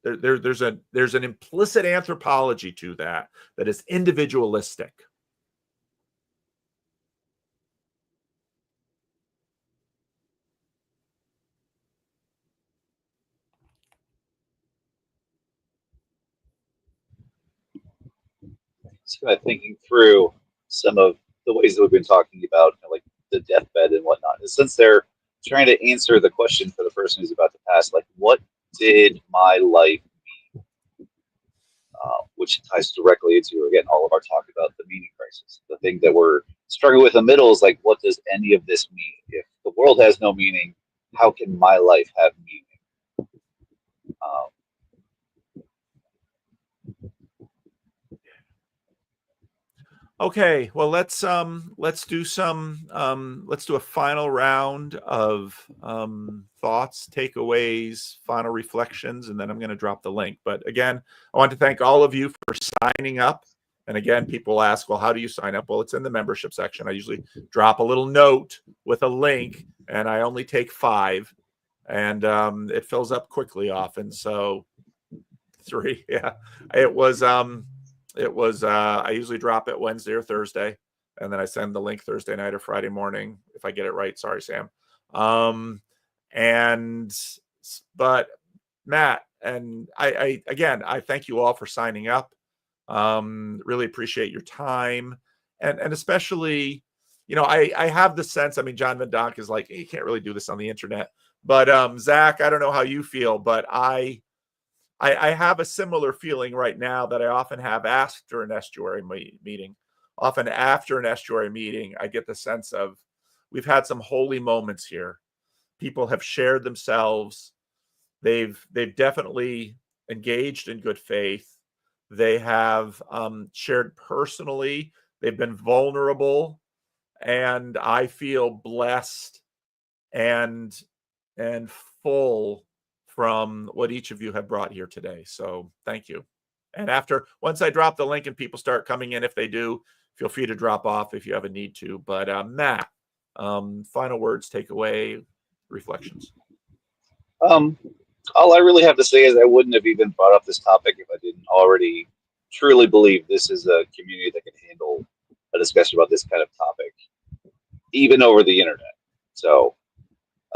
There's an implicit anthropology to that is individualistic. Just kind of thinking through some of the ways that we've been talking about, like the deathbed and whatnot. And since they're trying to answer the question for the person who's about to pass, like, what did my life mean? Which ties directly into, again, all of our talk about the meaning crisis. The thing that we're struggling with in the middle is like, what does any of this mean? If the world has no meaning, how can my life have meaning? Okay, well, let's do a final round of thoughts, takeaways, final reflections, and then I'm going to drop the link. But again, I want to thank all of you for signing up. And again, people ask, well, how do you sign up? Well, it's in the membership section. I usually drop a little note with a link, and I only take 5, and it fills up quickly often. So 3, yeah, it was. I usually drop it Wednesday or Thursday, and then I send the link Thursday night or Friday morning if I get it right. Sorry, Sam. But Matt, and I thank you all for signing up. Really appreciate your time, and especially, I have the sense, I mean, John Van Donk is like, hey, you can't really do this on the internet, but Zac, I don't know how you feel, but I have a similar feeling right now that I often have after an estuary meeting. Often after an estuary meeting, I get the sense of we've had some holy moments here. People have shared themselves. They've definitely engaged in good faith. They have shared personally. They've been vulnerable, and I feel blessed and full from what each of you have brought here today. So thank you. And once I drop the link and people start coming in, if they do, feel free to drop off if you have a need to. But Matt, final words, takeaway, reflections. All I really have to say is I wouldn't have even brought up this topic if I didn't already truly believe this is a community that can a discussion about this kind of topic, even over the internet. So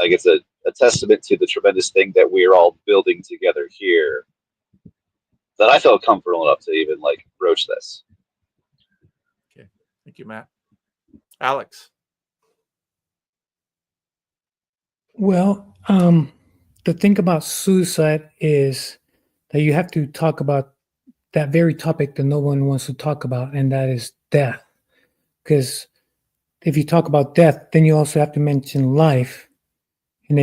I guess a testament to the tremendous thing that we're all building together here, that I felt comfortable enough to even like broach this. Okay. Thank you, Matt. Alex. Well, the thing about suicide is that you have to talk about that very topic that no one wants to talk about, and that is death. Because if you talk about death, then you also have to mention life. And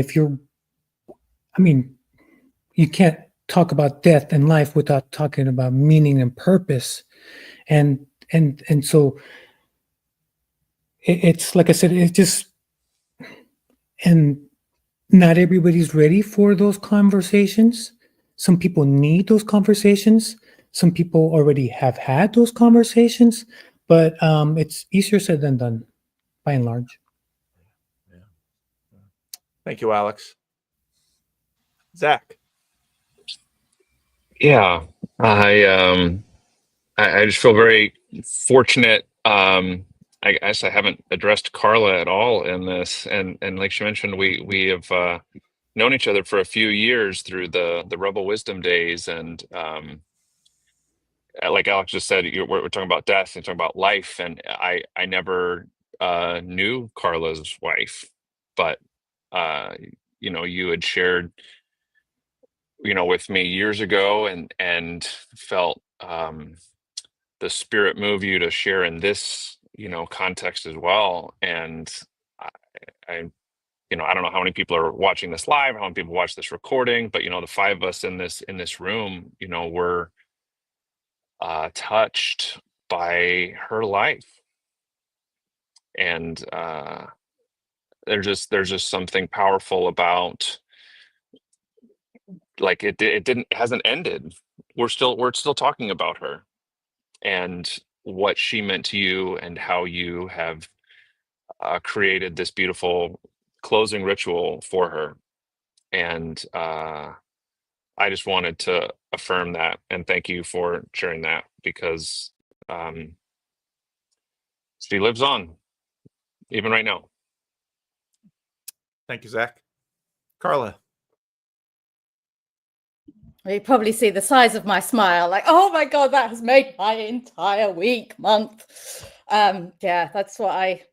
you can't talk about death and life without talking about meaning and purpose. And so it's like I said, it's just, and not everybody's ready for those conversations. Some people need those conversations. Some people already have had those conversations, but it's easier said than done, by and large. Thank you, Alex. Zac. Yeah, I just feel very fortunate. I guess I haven't addressed Carla at all in this, and like she mentioned, we have known each other for a few years through the Rebel Wisdom days, and like Alex just said, we're talking about death and talking about life, and I never knew Carla's wife, but you had shared with me years ago, and felt the spirit move you to share in this context as well. And I I don't know how many people are watching this live, how many people watch this recording, but the five of us in this room, were touched by her life. And there's just something powerful about, like, it hasn't ended. We're still talking about her and what she meant to you, and how you have created this beautiful closing ritual for her. And I just wanted to affirm that and thank you for sharing that, because she lives on, even right now. Thank you, Zac. Carla. You probably see the size of my smile, like, oh my God, that has made my entire week, month. Yeah, that's what I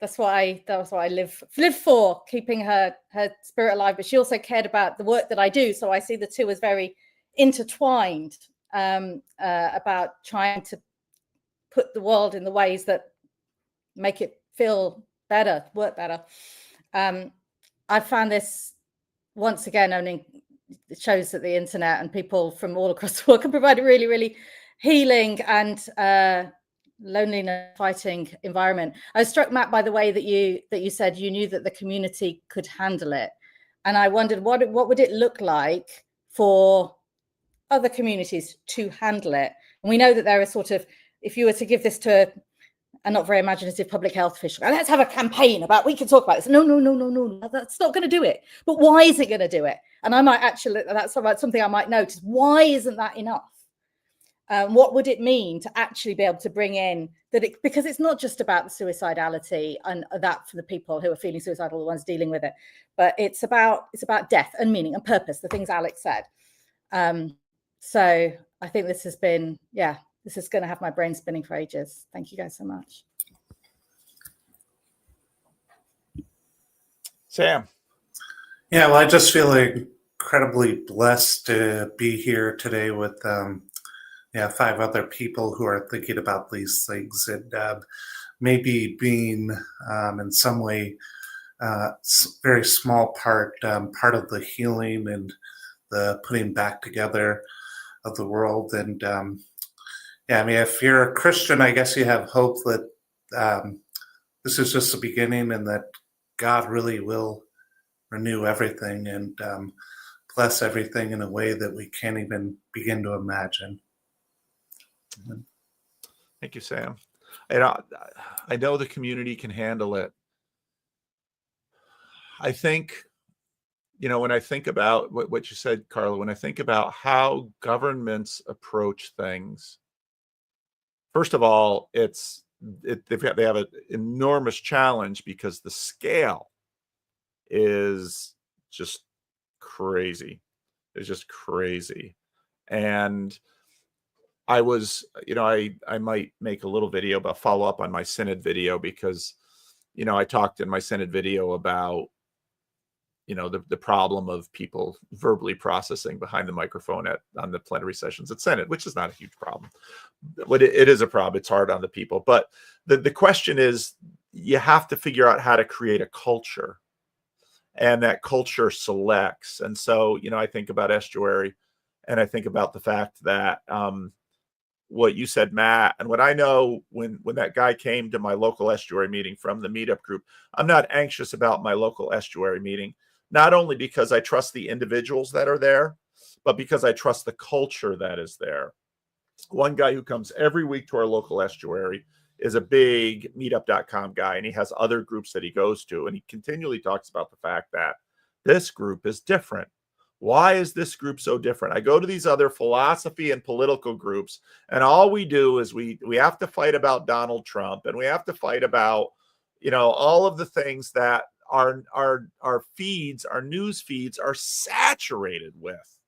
live for, keeping her spirit alive. But she also cared about the work that I do. So I see the two as very intertwined, about trying to put the world in the ways that make it feel better, work better. I found this once again, only it shows that the internet and people from all across the world can provide a really, really healing and loneliness fighting environment. I was struck, Matt, by the way that you said you knew that the community could handle it, and I wondered what would it look like for other communities to handle it. And we know that there are sort of, if you were to give this to a not very imaginative public health official, let's have a campaign about, we can talk about this. No, that's not going to do it. But why is it going to do it? And I might actually, that's something I might notice. Why isn't that enough? What would it mean to actually be able to bring in that? Because it's not just about the suicidality and that for the people who are feeling suicidal, the ones dealing with it, but it's about death and meaning and purpose, the things Alex said. So I think this has been, this is going to have my brain spinning for ages. Thank you guys so much. Sam. Yeah, well, I just feel incredibly blessed to be here today with 5 other people who are thinking about these things, and maybe being in some way very small part of the healing and the putting back together of the world. And I mean, if you're a Christian, I guess you have hope that this is just the beginning, and that God really will renew everything and bless everything in a way that we can't even begin to imagine. Thank you, Sam. I know the community can handle it. I think, when I think about what you said, Carla, when I think about how governments approach things, first of all, it's they have an enormous challenge because the scale is just crazy. It's just crazy. And I was, I might make a little video about follow up on my Synod video because, I talked in my Synod video about, the problem of people verbally processing behind the microphone on the plenary sessions at Synod, which is not a huge problem. But it is a problem. It's hard on the people. But the question is, you have to figure out how to create a culture, and that culture selects. And so, I think about Estuary, and I think about the fact that what you said, Matt, and what I know when that guy came to my local Estuary meeting from the meetup group, I'm not anxious about my local Estuary meeting, not only because I trust the individuals that are there, but because I trust the culture that is there. One guy who comes every week to our local Estuary is a big meetup.com guy, and he has other groups that he goes to, and he continually talks about the fact that this group is different. Why is this group so different? I go to these other philosophy and political groups, and all we do is we have to fight about Donald Trump, and we have to fight about, all of the things that our feeds, our news feeds are saturated with.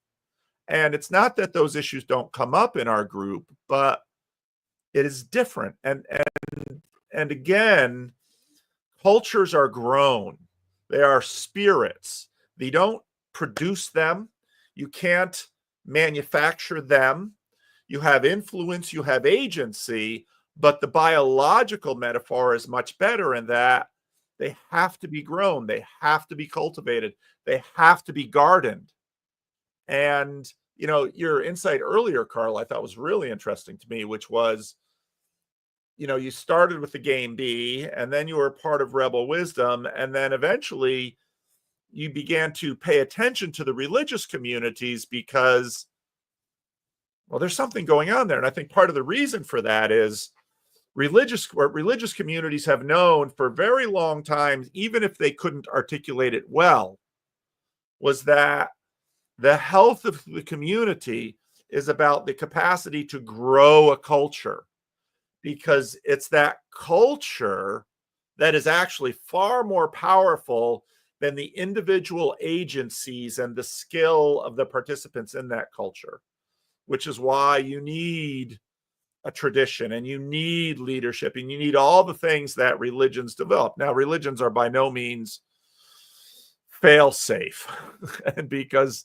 And it's not that those issues don't come up in our group, but it is different. And again, cultures are grown. They are spirits. They don't produce them. You can't manufacture them. You have influence, you have agency, but the biological metaphor is much better in that they have to be grown. They have to be cultivated. They have to be gardened. And, your insight earlier, Carl, I thought was really interesting to me, which was, you started with the Game B, and then you were part of Rebel Wisdom, and then eventually you began to pay attention to the religious communities because, well, there's something going on there. And I think part of the reason for that is religious communities have known for a very long time, even if they couldn't articulate it well, was that the health of the community is about the capacity to grow a culture, because it's that culture that is actually far more powerful than the individual agencies and the skill of the participants in that culture, which is why you need a tradition and you need leadership and you need all the things that religions develop. Now, religions are by no means fail-safe, and because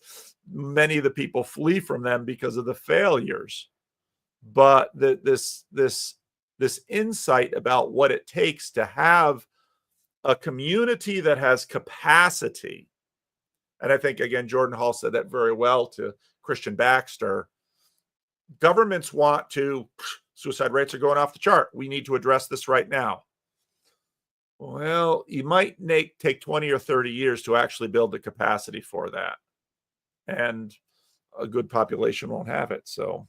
many of the people flee from them because of the failures. But this insight about what it takes to have a community that has capacity. And I think, again, Jordan Hall said that very well to Christian Baxter. Governments want to, suicide rates are going off the chart. We need to address this right now. Well, you might take 20 or 30 years to actually build the capacity for that. And a good population won't have it. So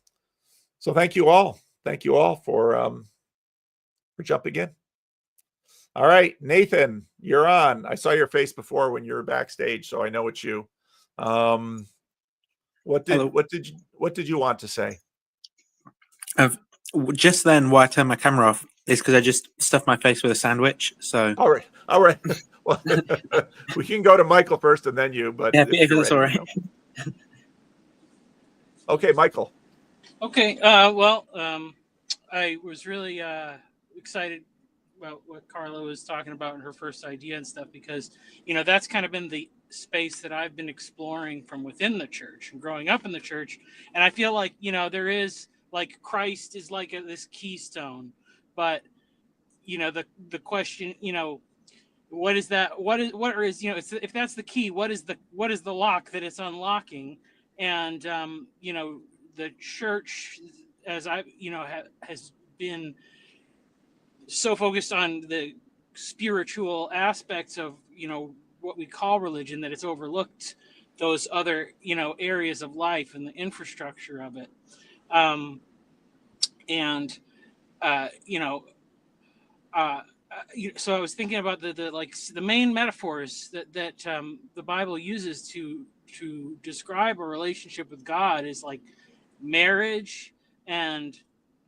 thank you all. Thank you all for jumping in. All right, Nathan, you're on. I saw your face before when you were backstage, so I know it's you. What did you want to say? Just then, why I turned my camera off is because I just stuffed my face with a sandwich. So all right. Well, we can go to Michael first and then you. But yeah, if that's all right. Okay, Michael. Okay. I was really excited about what Carla was talking about in her first idea and stuff, because that's kind of been the space that I've been exploring from within the church and growing up in the church. And I feel like there is, like, Christ is like this keystone, but the question, what is that? What is if that's the key, what is the lock that it's unlocking? And the church, as I has been so focused on the spiritual aspects of what we call religion, that it's overlooked those other areas of life and the infrastructure of it. So I was thinking about the main metaphors that the Bible uses to describe a relationship with God is like marriage and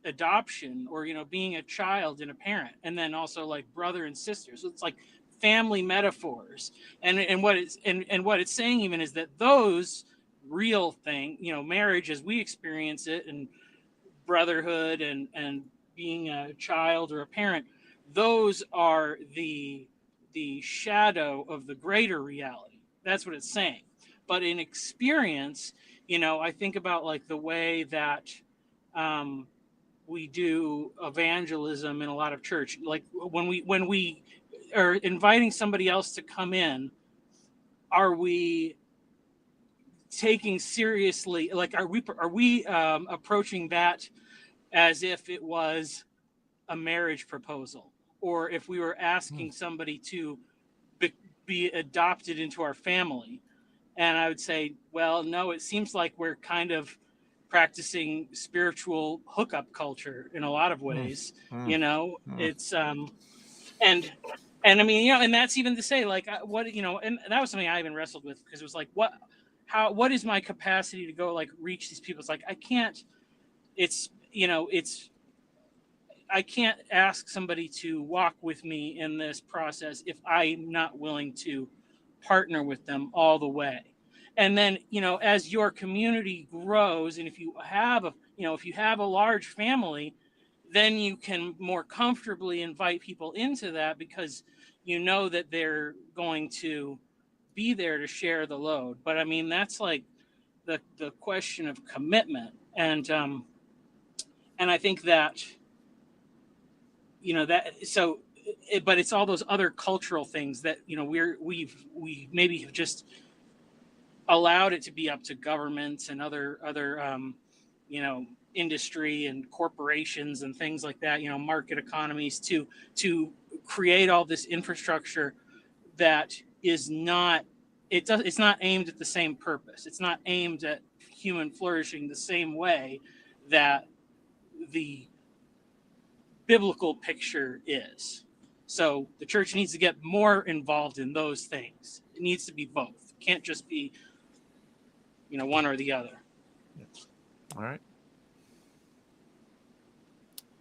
adoption, or being a child and a parent, and then also like brother and sister. So it's like family metaphors, and what it's saying even is that those real thing, marriage as we experience it, and brotherhood, and being a child or a parent, those are the shadow of the greater reality. That's what it's saying. But in experience, I think about like the way that we do evangelism in a lot of church. Like when we are inviting somebody else to come in, are we taking seriously, like are we approaching that as if it was a marriage proposal, or if we were asking somebody to be adopted into our family? And I would say, well, no, it seems like we're kind of practicing spiritual hookup culture in a lot of ways. It's and I mean, and that's even to say, like, what, and that was something I even wrestled with, because it was like, what is my capacity to go like reach these people? It's like, I can't, I can't ask somebody to walk with me in this process if I'm not willing to partner with them all the way. And then, as your community grows, and if you have a large family, then you can more comfortably invite people into that, because that they're going to be there to share the load. But I mean, that's like the question of commitment. And I think that, but it's all those other cultural things that, we maybe have just allowed it to be up to governments and other industry and corporations and things like that, market economies, to create all this infrastructure that is not, it's not aimed at the same purpose. It's not aimed at human flourishing the same way that the biblical picture is. So the church needs to get more involved in those things. It needs to be both. It can't just be, one or the other. All right.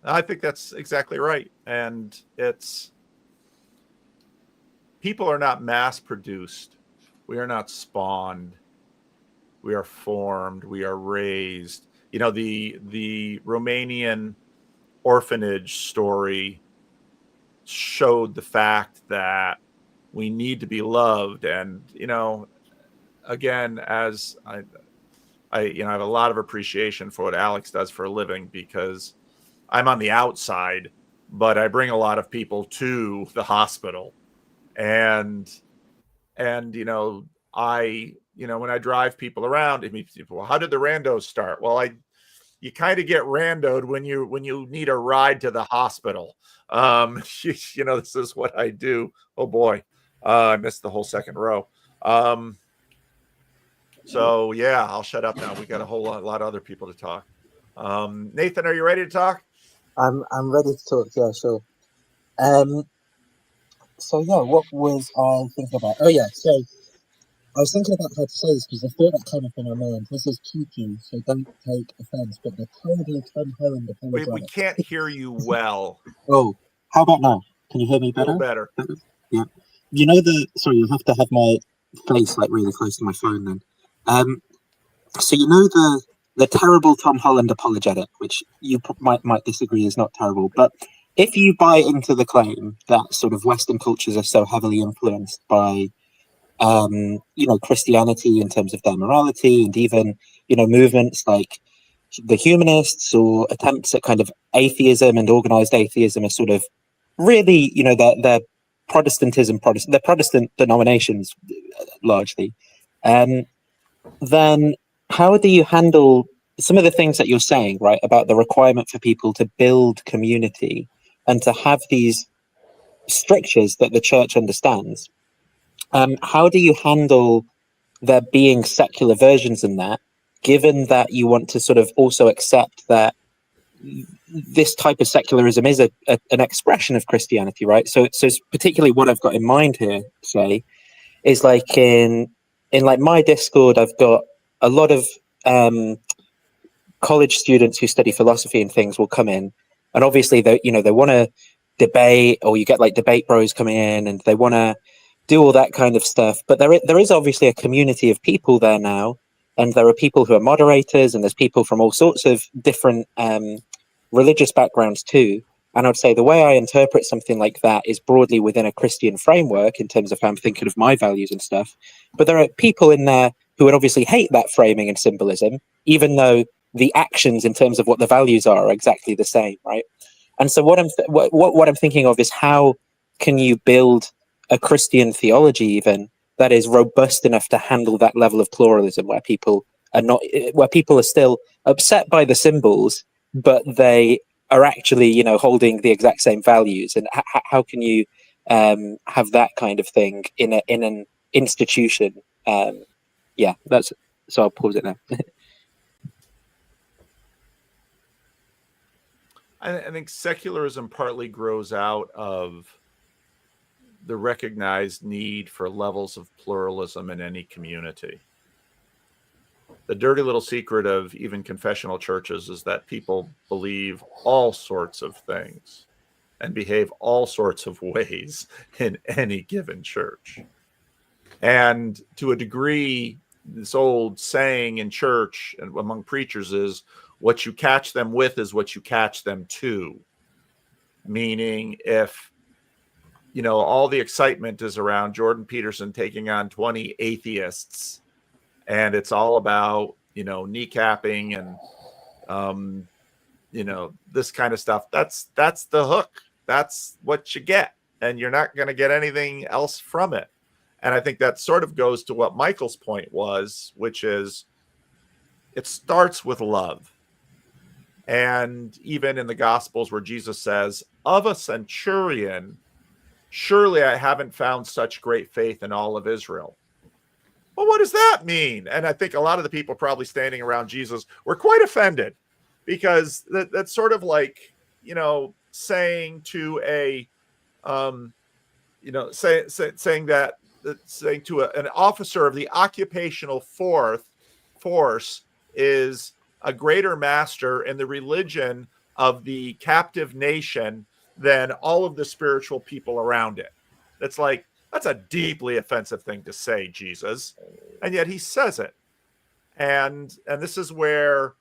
I think that's exactly right. And people are not mass produced. We are not spawned. We are formed. We are raised. The Romanian orphanage story showed the fact that we need to be loved. And, again, as I have a lot of appreciation for what Alex does for a living, because I'm on the outside, but I bring a lot of people to the hospital. And when I drive people around, it means people, well, how did the randos start? Well, you kind of get randoed when you need a ride to the hospital. This is what I do. Oh boy, I missed the whole second row. So yeah, I'll shut up now. We got a lot of other people to talk. Nathan, are you ready to talk? I'm ready to talk. Yeah, sure. So yeah, what was I thinking about? Oh yeah, so I was thinking about how to say this, because I thought that came up in my mind. This is cheeky, so don't take offense, but the terrible Tom Holland apologetic. We can't hear you well. Oh, how about now? Can you hear me better? A little better. Yeah. Sorry, you have to have my face like really close to my phone then. So the terrible Tom Holland apologetic, which you might disagree is not terrible, but if you buy into the claim that sort of Western cultures are so heavily influenced by Christianity in terms of their morality, and even movements like the humanists, or attempts at kind of atheism and organized atheism, are sort of really their Protestantism, they're Protestant denominations largely, then how do you handle some of the things that you're saying, right, about the requirement for people to build community and to have these strictures that the church understands? How do you handle there being secular versions in that, given that you want to sort of also accept that this type of secularism is an expression of Christianity, right? So particularly what I've got in mind here, say, is like in like my Discord, I've got a lot of college students who study philosophy and things will come in, and obviously they want to debate, or you get like debate bros coming in and they want to do all that kind of stuff. But there is obviously a community of people there now, and there are people who are moderators, and there's people from all sorts of different religious backgrounds too. And I would say the way I interpret something like that is broadly within a Christian framework in terms of how I'm thinking of my values and stuff. But there are people in there who would obviously hate that framing and symbolism, even though the actions in terms of what the values are exactly the same, right? And so what I'm thinking of is, how can you build a Christian theology even that is robust enough to handle that level of pluralism, where people are still upset by the symbols, but they are actually, holding the exact same values? And how can you have that kind of thing in an institution? So I'll pause it now. I think secularism partly grows out of the recognized need for levels of pluralism in any community. The dirty little secret of even confessional churches is that people believe all sorts of things and behave all sorts of ways in any given church. And to a degree, this old saying in church and among preachers is, what you catch them with is what you catch them to. Meaning, if all the excitement is around Jordan Peterson taking on 20 atheists, and it's all about kneecapping and this kind of stuff, that's the hook. That's what you get, and you're not going to get anything else from it. And I think that sort of goes to what Michael's point was, which is it starts with love. And even in the Gospels, where Jesus says, of a centurion, surely I haven't found such great faith in all of Israel. Well, what does that mean? And I think a lot of the people probably standing around Jesus were quite offended, because that's sort of like, saying to a, saying to an officer of the occupational force is a greater master in the religion of the captive nation than all of the spiritual people around it. It's like, that's a deeply offensive thing to say, Jesus. And yet he says it. And this is where,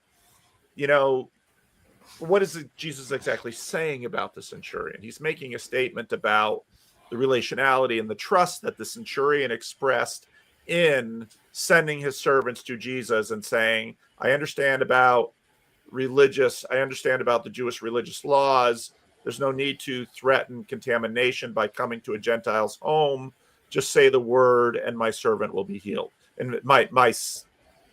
what is Jesus exactly saying about the centurion? He's making a statement about the relationality and the trust that the centurion expressed in sending his servants to Jesus and saying, I understand about the Jewish religious laws. There's no need to threaten contamination by coming to a Gentile's home. Just say the word and my servant will be healed. And my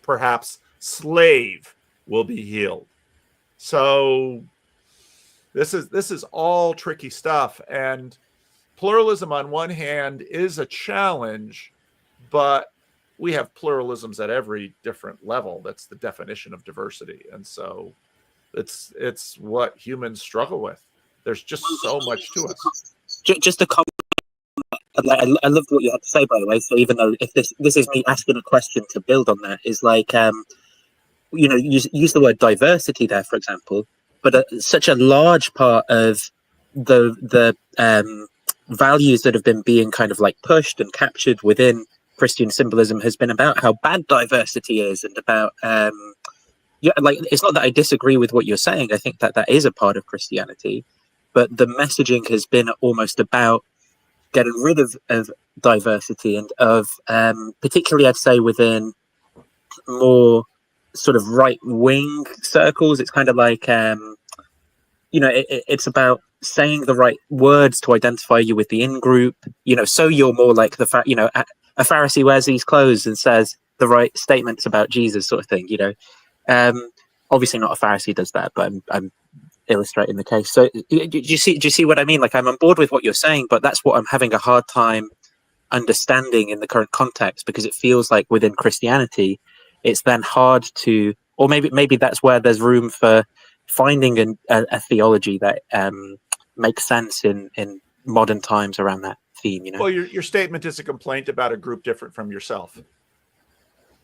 perhaps slave will be healed. So this is all tricky stuff. And pluralism on one hand is a challenge, but we have pluralisms at every different level. That's the definition of diversity. And so it's what humans struggle with. There's just so much to us. Just a comment. I loved what you had to say, by the way. So even though if this is me asking a question to build on that, is like, use the word diversity there, for example, but such a large part of the values that have been being kind of like pushed and captured within Christian symbolism has been about how bad diversity is, and about it's not that I disagree with what you're saying. I think that is a part of Christianity, but the messaging has been almost about getting rid of diversity, and of particularly, I'd say, within more sort of right-wing circles. It's kind of like it's about saying the right words to identify you with the in-group, so you're more like a Pharisee wears these clothes and says the right statements about Jesus, sort of thing. Obviously not a Pharisee does that, but I'm illustrating the case. So do you see what I mean? Like, I'm on board with what you're saying, but that's what I'm having a hard time understanding in the current context, because it feels like within Christianity it's then hard to, or maybe that's where there's room for finding a theology that makes sense in modern times around that theme. Well, your statement is a complaint about a group different from yourself.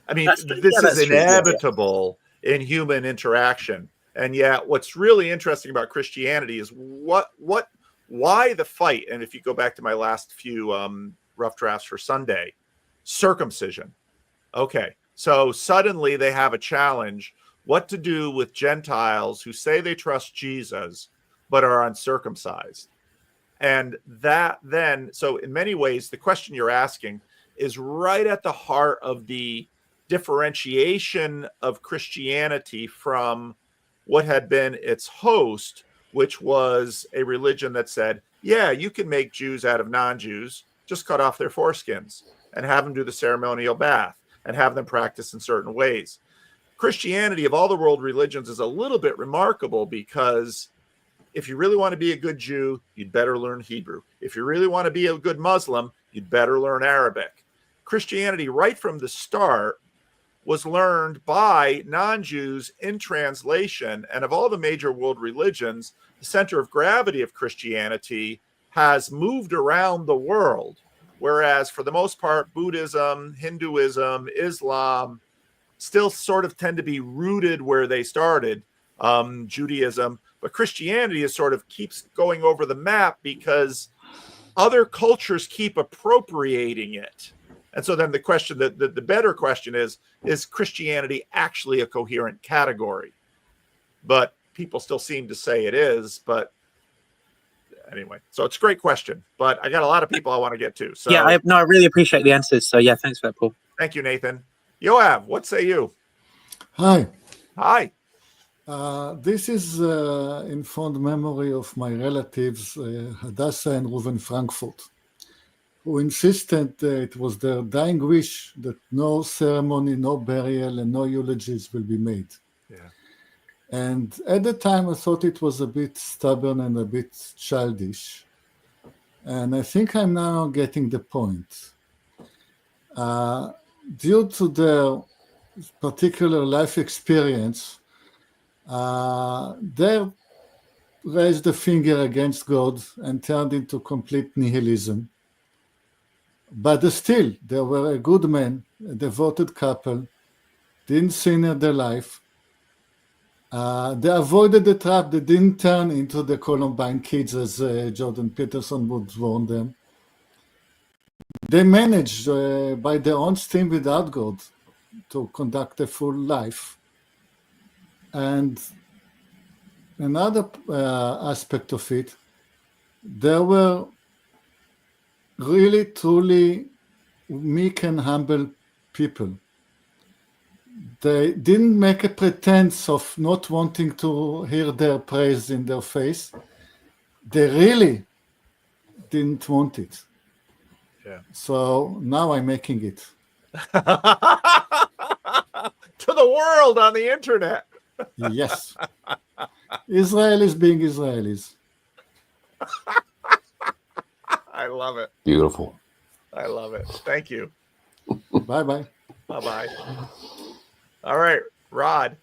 I mean, this is inevitable. in human interaction. And yet, what's really interesting about Christianity is why the fight. And if you go back to my last few rough drafts for Sunday, circumcision. Okay, so suddenly they have a challenge: what to do with Gentiles who say they trust Jesus but are uncircumcised. And that then, so in many ways, the question you're asking is right at the heart of the differentiation of Christianity from what had been its host, which was a religion that said, yeah, you can make Jews out of non-Jews, just cut off their foreskins and have them do the ceremonial bath and have them practice in certain ways. Christianity, of all the world religions, is a little bit remarkable because if you really want to be a good Jew, you'd better learn Hebrew. If you really want to be a good Muslim, you'd better learn Arabic. Christianity, right from the start, was learned by non-Jews in translation. And of all the major world religions, the center of gravity of Christianity has moved around the world. Whereas for the most part, Buddhism, Hinduism, Islam still sort of tend to be rooted where they started, Judaism. But Christianity is sort of keeps going over the map because other cultures keep appropriating it. And so then the question, the better question is Christianity actually a coherent category? But people still seem to say it is. But anyway, so it's a great question. But I got a lot of people I want to get to. So yeah, I really appreciate the answers. So yeah, thanks for that, Paul. Thank you, Nathan. Yoav, what say you? Hi. Hi. This is in fond memory of my relatives, Hadassah and Reuven Frankfurt, who insisted it was their dying wish that no ceremony, no burial, and no eulogies will be made. Yeah. And at the time, I thought it was a bit stubborn and a bit childish. And I think I'm now getting the point. Due to their particular life experience, they raised the finger against God and turned into complete nihilism. But still, they were a good man, a devoted couple, didn't sin in their life. They avoided the trap. They didn't turn into the Columbine kids, as Jordan Peterson would warn them. They managed, by their own steam without God, to conduct a full life. And another aspect of it, they were really, truly meek and humble people. They didn't make a pretense of not wanting to hear their praise in their face. They really didn't want it. Yeah. So now I'm making it. To the world on the internet. Yes. Israelis being Israelis. I love it. Beautiful. I love it. Thank you. Bye-bye. Bye-bye. All right, Rod.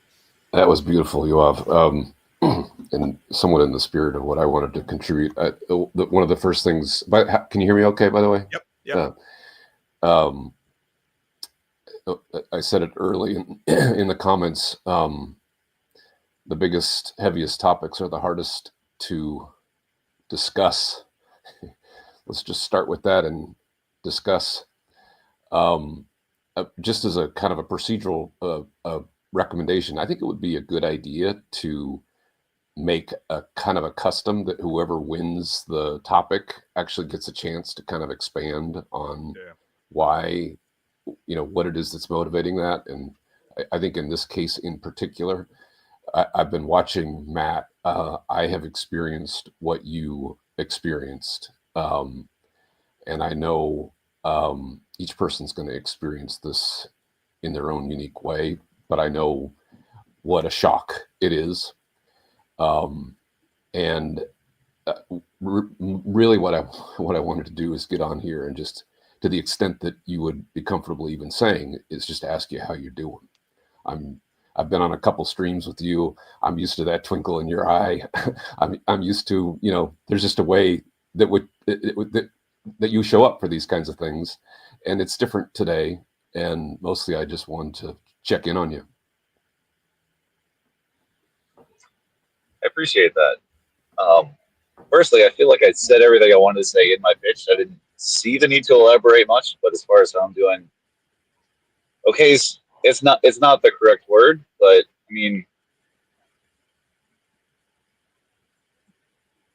That was beautiful, Yoav. And somewhat in the spirit of what I wanted to contribute. One of the first things, but can you hear me okay, by the way? Yep. I said it early in the comments. The biggest, heaviest topics are the hardest to discuss. Let's just start with that and discuss. Just as a kind of a procedural recommendation, I think it would be a good idea to make a kind of a custom that whoever wins the topic actually gets a chance to kind of expand on why, what it is that's motivating that. And I think in this case in particular, I've been watching Matt. I have experienced what you experienced. And I know each person's going to experience this in their own unique way, but I know what a shock it is. And really what I wanted to do is get on here and just, to the extent that you would be comfortable even saying, is just ask you how you're doing. I've been on a couple streams with you. I'm used to that twinkle in your eye. I'm used to, there's just a way that that you show up for these kinds of things, and it's different today. And mostly I just wanted to check in on you. appreciate that. Firstly, I feel like I said everything I wanted to say in my pitch. I didn't see the need to elaborate much, but as far as how I'm doing, okay, it's not the correct word, but I mean,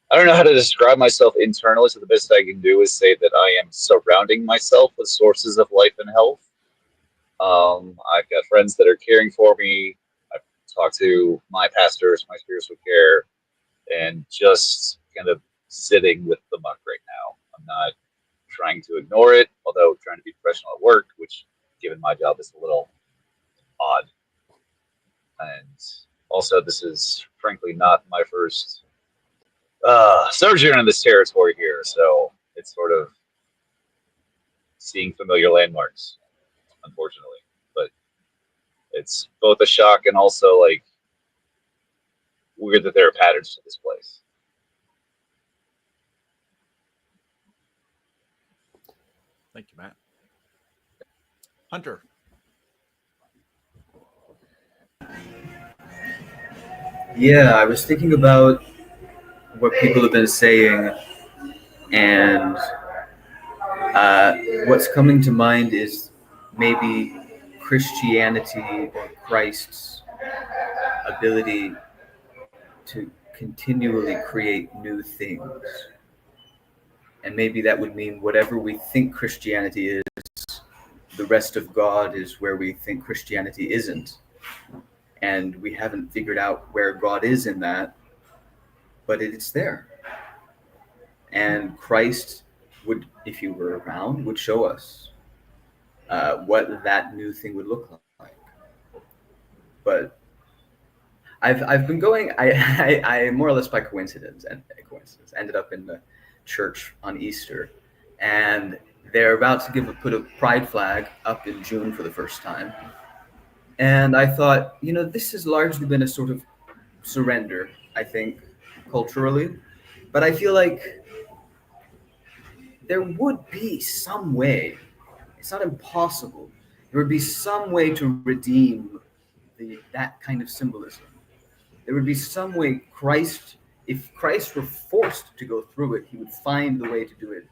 I don't know how to describe myself internally, so the best I can do is say that I am surrounding myself with sources of life and health. I've got friends that are caring for me. I've talked to my pastors, my spiritual care, and just kind of sitting with the muck right now. I'm not trying to ignore it, although trying to be professional at work, which, given my job, is a little odd. And also, this is frankly not my first sojourn in this territory here, so it's sort of seeing familiar landmarks, unfortunately. But it's both a shock and also like weird that there are patterns to this place. Thank you, Matt. Hunter. Yeah, I was thinking about what people have been saying, and what's coming to mind is maybe Christianity or Christ's ability to continually create new things. And maybe that would mean whatever we think Christianity is, the rest of God is where we think Christianity isn't. And we haven't figured out where God is in that, but it's there. And Christ would, if he were around, would show us what that new thing would look like. But I've been going. I more or less by coincidence ended up in the church on Easter, and they're about to put a pride flag up in June for the first time. And I thought, this has largely been a sort of surrender, I think, culturally. But I feel like there would be some way, it's not impossible, there would be some way to redeem that kind of symbolism. There would be some way if Christ were forced to go through it, he would find the way to do it,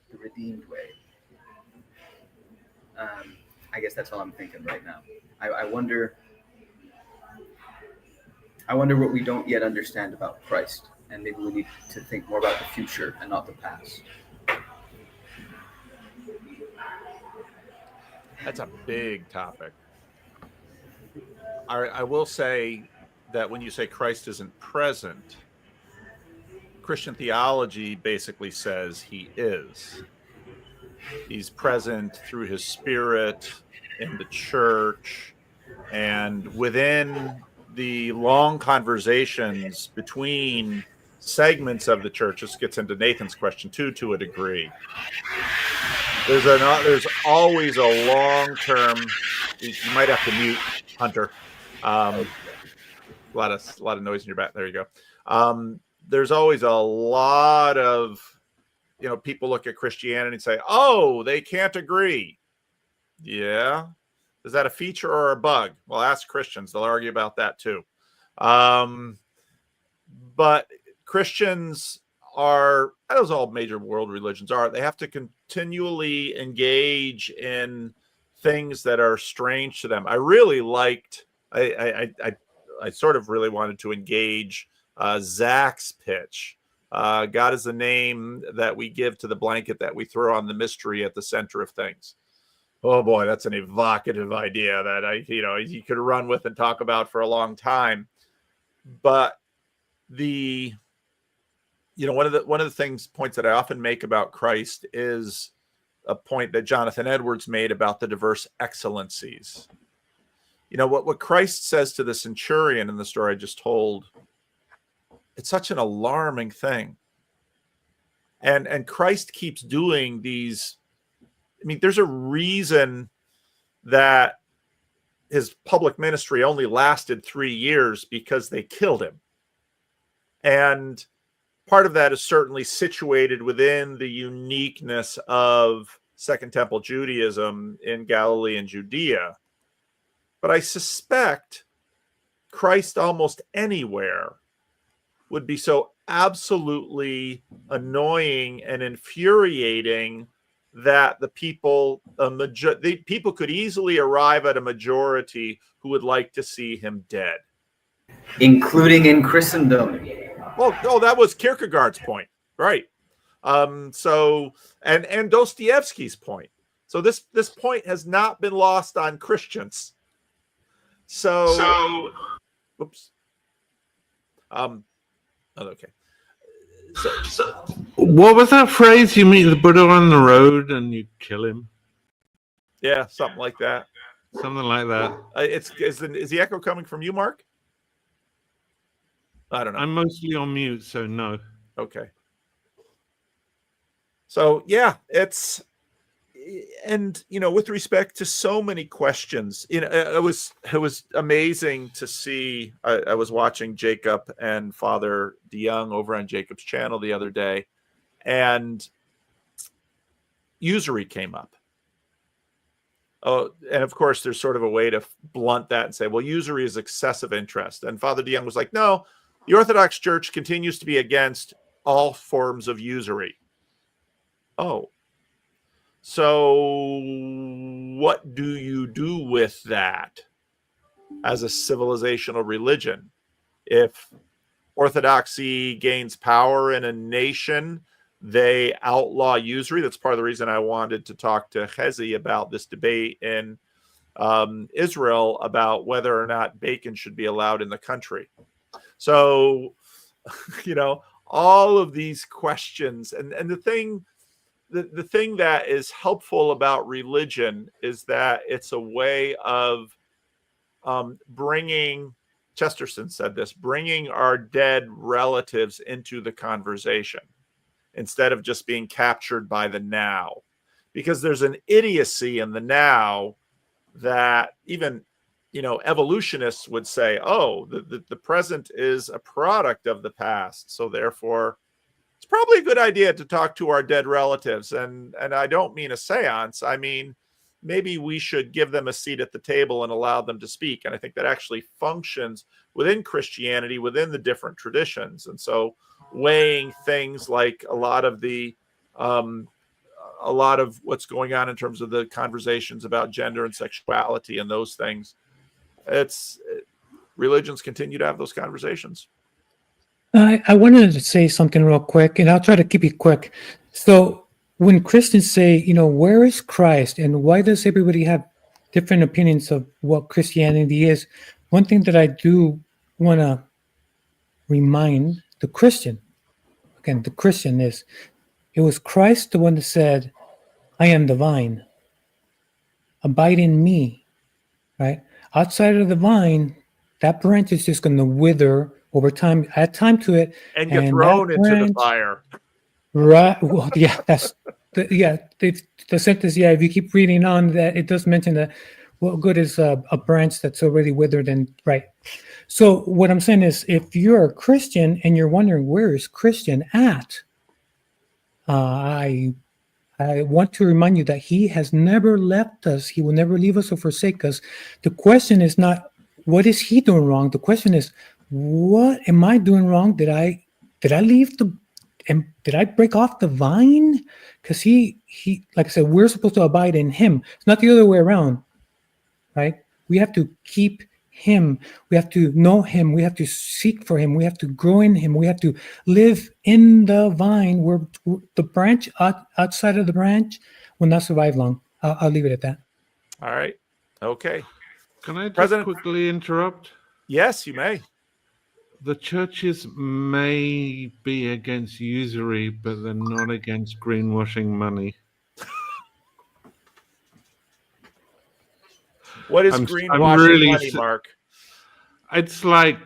the redeemed way. I guess that's all I'm thinking right now. I wonder what we don't yet understand about Christ, and maybe we need to think more about the future and not the past. That's a big topic. I will say that when you say Christ isn't present, Christian theology basically says he is. He's present through his spirit in the church, and within the long conversations between segments of the church. This gets into Nathan's question too, to a degree. There's always a long-term. You might have to mute, Hunter. A lot of noise in your back. There you go. There's always a lot of, people look at Christianity and say, "Oh, they can't agree." Yeah. Is that a feature or a bug? Well, ask Christians. They'll argue about that too. But Christians are, as all major world religions are, they have to continually engage in things that are strange to them. I really liked, I sort of really wanted to engage Zac's pitch. God is the name that we give to the blanket that we throw on the mystery at the center of things. Oh boy, that's an evocative idea that you could run with and talk about for a long time. But one of the points that I often make about Christ is a point that Jonathan Edwards made about the diverse excellencies. What Christ says to the centurion in the story I just told, it's such an alarming thing. And Christ keeps doing these. There's a reason that his public ministry only lasted 3 years, because they killed him. And part of that is certainly situated within the uniqueness of Second Temple Judaism in Galilee and Judea. But I suspect Christ almost anywhere would be so absolutely annoying and infuriating that the people could easily arrive at a majority who would like to see him dead, including in Christendom. Well, no, that was Kierkegaard's point, right? So and Dostoevsky's point. So this point has not been lost on Christians. So oops. Okay. So what was that phrase? You meet the Buddha on the road and you kill him? Yeah, something like that. Something like that. Is the echo coming from you, Mark? I don't know. I'm mostly on mute, so no. Okay. So yeah, it's, and with respect to so many questions, it was amazing to see. I was watching Jacob and Father DeYoung over on Jacob's channel the other day, and usury came up. Oh, and of course, there's sort of a way to blunt that and say, well, usury is excessive interest. And Father DeYoung was like, no, the Orthodox Church continues to be against all forms of usury. Oh, so what do you do with that as a civilizational religion? If orthodoxy gains power in a nation, they outlaw usury. That's part of the reason I wanted to talk to Chezi about this debate in Israel about whether or not bacon should be allowed in the country. So, all of these questions, and the thing that is helpful about religion is that it's a way of bringing, Chesterton said this, bringing our dead relatives into the conversation instead of just being captured by the now. Because there's an idiocy in the now that even, evolutionists would say, oh, the present is a product of the past. So therefore, it's probably a good idea to talk to our dead relatives. And I don't mean a seance. I mean, maybe we should give them a seat at the table and allow them to speak. And I think that actually functions within Christianity, within the different traditions. And so weighing things like a lot of what's going on in terms of the conversations about gender and sexuality and those things, religions continue to have those conversations. I wanted to say something real quick, and I'll try to keep it quick. So when Christians say, where is Christ, and why does everybody have different opinions of what Christianity is? One thing that I do want to remind the Christian is, it was Christ the one that said, I am the vine, abide in me, right? Outside of the vine, that branch is just going to wither over time, add time to it, and get thrown into the fire. Right. Well, yeah, that's the sentence. Yeah, if you keep reading on, that it does mention that what good is a branch that's already withered, and right. So what I'm saying is, if you're a Christian and you're wondering where is Christian at, I want to remind you that he has never left us. He will never leave us or forsake us. The question is not what is he doing wrong. The question is, what am I doing wrong? Did I leave did I break off the vine? Because he, like I said, we're supposed to abide in him. It's not the other way around, right? We have to keep him. We have to know him. We have to seek for him. We have to grow in him. We have to live in the vine. Where the branch outside of the branch will not survive long. I'll leave it at that. All right. Okay. Can I just quickly interrupt? Yes, you may. The churches may be against usury, but they're not against greenwashing money. What is greenwashing money, Mark? It's like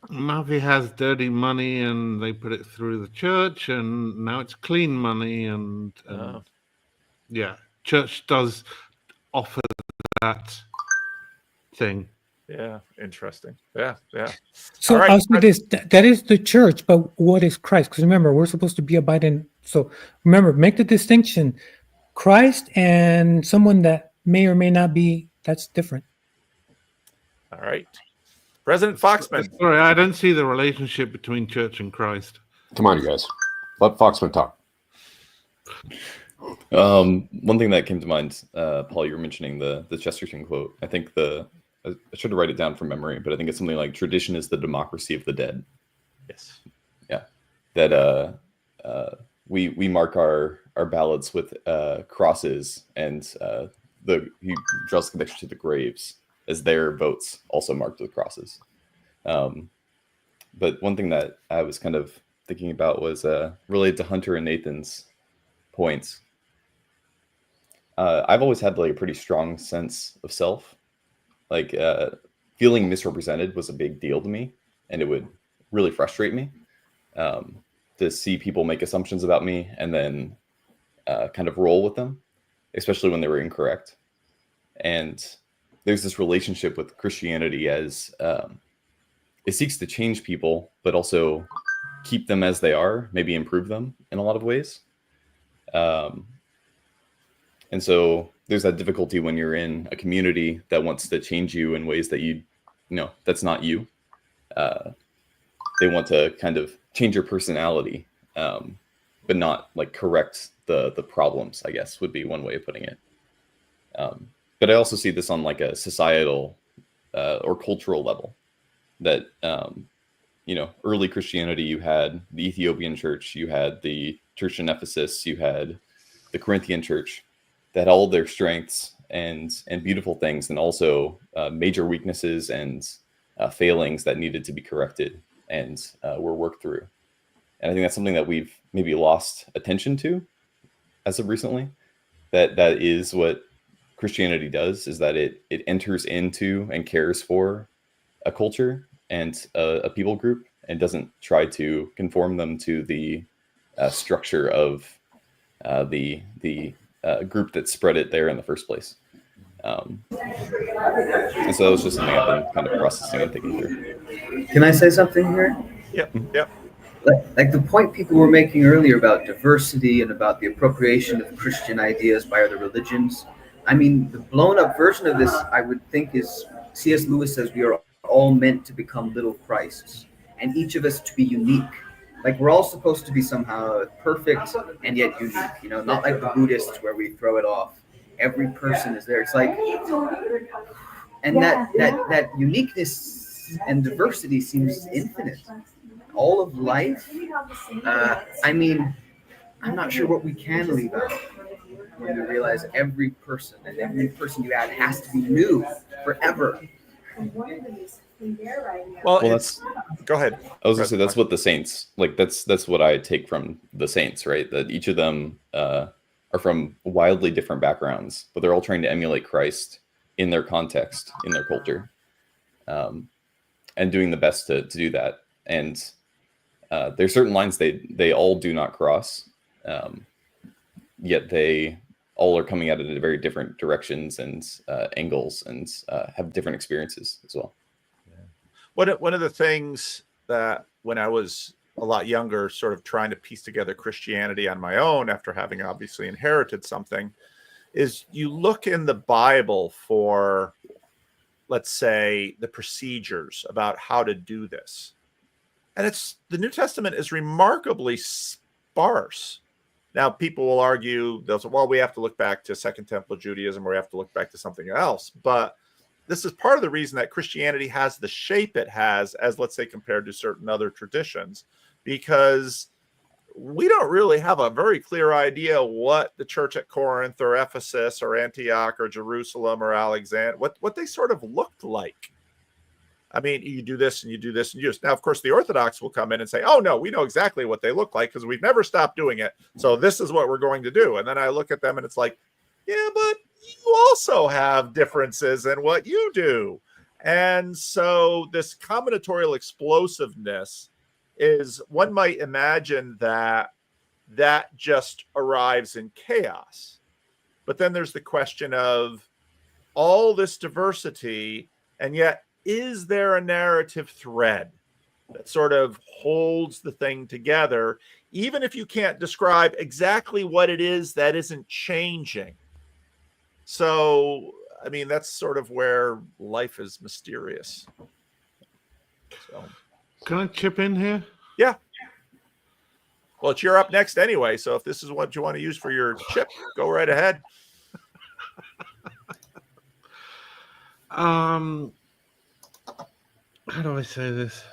Mafia has dirty money and they put it through the church, and now it's clean money. And yeah, church does offer that thing. Yeah, interesting. Yeah. So right. I'll say this: that is the church, but what is Christ? Because remember, we're supposed to be abiding. So remember, make the distinction: Christ and someone that may or may not be. That's different. All right. President Foxman. Sorry, I don't see the relationship between church and Christ. Come on, you guys. Let Foxman talk. One thing that came to mind, Paul, you were mentioning the Chesterton quote. I think I should write it down from memory, but I think it's something like tradition is the democracy of the dead. Yes. Yeah. That we mark our ballots with crosses, and he draws connection to the graves as their votes also marked with crosses. But one thing that I was kind of thinking about was related to Hunter and Nathan's points. I've always had like a pretty strong sense of self. Like feeling misrepresented was a big deal to me, and it would really frustrate me to see people make assumptions about me and then kind of roll with them, especially when they were incorrect. And there's this relationship with Christianity as it seeks to change people, but also keep them as they are, maybe improve them in a lot of ways. And so there's that difficulty when you're in a community that wants to change you in ways that that's not you. They want to kind of change your personality, but not like correct the problems, I guess, would be one way of putting it. But I also see this on like a societal or cultural level that, early Christianity, you had the Ethiopian church, you had the church in Ephesus, you had the Corinthian church that had all their strengths and beautiful things, and also major weaknesses and failings that needed to be corrected and were worked through. And I think that's something that we've maybe lost attention to as of recently. That is what Christianity does, is that it enters into and cares for a culture and a people group, and doesn't try to conform them to the structure of the group that spread it there in the first place. And so that was just something I've been kind of processing and thinking through. Can I say something here? Yep. Like the point people were making earlier about diversity and about the appropriation of Christian ideas by other religions. I mean, the blown up version of this, I would think, is C.S. Lewis says we are all meant to become little Christs, and each of us to be unique. Like we're all supposed to be somehow perfect and yet unique, not like the Buddhists where we throw it off. Every person is there. It's like, and that uniqueness and diversity seems infinite. All of life, I mean, I'm not sure what we can leave out when we realize every person and every person you add has to be new forever. Well, that's go ahead. I was gonna say that's what the saints like. That's what I take from the saints, right? That each of them are from wildly different backgrounds, but they're all trying to emulate Christ in their context, in their culture, and doing the best to do that. And there's certain lines they all do not cross, yet they all are coming at it in very different directions and angles, and have different experiences as well. One of the things that when I was a lot younger, sort of trying to piece together Christianity on my own after having obviously inherited something, is you look in the Bible for, let's say, the procedures about how to do this. And the New Testament is remarkably sparse. Now, people will argue, they'll say, well, we have to look back to Second Temple Judaism, or we have to look back to something else. But this is part of the reason that Christianity has the shape it has, as let's say compared to certain other traditions, because we don't really have a very clear idea what the church at Corinth or Ephesus or Antioch or Jerusalem or Alexandria, what they sort of looked like. I mean, you do this and you do this and you do this. Now, of course, the Orthodox will come in and say, oh, no, we know exactly what they look like because we've never stopped doing it. So this is what we're going to do. And then I look at them and it's like, yeah, but you also have differences in what you do. And so this combinatorial explosiveness is, one might imagine that just arrives in chaos. But then there's the question of all this diversity, and yet is there a narrative thread that sort of holds the thing together, even if you can't describe exactly what it is that isn't changing? So, I mean, that's sort of where life is mysterious. So, can I chip in here? Yeah. Well, it's you're up next anyway. So if this is what you want to use for your chip, go right ahead. How do I say this?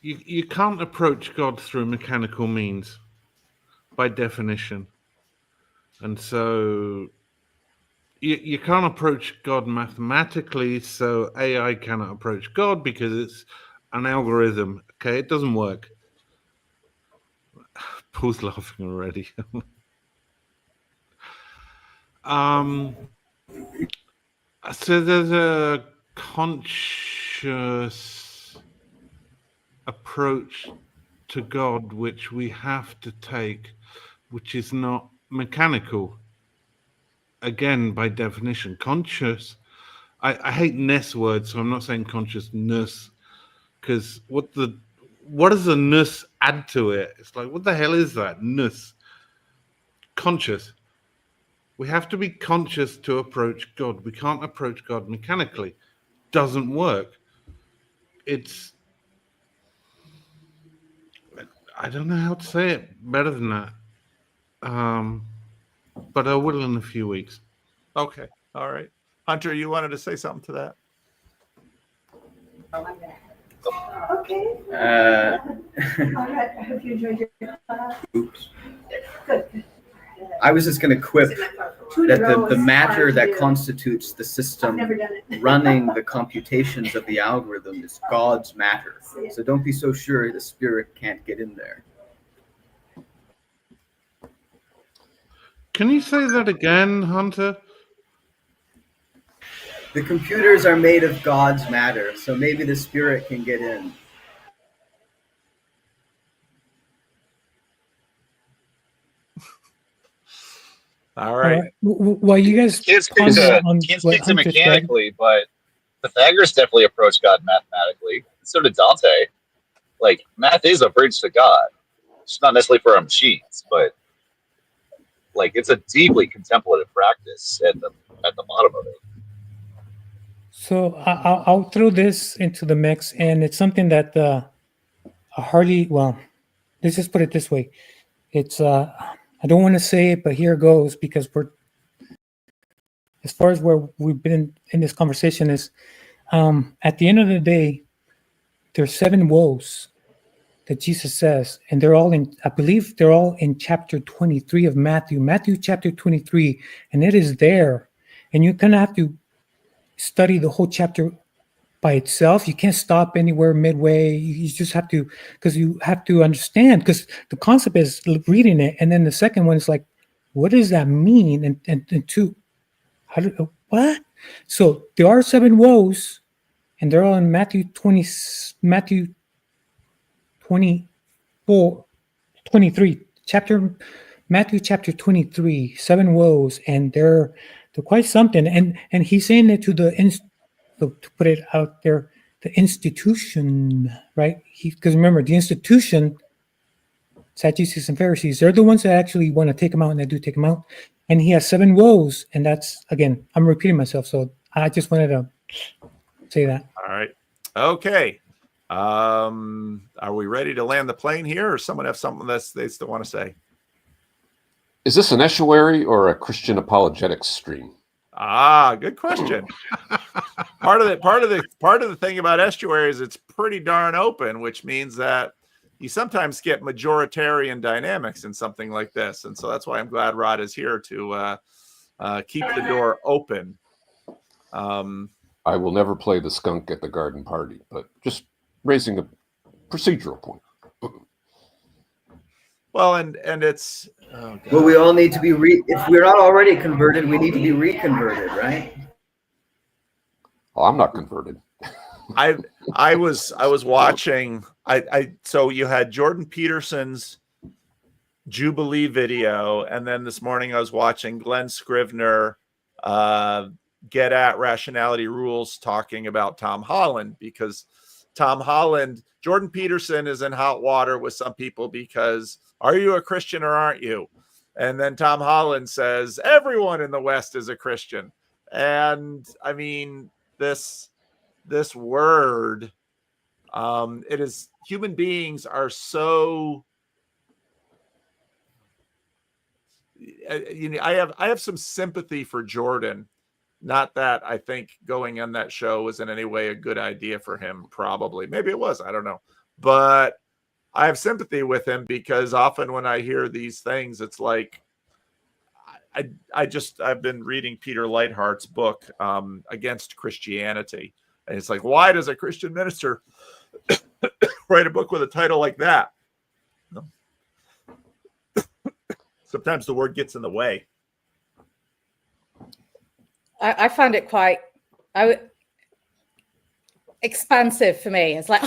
You can't approach God through mechanical means, by definition, and so you can't approach God mathematically. So AI cannot approach God because it's an algorithm. Okay, it doesn't work. Paul's laughing already. So there's a conscious approach to God which we have to take, which is not mechanical. Again, by definition, conscious. I hate ness words, so I'm not saying consciousness, because what does the ness add to it? It's like, what the hell is that ness? Conscious. We have to be conscious to approach God. We can't approach God mechanically. Doesn't work. I don't know how to say it better than that. But I will in a few weeks. Okay. All right. Hunter, you wanted to say something to that? Okay. All right. I hope you enjoyed your class. Oops. Good. I was just going to quip that the matter that constitutes the system running the computations of the algorithm is God's matter. So don't be so sure the spirit can't get in there. Can you say that again, Hunter? The computers are made of God's matter, so maybe the spirit can get in. All right. Well, you guys Can't speak to mechanically, but Pythagoras definitely approached God mathematically. So did Dante. Like, math is a bridge to God. It's not necessarily for our machines, but like it's a deeply contemplative practice at the bottom of it. So I'll throw this into the mix, and it's something that let's just put it this way. It's I don't want to say it, but here goes, because as far as where we've been in this conversation is, at the end of the day, there's 7 woes that Jesus says, and I believe they're all in chapter 23 of Matthew chapter 23, and it is there, and you kind of have to study the whole chapter by itself. You can't stop anywhere midway. You just have to, because you have to understand, because the concept is reading it, and then the second one is like, what does that mean? And two, what? So there are 7 woes, and they're all in Matthew 23 Matthew chapter 23, 7 woes, and they're quite something. And he's saying it to to put it out there, the institution, right? Because remember, the institution, Sadducees and Pharisees, they're the ones that actually want to take him out, and they do take him out. And he has 7 woes, and that's, again, I'm repeating myself, so I just wanted to say that. All right. Okay. Are we ready to land the plane here, or someone have something they still want to say? Is this an estuary or a Christian apologetics stream? Good question. Part of the thing about estuary is it's pretty darn open, which means that you sometimes get majoritarian dynamics in something like this, and so that's why I'm glad Rod is here to keep the door open. I will never play the skunk at the garden party, but just raising a procedural point. Well, and it's well, we all need to be if we're not already converted, we need to be reconverted, right? Oh, I'm not converted. I was watching. So you had Jordan Peterson's Jubilee video, and then this morning I was watching Glenn Scrivener get at Rationality Rules talking about Tom Holland, because Jordan Peterson is in hot water with some people because, are you a Christian or aren't you? And then Tom Holland says everyone in the West is a Christian. And I mean, this word, it is, human beings are so, I have some sympathy for Jordan. Not that I think going on that show was in any way a good idea for him. Probably, maybe it was, I don't know, but I have sympathy with him because often when I hear these things, it's like, I've been reading Peter Lightheart's book, Against Christianity. And it's like, why does a Christian minister write a book with a title like that? Sometimes the word gets in the way. I found it quite expansive for me. It's like,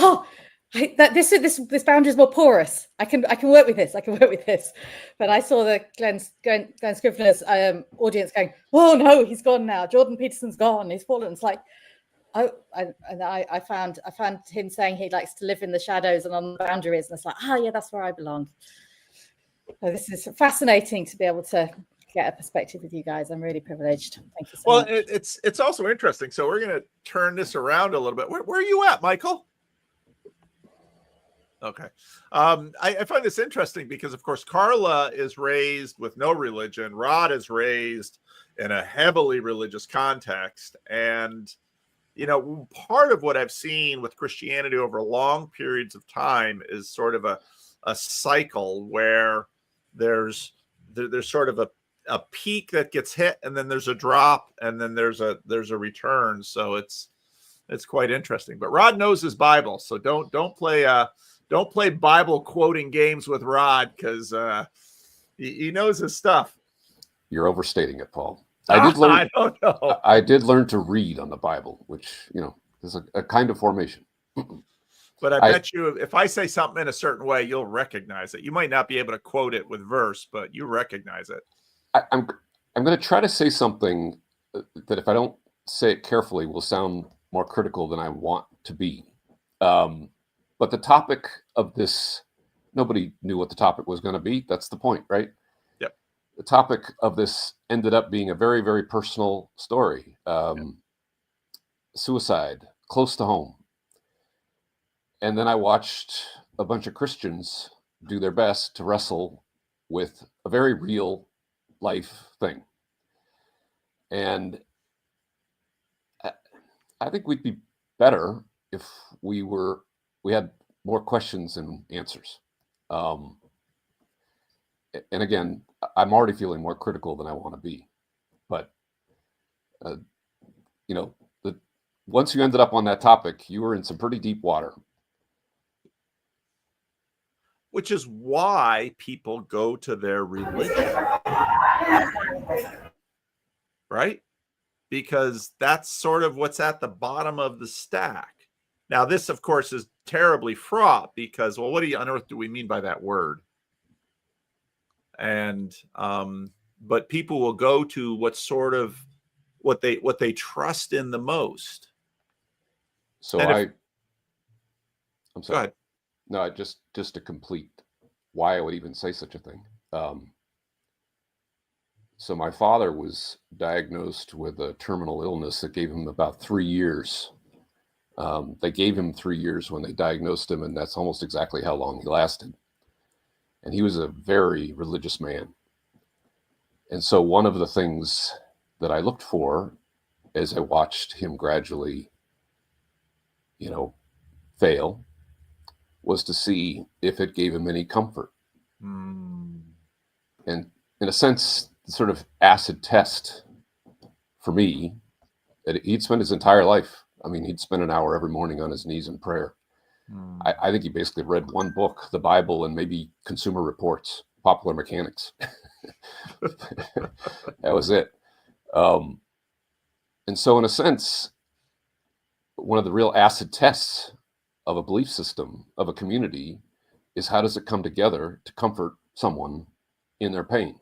this boundary is more porous. I can work with this. I can work with this. But I saw the Glenn Scrivener's audience going, "Oh no, he's gone now. Jordan Peterson's gone. He's fallen." It's like, I found him saying he likes to live in the shadows and on the boundaries, and it's like, yeah, that's where I belong. So this is fascinating to be able to get a perspective with you guys. I'm really privileged. Thank you so much. It's also interesting. So we're going to turn this around a little bit. Where are you at, Michael? Okay. I find this interesting because, of course, Carla is raised with no religion. Rod is raised in a heavily religious context. And, part of what I've seen with Christianity over long periods of time is sort of a cycle where there's sort of a peak that gets hit, and then there's a drop, and then there's a return. So it's quite interesting. But Rod knows his Bible, so don't play Bible quoting games with Rod, because he knows his stuff. You're overstating it, Paul. I did learn. I don't know. I did learn to read on the Bible, which is a kind of formation. But I bet you, if I say something in a certain way, you'll recognize it. You might not be able to quote it with verse, but you recognize it. I'm going to try to say something that, if I don't say it carefully, will sound more critical than I want to be. But the topic of this, nobody knew what the topic was going to be. That's the point, right? Yep. The topic of this ended up being a very, very personal story. Suicide, close to home. And then I watched a bunch of Christians do their best to wrestle with a very real life thing. And I think we'd be better if we had more questions than answers. And again, I'm already feeling more critical than I want to be. But, once you ended up on that topic, you were in some pretty deep water. Which is why people go to their religion. Right? Because that's sort of what's at the bottom of the stack. Now, this, of course, is terribly fraught because, well, what on earth do we mean by that word? And but people will go to what they trust in the most. So I'm sorry. Go ahead. No, just to complete why I would even say such a thing. So my father was diagnosed with a terminal illness that gave him about 3 years. They gave him 3 years when they diagnosed him, and that's almost exactly how long he lasted. And he was a very religious man. And so one of the things that I looked for as I watched him gradually, fail, was to see if it gave him any comfort. And in a sense, the sort of acid test for me, that he'd spent his entire life. I mean, he'd spend an hour every morning on his knees in prayer. I think he basically read one book, the Bible, and maybe Consumer Reports, Popular Mechanics. That was it. And so in a sense, one of the real acid tests of a belief system, of a community, is how does it come together to comfort someone in their pain?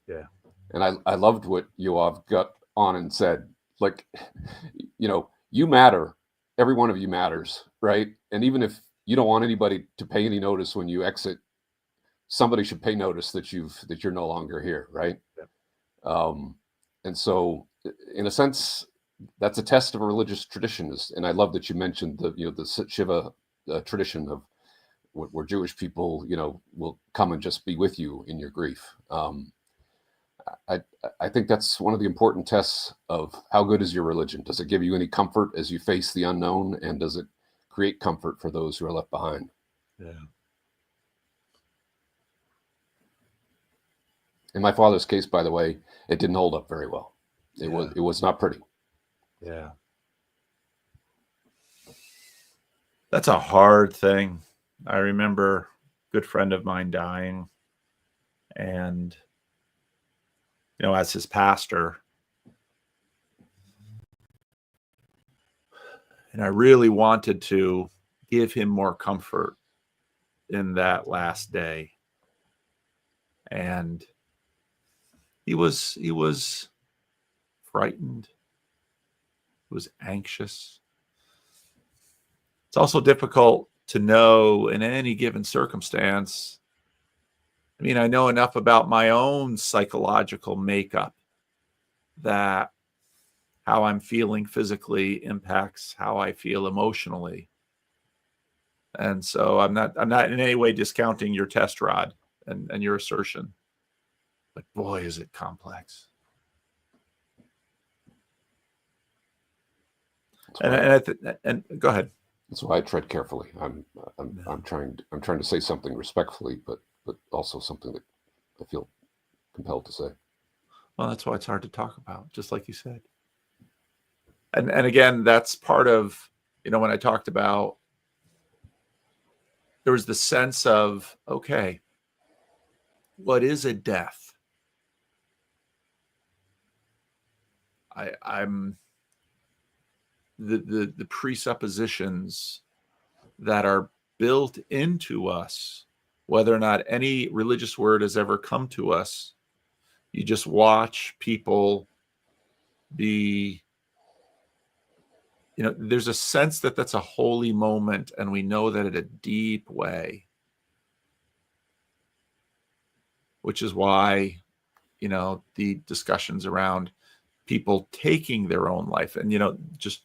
Yeah. And I loved what Yoav got on and said, like, you matter. Every one of you matters, right? And even if you don't want anybody to pay any notice when you exit, somebody should pay notice that that you're no longer here, right? Yeah. And so, in a sense, that's a test of a religious tradition. And I love that you mentioned the Shiva tradition of where Jewish people, will come and just be with you in your grief. I think that's one of the important tests of how good is your religion. Does it give you any comfort as you face the unknown, and does it create comfort for those who are left behind? Yeah. In my father's case, by the way, it didn't hold up very well. It was not pretty. Yeah. That's a hard thing. I remember a good friend of mine dying, and as his pastor, and I really wanted to give him more comfort in that last day. And he was frightened. He was anxious. It's also difficult to know in any given circumstance. I mean, I know enough about my own psychological makeup that how I'm feeling physically impacts how I feel emotionally. And so I'm not in any way discounting your test, Rod, and your assertion. But boy, is it complex. And go ahead. That's why I tread carefully. I'm trying to say something respectfully, but also something that I feel compelled to say. Well, that's why it's hard to talk about, just like you said. And again, that's part of, when I talked about, there was the sense of, okay, what is a death? I'm the presuppositions that are built into us, whether or not any religious word has ever come to us. You just watch people be, there's a sense that that's a holy moment, and we know that in a deep way, which is why, the discussions around people taking their own life. And, just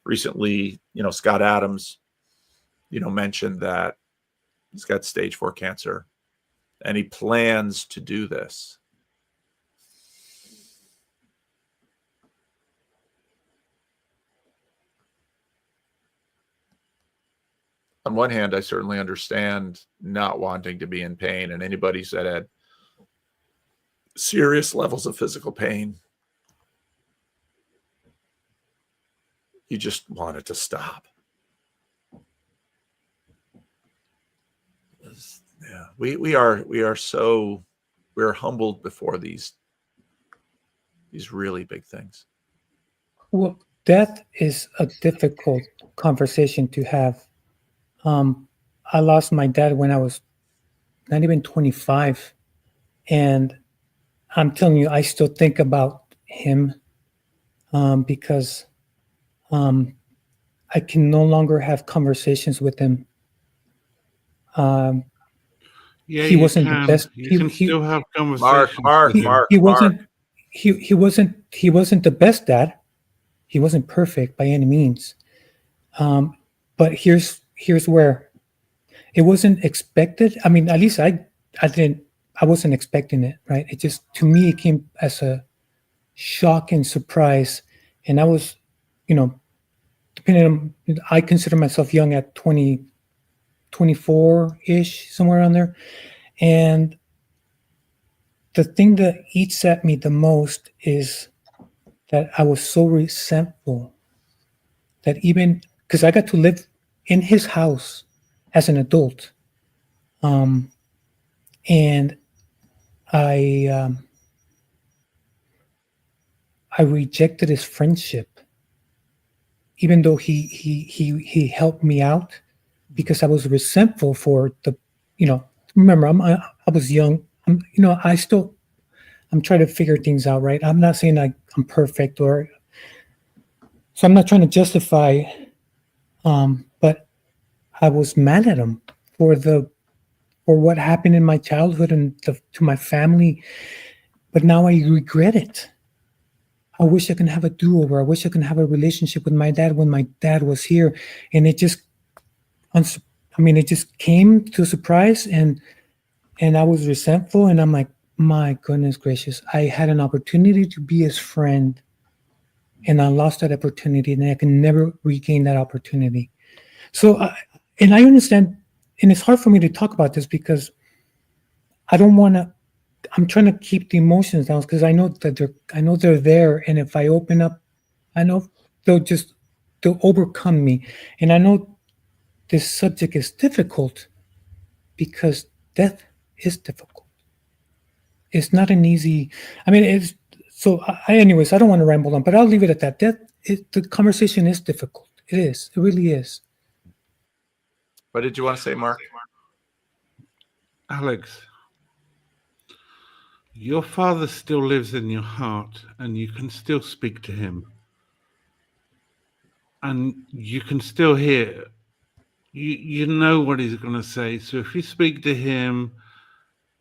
recently, Scott Adams, mentioned that he's got stage 4 cancer and he plans to do this. On one hand, I certainly understand not wanting to be in pain, and anybody that had serious levels of physical pain, you just want it to stop. Yeah, we are humbled before these really big things. Well, death is a difficult conversation to have. I lost my dad when I was not even 25, and I'm telling you, I still think about him because I can no longer have conversations with him. He wasn't the best. You can still have conversations. Mark. He wasn't the best dad. He wasn't perfect by any means. But here's where it wasn't expected. I mean, at least I wasn't expecting it, right? It just, to me, it came as a shock and surprise. And I was, depending on, I consider myself young at 24-ish, somewhere around there. And the thing that eats at me the most is that I was so resentful that even, because I got to live in his house as an adult. And I rejected his friendship, even though he helped me out, because I was resentful for the, remember, I was young. I'm trying to figure things out, right? I'm not saying I'm perfect, so I'm not trying to justify, but I was mad at him for what happened in my childhood and to my family. But now I regret it. I wish I can have a do-over. I wish I can have a relationship with my dad when my dad was here. And it just, it just came to a surprise, and I was resentful, and I'm like, my goodness gracious, I had an opportunity to be his friend, and I lost that opportunity, and I can never regain that opportunity. So, and I understand, and it's hard for me to talk about this because I'm trying to keep the emotions down because I know that they're there, and if I open up, I know they'll overcome me. And I know this subject is difficult because death is difficult. It's not an easy. It's so. Anyways, I don't want to ramble on, but I'll leave it at that. The conversation is difficult. It is. It really is. What did you want to say, Mark? Alex, your father still lives in your heart, and you can still speak to him. And you can still hear. You know what he's going to say. So if you speak to him,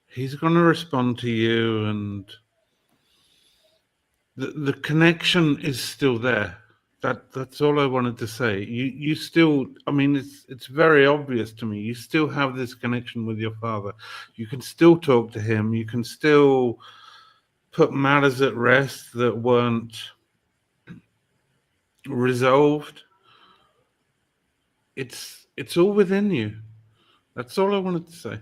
he's going to respond to you, and the connection is still there. That's all I wanted to say. You still, it's very obvious to me. You still have this connection with your father. You can still talk to him. You can still put matters at rest that weren't resolved. It's all within you. That's all I wanted to say.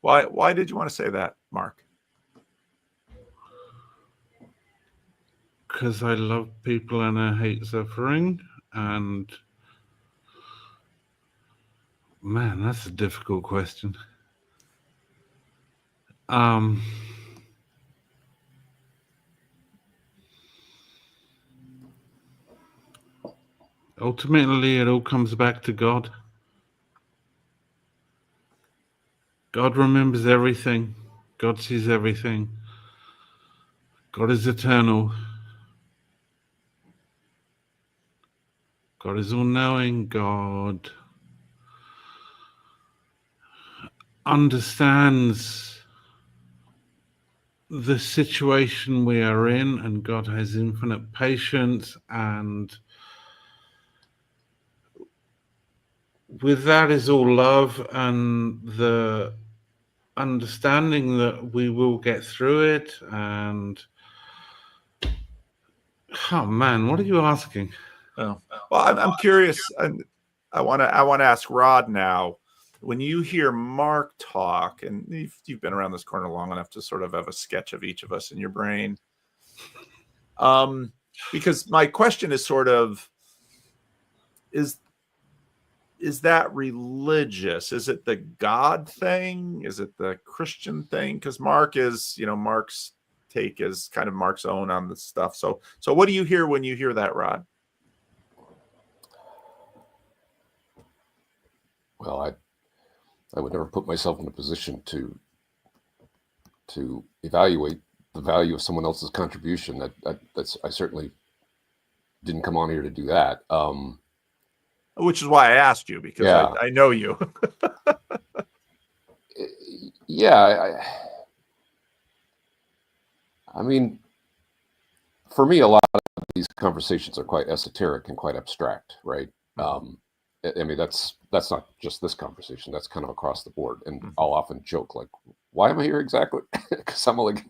Why did you want to say that, Mark? Because I love people and I hate suffering. And man, that's a difficult question. Ultimately, it all comes back to God. God remembers everything. God sees everything. God is eternal. God is all-knowing. God understands the situation we are in, and God has infinite patience, and with that is all love and the understanding that we will get through it. And oh man, what are you asking? Oh, well, I'm curious, and I want to ask Rod now. When you hear Mark talk, and you've been around this corner long enough to sort of have a sketch of each of us in your brain, because my question is sort of, is that religious? Is it the God thing? Is it the Christian thing? Because Mark is, Mark's take is kind of Mark's own on the stuff. So what do you hear when you hear that, Rod? Well, I would never put myself in a position to evaluate the value of someone else's contribution. I certainly didn't come on here to do that. Which is why I asked you, because yeah. I know you. Yeah. For me, a lot of these conversations are quite esoteric and quite abstract, right? That's not just this conversation. That's kind of across the board. And I'll often joke, like, why am I here exactly? Because I'm like,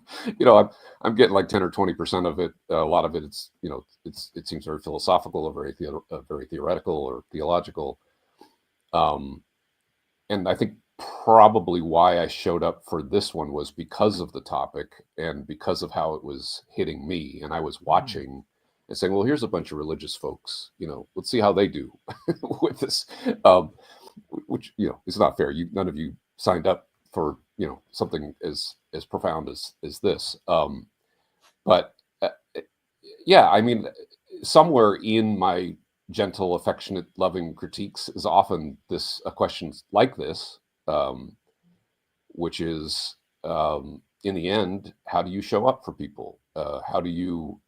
I'm getting like 10 or 20% of it. A lot of it, it seems very philosophical or very theoretical or theological. And I think probably why I showed up for this one was because of the topic and because of how it was hitting me. And I was watching and saying, well, here's a bunch of religious folks, let's see how they do with this, which, is not fair. None of you signed up for, something as profound as this. But somewhere in my gentle, affectionate, loving critiques is often a question like this, which is, in the end, how do you show up for people? How do you,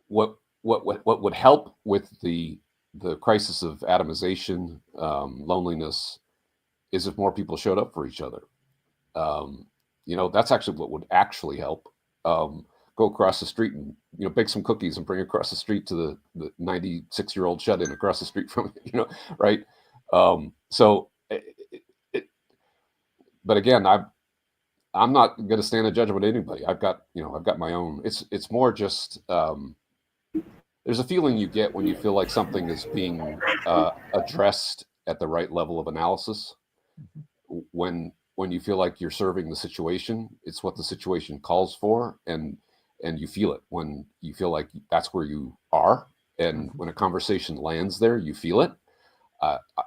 what would help with the crisis of atomization, loneliness, is if more people showed up for each other. That's actually what would actually help. Go across the street and bake some cookies and bring across the street to the 96-year-old shut-in across the street from right. So but again, I'm not going to stand in judgment of anybody. I've got my own. It's more just there's a feeling you get when you feel like something is being addressed at the right level of analysis. When you feel like you're serving the situation, it's what the situation calls for, and you feel it when you feel like that's where you are, and when a conversation lands there, you feel it.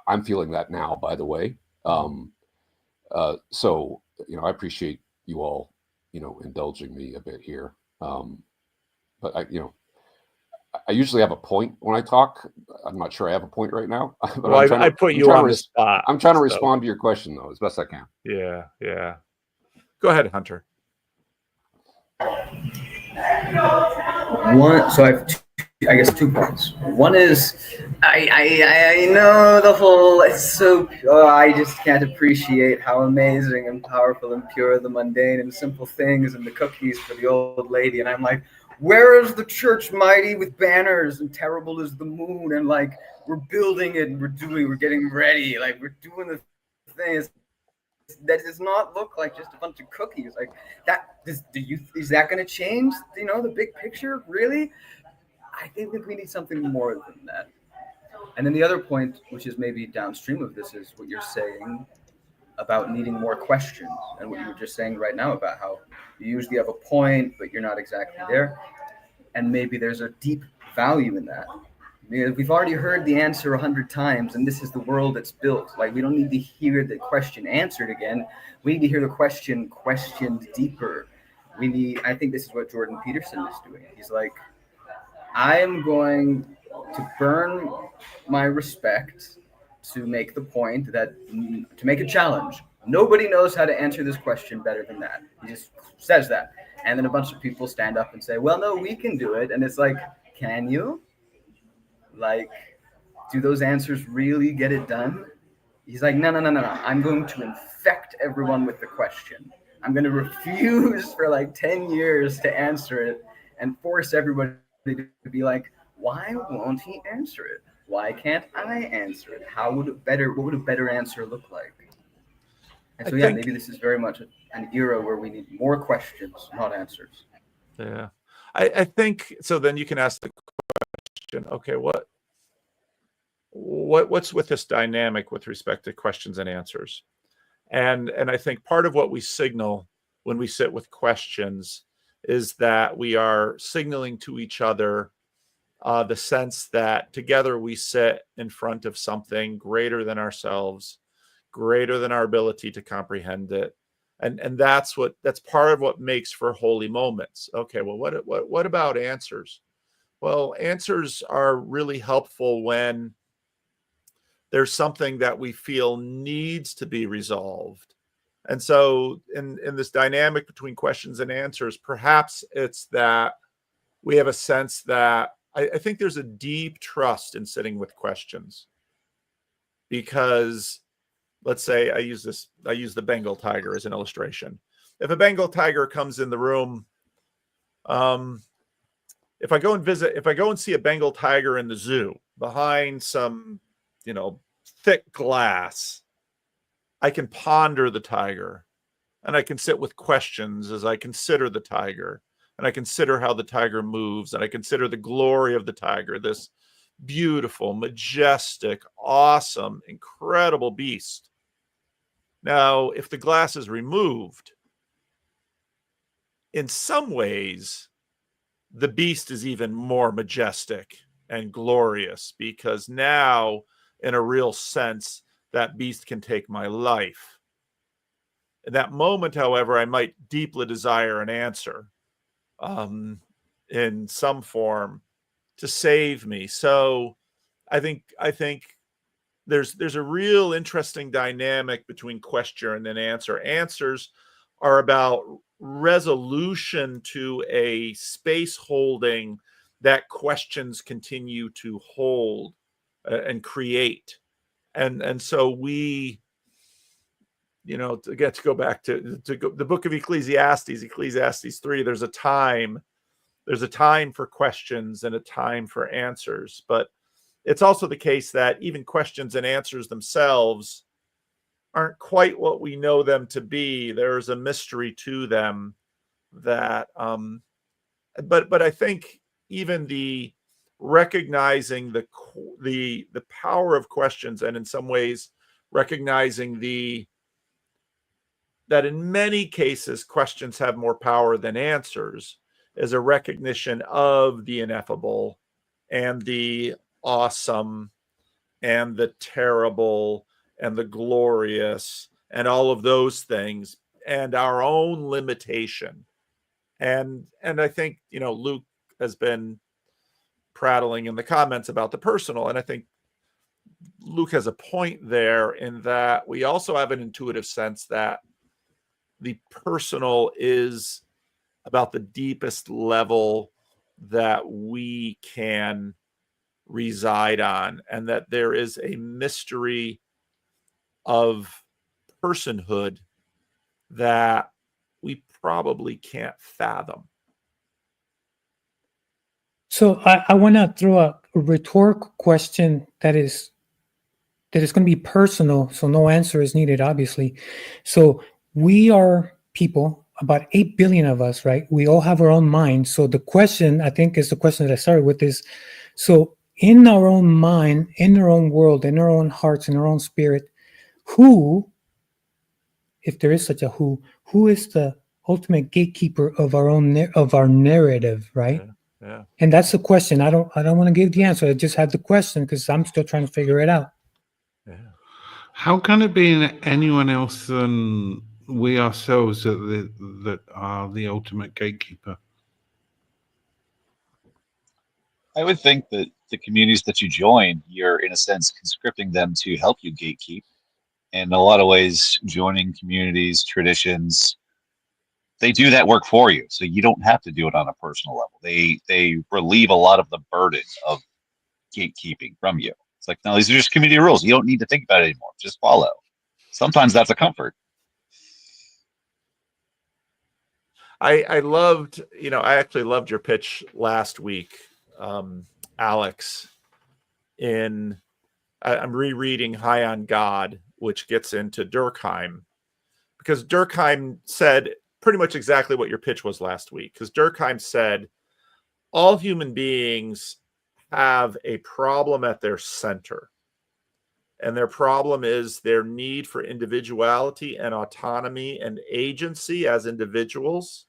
I'm feeling that now, by the way. So I appreciate you all indulging me a bit here, but I usually have a point when I talk. I'm not sure I have a point right now. But well, I put you on the spot. I'm trying to respond to your question though, as best I can. Yeah. Go ahead, Hunter. So I guess 2 points. One is I know the whole. I just can't appreciate how amazing and powerful and pure the mundane and simple things and the cookies for the old lady. And I'm like, where is the church mighty with banners and terrible as the moon, and like we're building it and we're getting ready, like we're doing the things that does not look like just a bunch of cookies like that. Is that going to change the big picture? Really? I think that we need something more than that. And then the other point, which is maybe downstream of this, is what you're saying about needing more questions, and what you were just saying right now about how you usually have a point, but you're not exactly there. And maybe there's a deep value in that. We've already heard the answer 100 times, and this is the world that's built. Like, we don't need to hear the question answered again. We need to hear the question questioned deeper. I think this is what Jordan Peterson is doing. He's like, I am going to burn my respect to make the point to make a challenge. Nobody knows how to answer this question better than that. He just says that. And then a bunch of people stand up and say, well, no, we can do it. And it's like, can you? Like, do those answers really get it done? He's like, no. I'm going to infect everyone with the question. I'm going to refuse for like 10 years to answer it and force everybody to be like, why won't he answer it? Why can't I answer it? What would a better answer look like? And so, maybe this is very much an era where we need more questions, not answers. Yeah. I think so. Then you can ask the question, okay, what's with this dynamic with respect to questions and answers? And I think part of what we signal when we sit with questions is that we are signaling to each other the sense that together we sit in front of something greater than ourselves, greater than our ability to comprehend it. And that's part of what makes for holy moments. Okay, well, what about answers? Well, answers are really helpful when there's something that we feel needs to be resolved. And so in this dynamic between questions and answers, perhaps it's that we have a sense that I think there's a deep trust in sitting with questions. Because let's say I use the Bengal tiger as an illustration. If a Bengal tiger comes in the room, if I go and see a Bengal tiger in the zoo behind some, thick glass, I can ponder the tiger, and I can sit with questions as I consider the tiger, and I consider how the tiger moves, and I consider the glory of the tiger, this beautiful, majestic, awesome, incredible beast. Now, if the glass is removed, in some ways, the beast is even more majestic and glorious, because now, in a real sense, that beast can take my life. In that moment, however, I might deeply desire an answer in some form to save me. So I think there's a real interesting dynamic between question and answer. Answers are about resolution to a space holding that questions continue to hold and create. And so we to go back to the book of Ecclesiastes 3, there's a time for questions and a time for answers. But it's also the case that even questions and answers themselves aren't quite what we know them to be. There's a mystery to them that, but I think even the recognizing the power of questions, and in some ways recognizing that in many cases questions have more power than answers, is a recognition of the ineffable and the awesome and the terrible and the glorious and all of those things, and our own limitation. And I think, Luke has been prattling in the comments about the personal, and I think Luke has a point there in that we also have an intuitive sense that the personal is about the deepest level that we can reside on, and that there is a mystery of personhood that we probably can't fathom. So I want to throw a rhetorical question that is going to be personal, so no answer is needed, obviously. So we are people, about 8 billion of us, right? We all have our own mind. So the question, I think, is the question that I started with is, so in our own mind, in our own world, in our own hearts, in our own spirit, who, if there is such a who is the ultimate gatekeeper of our own of our narrative, right? Yeah. And that's the question. I don't want to give the answer. I just had the question because I'm still trying to figure it out. Yeah. How can it be anyone else than we ourselves that are the ultimate gatekeeper? I would think that the communities that you join, you're in a sense conscripting them to help you gatekeep. And in a lot of ways, joining communities, traditions, they do that work for you. So you don't have to do it on a personal level. They relieve a lot of the burden of gatekeeping from you. It's like, no, these are just community rules. You don't need to think about it anymore. Just follow. Sometimes that's a comfort. I actually loved your pitch last week, Alex. I'm rereading High on God, which gets into Durkheim, because Durkheim said pretty much exactly what your pitch was last week. Because Durkheim said all human beings have a problem at their center, and their problem is their need for individuality and autonomy and agency as individuals,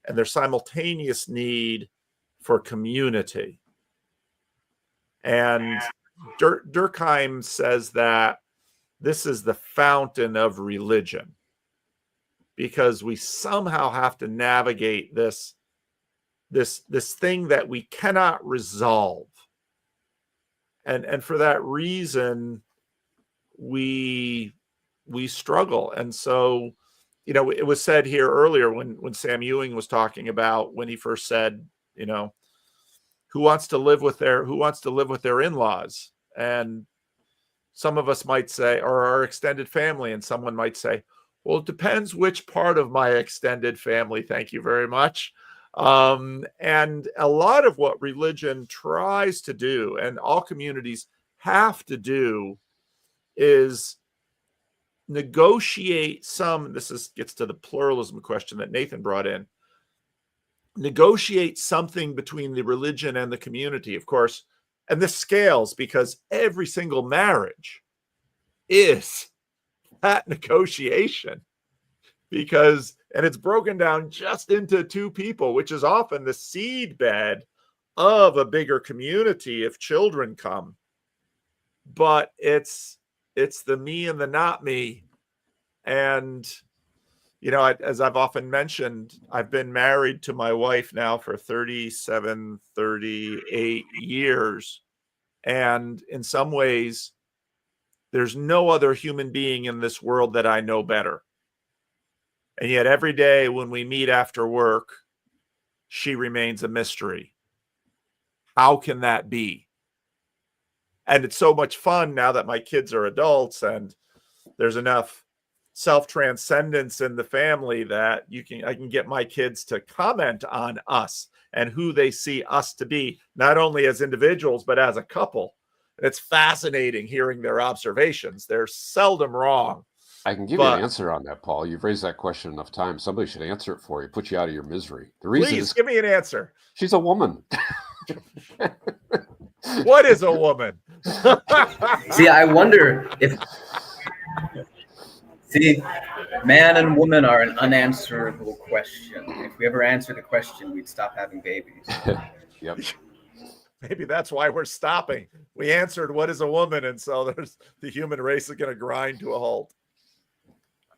and their simultaneous need for community. And Durkheim says that this is the fountain of religion, because we somehow have to navigate this thing that we cannot resolve. And for that reason, we struggle. And so, it was said here earlier when Sam Ewing was talking about when he first said, who wants to live with their in-laws? And some of us might say, or our extended family, and someone might say, well, it depends which part of my extended family. Thank you very much. And a lot of what religion tries to do, and all communities have to do, is negotiate gets to the pluralism question that Nathan brought in. Negotiate something between the religion and the community, of course. And this scales because every single marriage is that negotiation, and it's broken down just into two people, which is often the seedbed of a bigger community if children come. But it's the me and the not me. And, as I've often mentioned, I've been married to my wife now for 37, 38 years. And in some ways, there's no other human being in this world that I know better. And yet every day when we meet after work, she remains a mystery. How can that be? And it's so much fun now that my kids are adults and there's enough self-transcendence in the family that I can get my kids to comment on us and who they see us to be, not only as individuals, but as a couple. And it's fascinating hearing their observations. They're seldom wrong. I can give you an answer on that, Paul. You've raised that question enough times. Somebody should answer it for you, put you out of your misery. The reason Please is give me an answer. She's a woman. What is a woman? See, I wonder if man and woman are an unanswerable question. If we ever answered the question, we'd stop having babies. Yep. Maybe that's why we're stopping. We answered what is a woman, and so the human race is going to grind to a halt.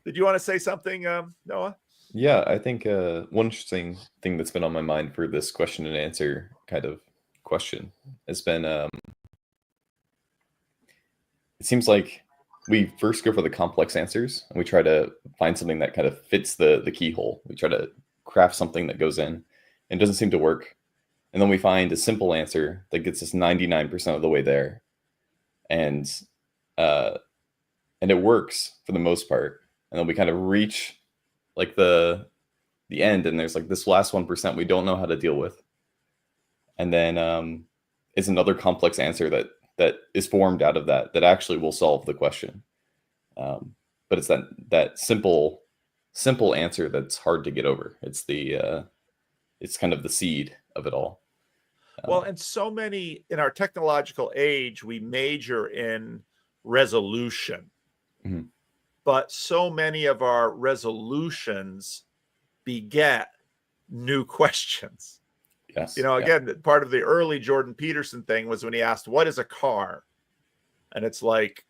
Did you want to say something, Noah? Yeah, I think one interesting thing that's been on my mind for this question and answer kind of question has been it seems like we first go for the complex answers and we try to find something that kind of fits the keyhole. We try to craft something that goes in and it doesn't seem to work. And then we find a simple answer that gets us 99% of the way there. And it works for the most part. And then we kind of reach like the end, and there's like this last 1% we don't know how to deal with. And then it's another complex answer that is formed out of that actually will solve the question. But it's that simple answer that's hard to get over. It's it's kind of the seed of it all. Well, and so many in our technological age, we major in resolution. Mm-hmm. But so many of our resolutions beget new questions. Yes. Again, part of the early Jordan Peterson thing was when he asked, what is a car? And it's like,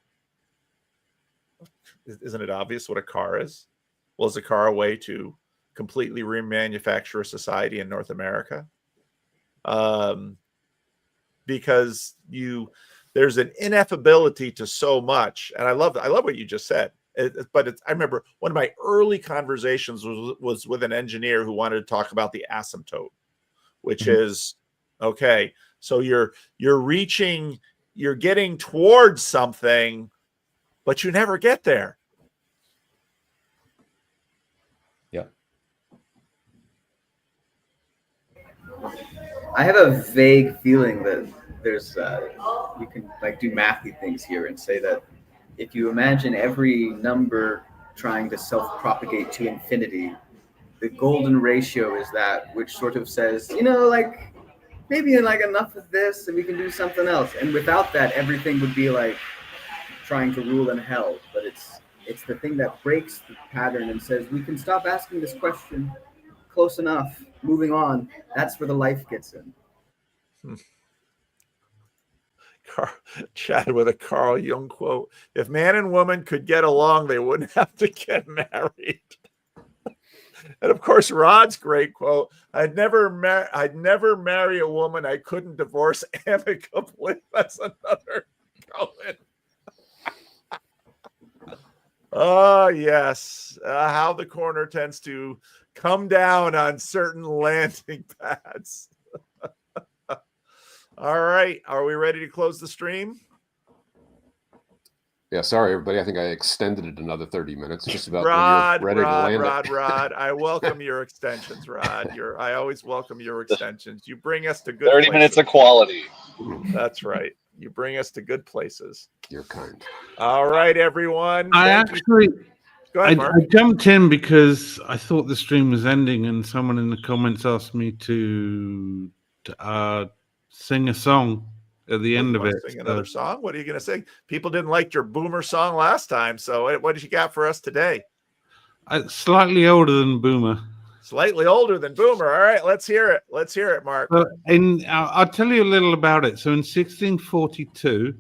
isn't it obvious what a car is? Well, is a car a way to completely remanufacture a society in North America? Because there's an ineffability to so much. And I love what you just said. I remember one of my early conversations was with an engineer who wanted to talk about the asymptote, which is, okay, so you're getting towards something, but you never get there. Yeah. I have a vague feeling that there's you can like do mathy things here and say that if you imagine every number trying to self-propagate to infinity, the golden ratio is that which sort of says, like maybe like enough of this and we can do something else. And without that, everything would be like trying to rule in hell. But it's the thing that breaks the pattern and says we can stop asking this question. Close enough. Moving on. That's where the life gets in. Chad with a Carl Jung quote: if man and woman could get along, they wouldn't have to get married. And of course, Rod's great quote: I'd never marry a woman I couldn't divorce amicably. That's another going. Oh, yes. How the corner tends to come down on certain landing pads. All right. Are we ready to close the stream? Yeah, sorry, everybody. I think I extended it another 30 minutes. Just about Rod, when you're ready to land it. Rod. I welcome your extensions, Rod. I always welcome your extensions. You bring us to good 30 places. minutes of quality. That's right. You bring us to good places. You're kind. All right, everyone. I Go ahead, Mark. I jumped in because I thought the stream was ending, and someone in the comments asked me to sing a song at the end of it. Sing another song? What are you going to sing? People didn't like your Boomer song last time, so what did you got for us today? Slightly older than Boomer. Slightly older than Boomer. All right, let's hear it. Let's hear it, Mark. I'll tell you a little about it. So in 1642,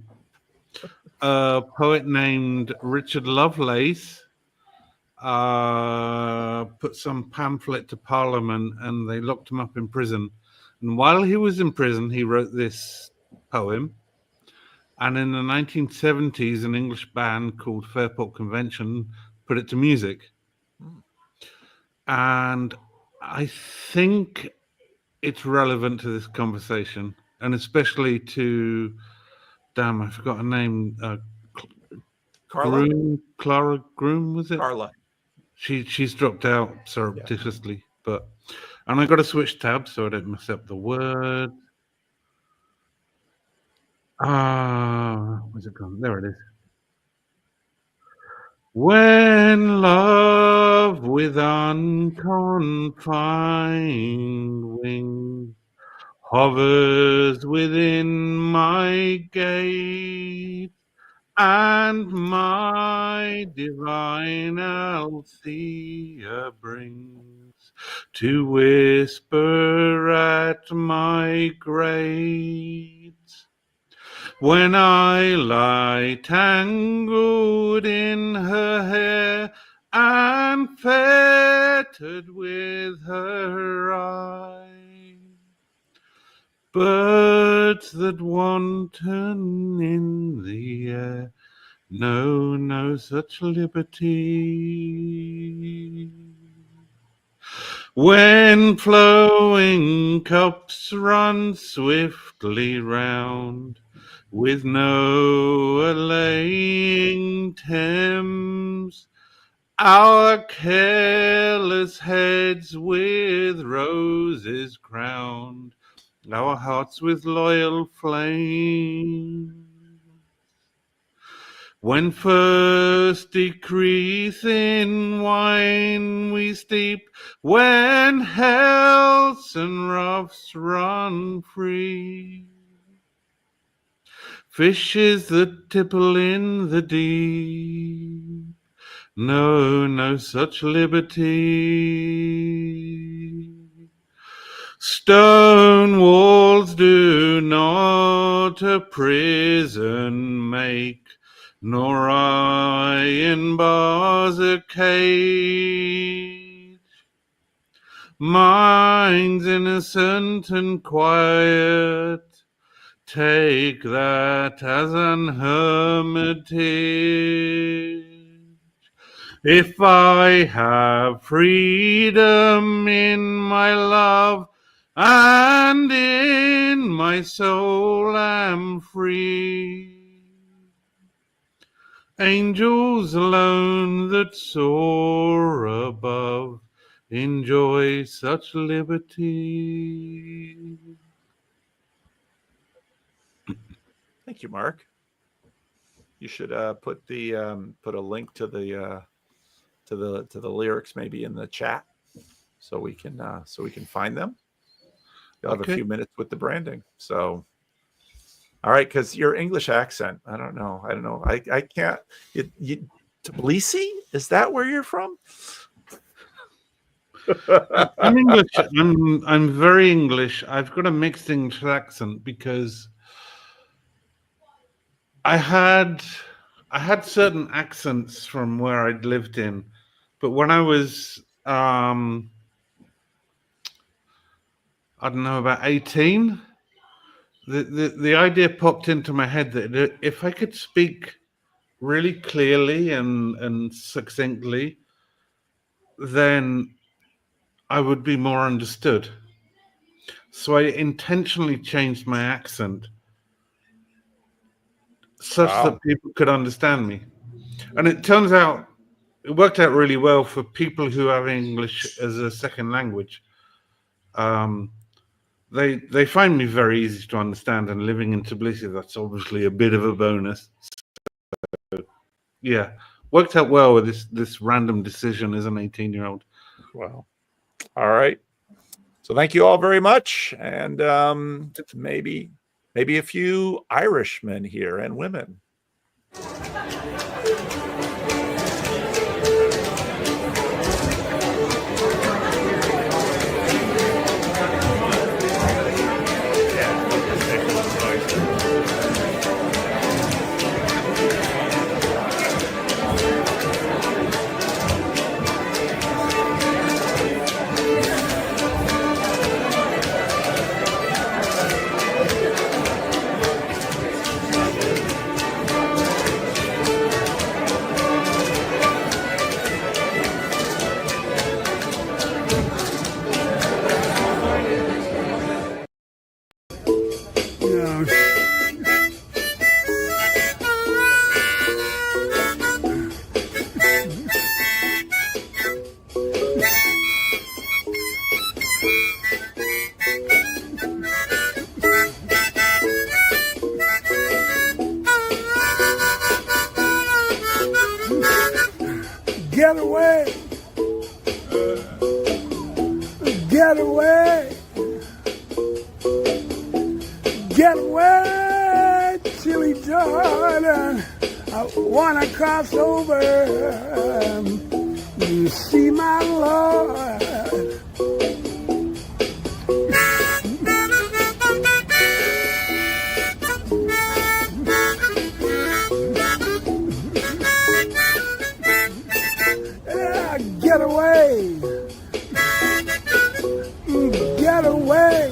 a poet named Richard Lovelace put some pamphlet to Parliament, and they locked him up in prison. And while he was in prison, he wrote this poem. And in the 1970s, an English band called Fairport Convention put it to music. And I think it's relevant to this conversation, and especially to, I forgot her name, Carla? Clara Groom, was it? Carla. She's dropped out surreptitiously, and I got to switch tabs so I don't mess up the word. Where's it gone? There it is. When love with unconfined wings hovers within my gate, and my divine Althea brings to whisper at my grate. When I lie tangled in her hair and fettered with her eye, birds that wanton in the air know no such liberty. When flowing cups run swiftly round, with no allaying Thames, our careless heads with roses crowned, our hearts with loyal flame. When first decrease in wine we steep, when healths and roughs run free, fishes that tipple in the deep know no such liberty. Stone walls do not a prison make, nor iron bars a cage. Minds innocent and quiet take that as an hermitage. If I have freedom in my love, and in my soul am free, angels alone that soar above enjoy such liberty. Thank you, Mark. You should put a link to the lyrics maybe in the chat, so we can find them. You'll have a few minutes with the branding. So, all right, because your English accent, I don't know. I can't. Tbilisi, is that where you're from? I'm English. I'm very English. I've got a mixed English accent because I had certain accents from where I'd lived in, but when I was I don't know, about 18, the idea popped into my head that if I could speak really clearly and succinctly, then I would be more understood. So I intentionally changed my accent such that people could understand me. And it turns out it worked out really well for people who have English as a second language. They find me very easy to understand, and living in Tbilisi, that's obviously a bit of a bonus. So, yeah, worked out well with this random decision as an 18-year-old. Wow. All right. So thank you all very much, and maybe a few Irishmen here and women. Get away. Get away. Get away, Chili Jordan. I wanna cross over and see my Lord. Yeah, get away. Get away.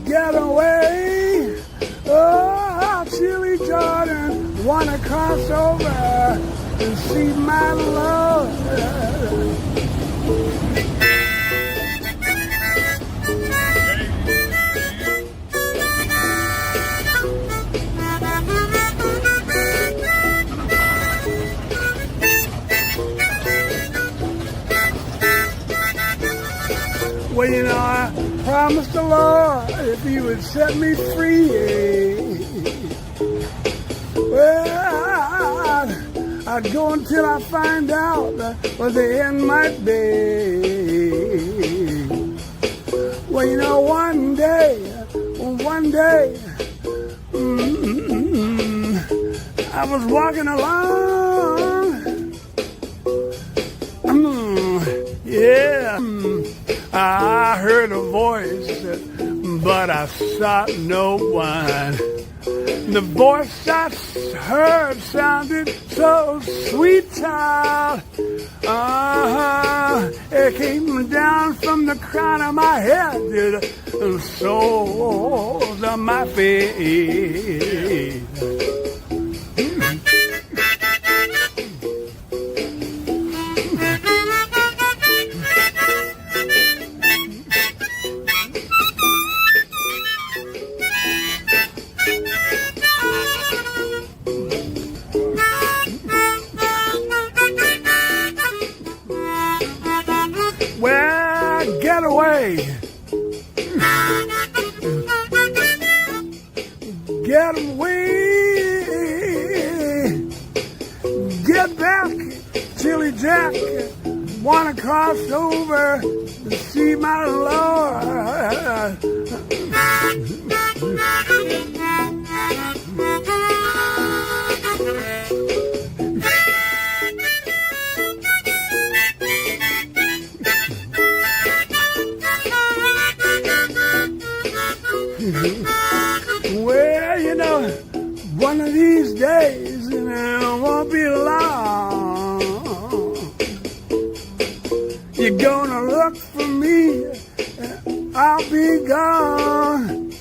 Get away. Oh, Chili Jordan, wanna cross over and see my Lord. Well, you know, I promised the Lord if He would set me free, well, I'd go until I find out what the end might be. Well, you know, one day, I was walking along, yeah. I heard a voice, but I saw no one. The voice I heard sounded so sweet, child. It came down from the crown of my head to the soles of my feet. Well, get away. Get away. Get back, Chili Jack. Wanna cross over to see my Lord. Well, you know, one of these days, and it won't be long, you're gonna look for me, I'll be gone.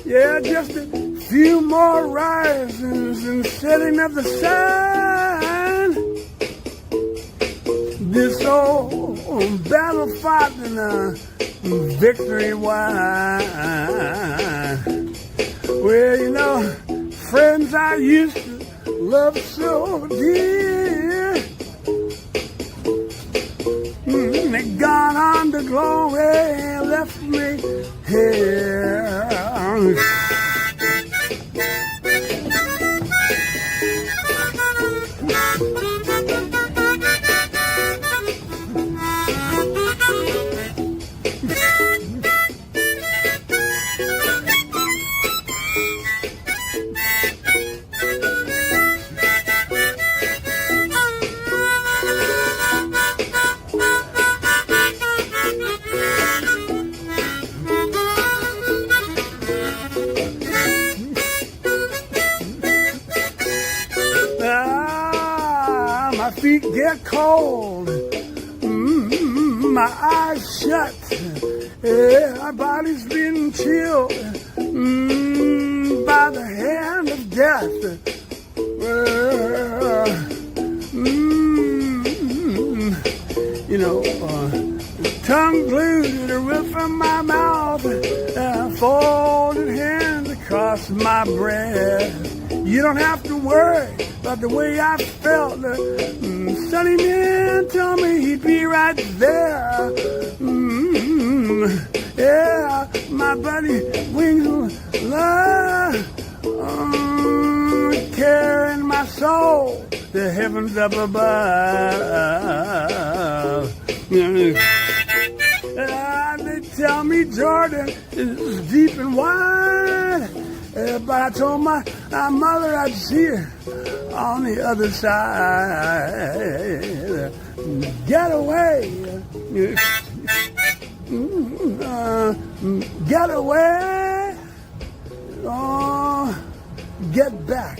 Yeah, just a few more risings and setting of the sun. This old battle fought and a victory won. Well, you know, friends I used to love so dear, they gone on to glory and left me here. My feet get cold, my eyes shut, yeah, my body's been chilled by the hand of death. You know, tongue glued to the roof of my mouth, folded hands across my breast. You don't have to worry about the way I felt. Sunny man told me he'd be right there. Yeah, my buddy Wings love, carrying my soul to heavens up above. They tell me Jordan is deep and wide, but I told my mother I'd see her on the other side. Get away. Get away. Oh, get back.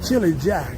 Chili Jack.